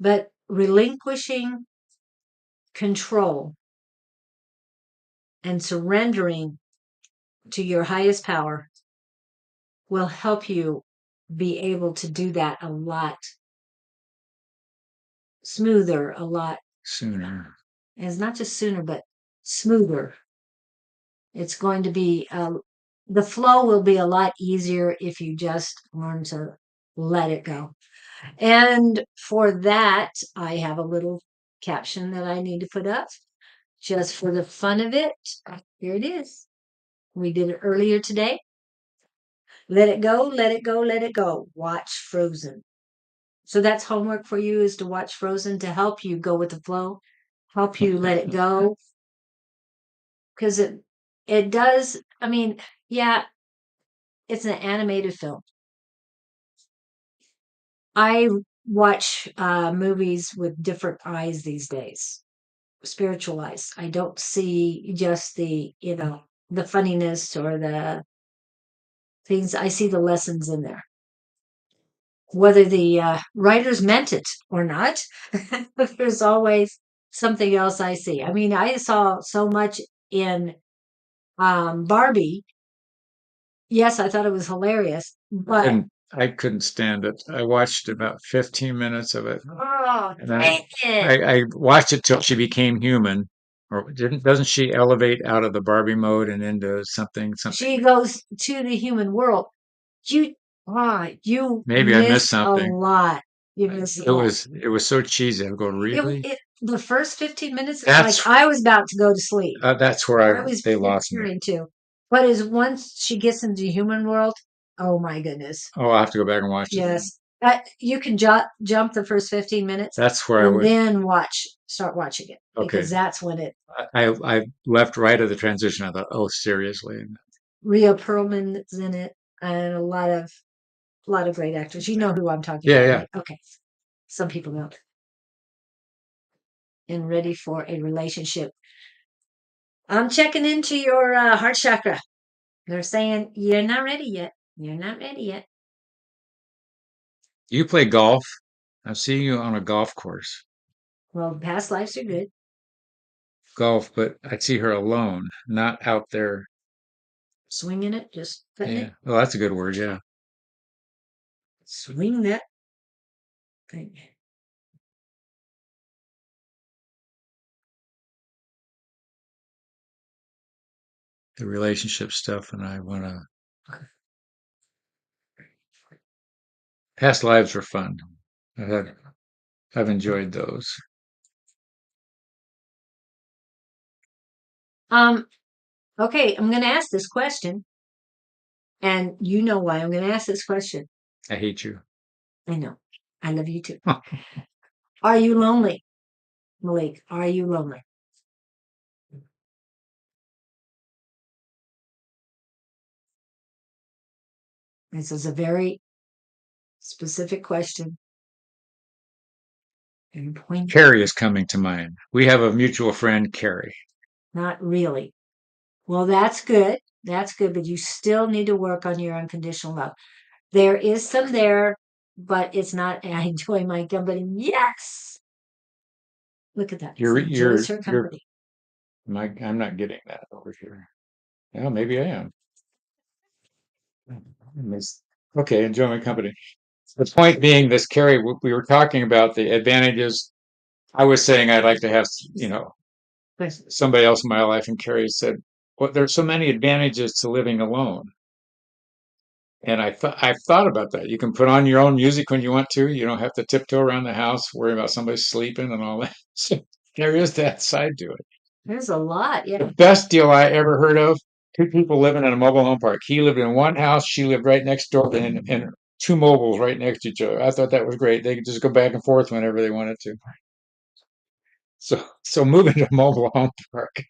[SPEAKER 1] but relinquishing control and surrendering to your highest power will help you be able to do that a lot smoother, a lot,
[SPEAKER 2] Sooner.
[SPEAKER 1] and it's not just sooner, but smoother. It's going to be, the flow will be a lot easier if you just learn to let it go. And for that, I have a little caption that I need to put up just for the fun of it. Here it is. We did it earlier today. Let it go, let it go, let it go. Watch Frozen. So that's homework for you is to watch Frozen to help you go with the flow, help you let it go. Because it does, I mean, yeah, it's an animated film. I watch movies with different eyes these days, spiritual eyes. I don't see just the funniness or the things. I see the lessons in there. Whether the writers meant it or not, there's always something else I see. I mean, I saw so much in Barbie. Yes, I thought it was hilarious, but
[SPEAKER 2] I couldn't stand it. I watched about 15 minutes of it,
[SPEAKER 1] oh,
[SPEAKER 2] and
[SPEAKER 1] dang it.
[SPEAKER 2] I watched it till she became human. Or doesn't she elevate out of the Barbie mode and into something?
[SPEAKER 1] She goes to the human world. You you
[SPEAKER 2] Maybe I missed
[SPEAKER 1] missed a
[SPEAKER 2] something.
[SPEAKER 1] lot. You missed a lot.
[SPEAKER 2] It was so cheesy. I go, really?
[SPEAKER 1] The first 15 minutes, it's like
[SPEAKER 2] That's
[SPEAKER 1] I was about to go to sleep.
[SPEAKER 2] that's where
[SPEAKER 1] I was
[SPEAKER 2] they lost me.
[SPEAKER 1] preparing to. But is once she gets into the human world, oh my goodness.
[SPEAKER 2] Oh, I'll have to go back and watch it.
[SPEAKER 1] Yes. You can jump the first 15 minutes
[SPEAKER 2] That's where I
[SPEAKER 1] and
[SPEAKER 2] would.
[SPEAKER 1] then start watching it
[SPEAKER 2] Okay,
[SPEAKER 1] because that's when
[SPEAKER 2] I left right at the transition. I thought, oh, seriously?
[SPEAKER 1] Rhea Perlman's in it and a lot of great actors. You know who I'm talking
[SPEAKER 2] Yeah,
[SPEAKER 1] about,
[SPEAKER 2] yeah.
[SPEAKER 1] right? Okay. Some people don't. And ready for a relationship. I'm checking into your heart chakra. They're saying you're not ready yet. You're not ready yet.
[SPEAKER 2] You play golf. I'm seeing you on a golf course.
[SPEAKER 1] Well, past lives are good.
[SPEAKER 2] Golf, but I see her alone, not out there.
[SPEAKER 1] Swinging it, just putting
[SPEAKER 2] Yeah.
[SPEAKER 1] it,
[SPEAKER 2] Well, that's a good word. Yeah.
[SPEAKER 1] swing that thing.
[SPEAKER 2] the relationship stuff, and I want to. Past lives were fun. I've had, I've enjoyed those.
[SPEAKER 1] Okay, I'm going to ask this question, and you know why I'm going to ask this question.
[SPEAKER 2] I hate you.
[SPEAKER 1] I know. I love you too. Are you lonely, Malik? Are you lonely? This is a very specific question. And point.
[SPEAKER 2] Carrie is coming to mind. We have a mutual friend, Carrie.
[SPEAKER 1] Not really. Well, that's good. That's good, but you still need to work on your unconditional love. There is some there, but it's not. I enjoy my company. Yes. Look at that.
[SPEAKER 2] You're
[SPEAKER 1] She enjoys her company.
[SPEAKER 2] I'm not getting that over here. Well, maybe I am. Okay, enjoy my company. The point being, this Carrie, we were talking about the advantages. I was saying I'd like to have, somebody else in my life, and Carrie said, "Well, there's so many advantages to living alone." And I've thought about that. You can put on your own music when you want to. You don't have to tiptoe around the house, worry about somebody sleeping and all that. So there is that side to it.
[SPEAKER 1] There's a lot. Yeah.
[SPEAKER 2] The best deal I ever heard of, two people living in a mobile home park. He lived in one house, she lived right next door, and two mobiles right next to each other. I thought that was great. They could just go back and forth whenever they wanted to. So moving to a mobile home park,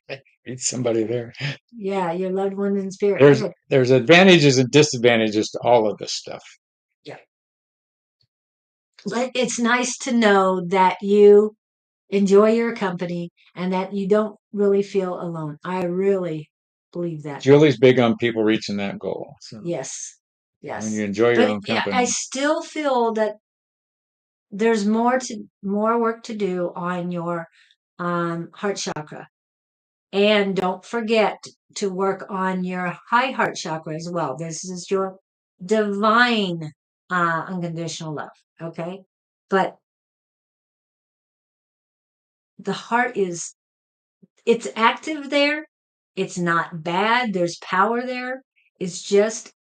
[SPEAKER 2] meet somebody there.
[SPEAKER 1] Yeah, your loved one in spirit.
[SPEAKER 2] There's advantages and disadvantages to all of this stuff.
[SPEAKER 1] Yeah. But it's nice to know that you enjoy your company and that you don't really feel alone. I really believe that.
[SPEAKER 2] Julie's big on people reaching that goal. So
[SPEAKER 1] yes. Yes.
[SPEAKER 2] when you enjoy your own company.
[SPEAKER 1] I still feel that there's more work to do on your heart chakra. And don't forget to work on your high heart chakra as well. This is your divine unconditional love. Okay. But the heart it's active there. It's not bad. There's power there. It's just,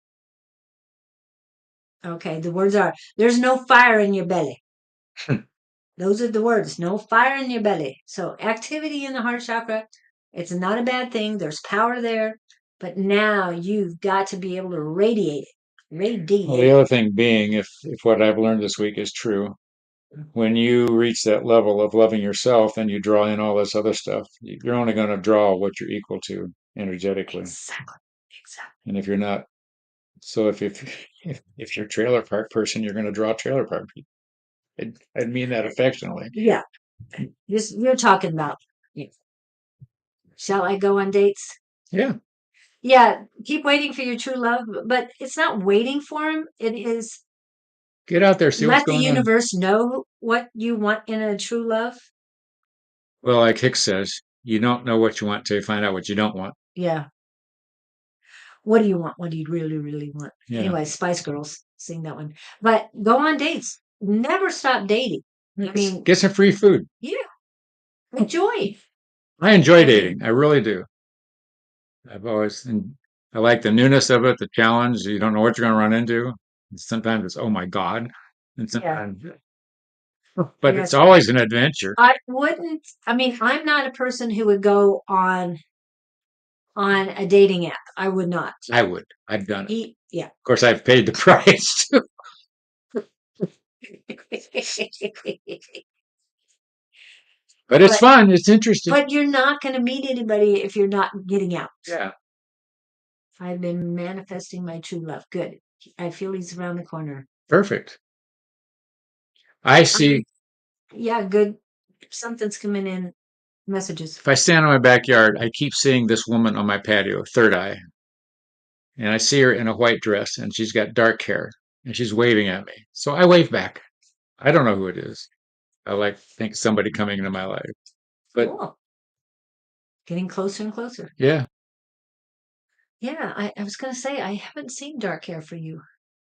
[SPEAKER 1] okay. The words are, there's no fire in your belly. Those are the words. No fire in your belly. So activity in the heart chakra, it's not a bad thing. There's power there. But now you've got to be able to radiate it.
[SPEAKER 2] Well, the other thing being, if what I've learned this week is true, when you reach that level of loving yourself, then you draw in all this other stuff. You're only going to draw what you're equal to energetically.
[SPEAKER 1] Exactly.
[SPEAKER 2] And if you're not, so if you're a trailer park person, you're going to draw trailer park people. I'd mean that affectionately.
[SPEAKER 1] Yeah. You're talking about. Yeah. Shall I go on dates?
[SPEAKER 2] Yeah.
[SPEAKER 1] Yeah. Keep waiting for your true love, but it's not waiting for him. It is
[SPEAKER 2] get out there, see what's going on.
[SPEAKER 1] Let the universe know what you want in a true love.
[SPEAKER 2] Well, like Hicks says, you don't know what you want till you find out what you don't want.
[SPEAKER 1] Yeah. What do you want? What do you really, really want?
[SPEAKER 2] Yeah.
[SPEAKER 1] Anyway, Spice Girls, sing that one. But go on dates. Never stop dating. I mean,
[SPEAKER 2] get some free food.
[SPEAKER 1] Yeah. Enjoy.
[SPEAKER 2] I enjoy dating. I really do. I like the newness of it, the challenge. You don't know what you're going to run into. And sometimes it's, oh my God. And sometimes, but it's always an adventure.
[SPEAKER 1] I'm not a person who would go on a dating app. I would not.
[SPEAKER 2] I would. I've done it.
[SPEAKER 1] Yeah.
[SPEAKER 2] Of course, I've paid the price. But it's fun. It's interesting.
[SPEAKER 1] But you're not going to meet anybody if you're not getting out.
[SPEAKER 2] Yeah.
[SPEAKER 1] I've been manifesting my true love. Good. I feel he's around the corner.
[SPEAKER 2] Perfect. I see.
[SPEAKER 1] Yeah, good. Something's coming in. Messages.
[SPEAKER 2] If I stand in my backyard, I keep seeing this woman on my patio, third eye. And I see her in a white dress, and she's got dark hair, and she's waving at me. So I wave back. I don't know who it is. I think somebody coming into my life. But
[SPEAKER 1] cool. Getting closer and closer.
[SPEAKER 2] Yeah.
[SPEAKER 1] Yeah, I was going to say, I haven't seen dark hair for you.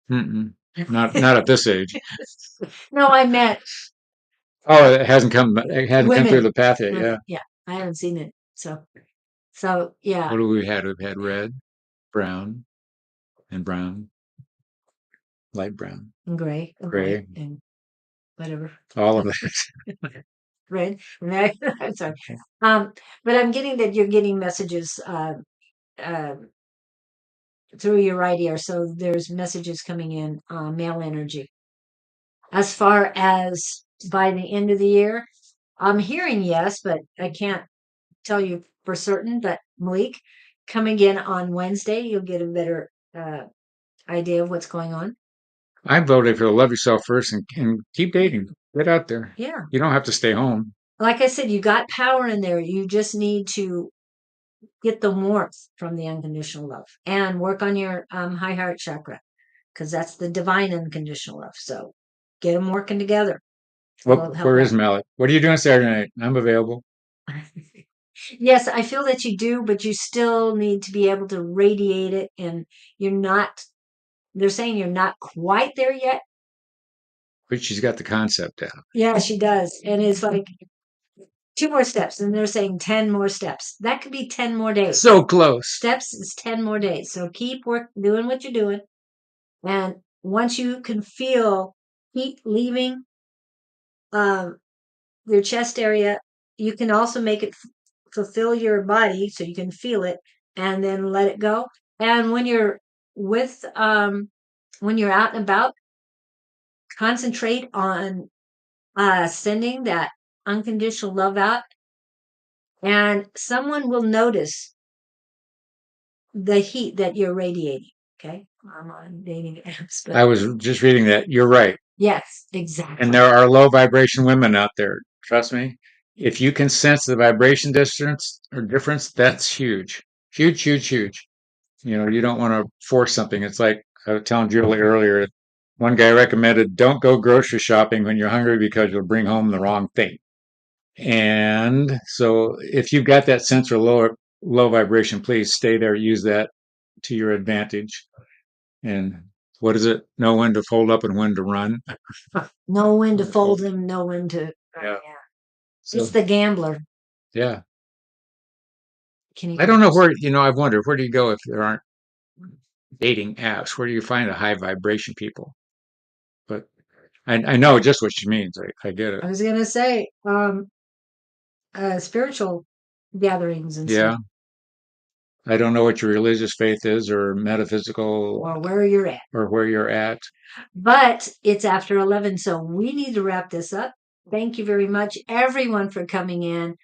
[SPEAKER 2] Not at this age.
[SPEAKER 1] No, I meant.
[SPEAKER 2] Oh, it hasn't come through the path yet. Yeah.
[SPEAKER 1] Yeah, I haven't seen it. So So yeah,
[SPEAKER 2] What do we had? We've had red, brown, and brown, light brown,
[SPEAKER 1] and gray and white
[SPEAKER 2] gray,
[SPEAKER 1] and whatever.
[SPEAKER 2] all of that.
[SPEAKER 1] Red. No, I'm sorry. Um, but I'm getting that you're getting messages uh, through your right ear. So there's messages coming in, male energy. As far as by the end of the year, I'm hearing yes, but I can't tell you for certain. But Malik, coming in on Wednesday, you'll get a better idea of what's going on.
[SPEAKER 2] I'm voting for love yourself first and keep dating. Get out there.
[SPEAKER 1] Yeah.
[SPEAKER 2] You don't have to stay home.
[SPEAKER 1] Like I said, you got power in there. You just need to get the warmth from the unconditional love and work on your high heart chakra because that's the divine unconditional love. So get them working together. Will help
[SPEAKER 2] Where is
[SPEAKER 1] out.
[SPEAKER 2] Malik? What are you doing Saturday night? I'm available.
[SPEAKER 1] Yes, I feel that you do, but you still need to be able to radiate it. And you're not, they're saying you're not quite there yet.
[SPEAKER 2] But she's got the concept down.
[SPEAKER 1] Yeah, she does. And it's like 2 more steps. And they're saying 10 more steps. That could be 10 more days.
[SPEAKER 2] So close.
[SPEAKER 1] Steps is 10 more days. So keep doing what you're doing. And once you can feel heat leaving um, your chest area, you can also make it fulfill your body so you can feel it and then let it go. And when you're with, when you're out and about, concentrate on sending that unconditional love out, and someone will notice the heat that you're radiating. Okay, I'm on dating apps, but
[SPEAKER 2] I was just reading that. You're right.
[SPEAKER 1] yes, exactly.
[SPEAKER 2] And there are low vibration women out there. Trust me. If you can sense the vibration distance or difference, that's huge. Huge, huge, huge. You don't want to force something. It's like I was telling Julie earlier, one guy recommended don't go grocery shopping when you're hungry because you'll bring home the wrong thing. And so if you've got that sense of low vibration, please stay there, use that to your advantage. And what is it? Know when to fold up and when to run.
[SPEAKER 1] Know when to fold them, know when to.
[SPEAKER 2] Yeah.
[SPEAKER 1] Yeah.
[SPEAKER 2] So,
[SPEAKER 1] It's the gambler.
[SPEAKER 2] yeah.
[SPEAKER 1] Can you?
[SPEAKER 2] I don't know where, I've wondered where do you go if there aren't dating apps? Where do you find the high vibration people? But I know just what she means. I get it.
[SPEAKER 1] I was gonna say, spiritual gatherings and
[SPEAKER 2] Yeah.
[SPEAKER 1] stuff,
[SPEAKER 2] I don't know what your religious faith is or metaphysical
[SPEAKER 1] or where you're at.
[SPEAKER 2] or where you're at.
[SPEAKER 1] But it's after 11, so we need to wrap this up. Thank you very much, everyone, for coming in.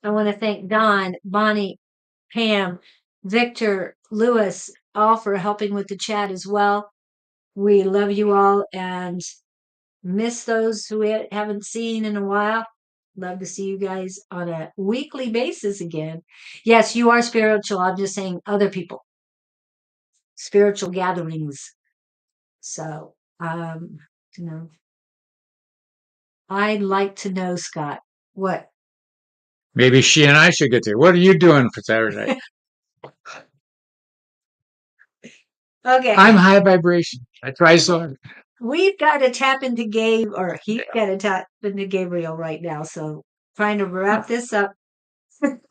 [SPEAKER 1] I want to thank Don, Bonnie, Pam, Victor, Lewis, all for helping with the chat as well. We love you all and miss those who we haven't seen in a while. Love to see you guys on a weekly basis again. Yes, you are spiritual. I'm just saying other people, spiritual gatherings. So, you know, I'd like to know, Scott, what?
[SPEAKER 2] Maybe she and I should get there. What are you doing for Saturday night?
[SPEAKER 1] Okay.
[SPEAKER 2] I'm high vibration. I try so hard.
[SPEAKER 1] We've got to tap into Gabe, or he's got to tap into Gabriel right now. So, trying to wrap this up.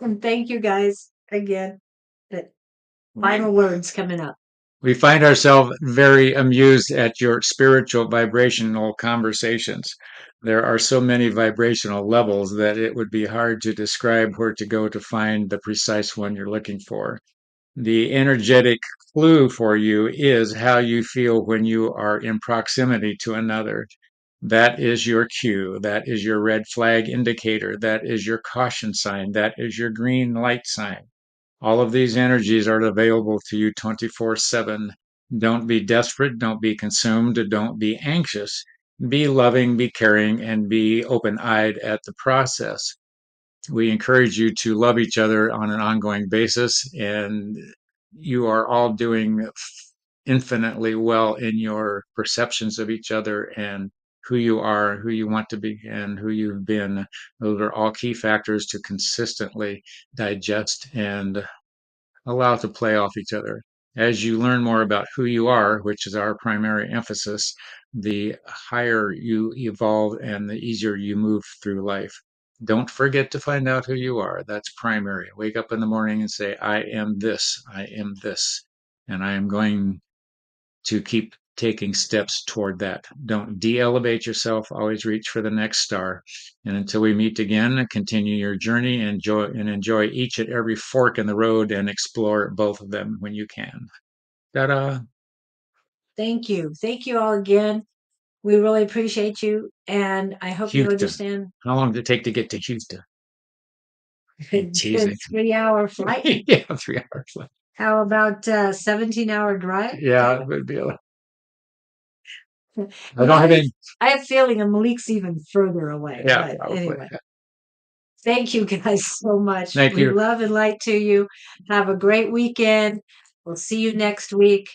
[SPEAKER 1] And thank you guys again. But final words coming up.
[SPEAKER 2] We find ourselves very amused at your spiritual vibrational conversations. There are so many vibrational levels that it would be hard to describe where to go to find the precise one you're looking for. The energetic clue for you is how you feel when you are in proximity to another. That is your cue. That is your red flag indicator. That is your caution sign. That is your green light sign. All of these energies are available to you 24/7. Don't be desperate. Don't be consumed. Don't be anxious. Be loving, be caring, and be open eyed at the process. We encourage you to love each other on an ongoing basis, and you are all doing infinitely well in your perceptions of each other and who you are, who you want to be, and who you've been. Those are all key factors to consistently digest and allow to play off each other. As you learn more about who you are, which is our primary emphasis, the higher you evolve and the easier you move through life. don't forget to find out who you are. That's primary. Wake up in the morning and say, I am this, I am this, and I am going to keep taking steps toward that. Don't de-elevate yourself. Always reach for the next star. And until we meet again, continue your journey and enjoy each and every fork in the road and explore both of them when you can. Ta-da!
[SPEAKER 1] Thank you. Thank you all again. We really appreciate you, and I hope you
[SPEAKER 2] Houston.
[SPEAKER 1] understand.
[SPEAKER 2] How long did it take to get to Houston?
[SPEAKER 1] Good
[SPEAKER 2] Teasing.
[SPEAKER 1] 3-hour flight.
[SPEAKER 2] Yeah, 3 hours left.
[SPEAKER 1] How about 17-hour drive?
[SPEAKER 2] Yeah, it would be. I
[SPEAKER 1] Well,
[SPEAKER 2] don't have any.
[SPEAKER 1] I have a feeling Malik's even further away.
[SPEAKER 2] Yeah,
[SPEAKER 1] But
[SPEAKER 2] probably.
[SPEAKER 1] anyway, thank you guys so much.
[SPEAKER 2] Thank
[SPEAKER 1] We
[SPEAKER 2] you.
[SPEAKER 1] love and light to you. Have a great weekend. We'll see you next week.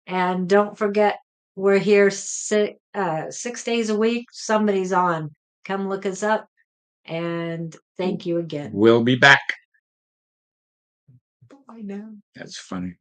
[SPEAKER 1] And don't forget, we're here 6 days a week. Somebody's on. Come look us up. And thank you again.
[SPEAKER 2] We'll be back.
[SPEAKER 1] I know.
[SPEAKER 2] That's funny.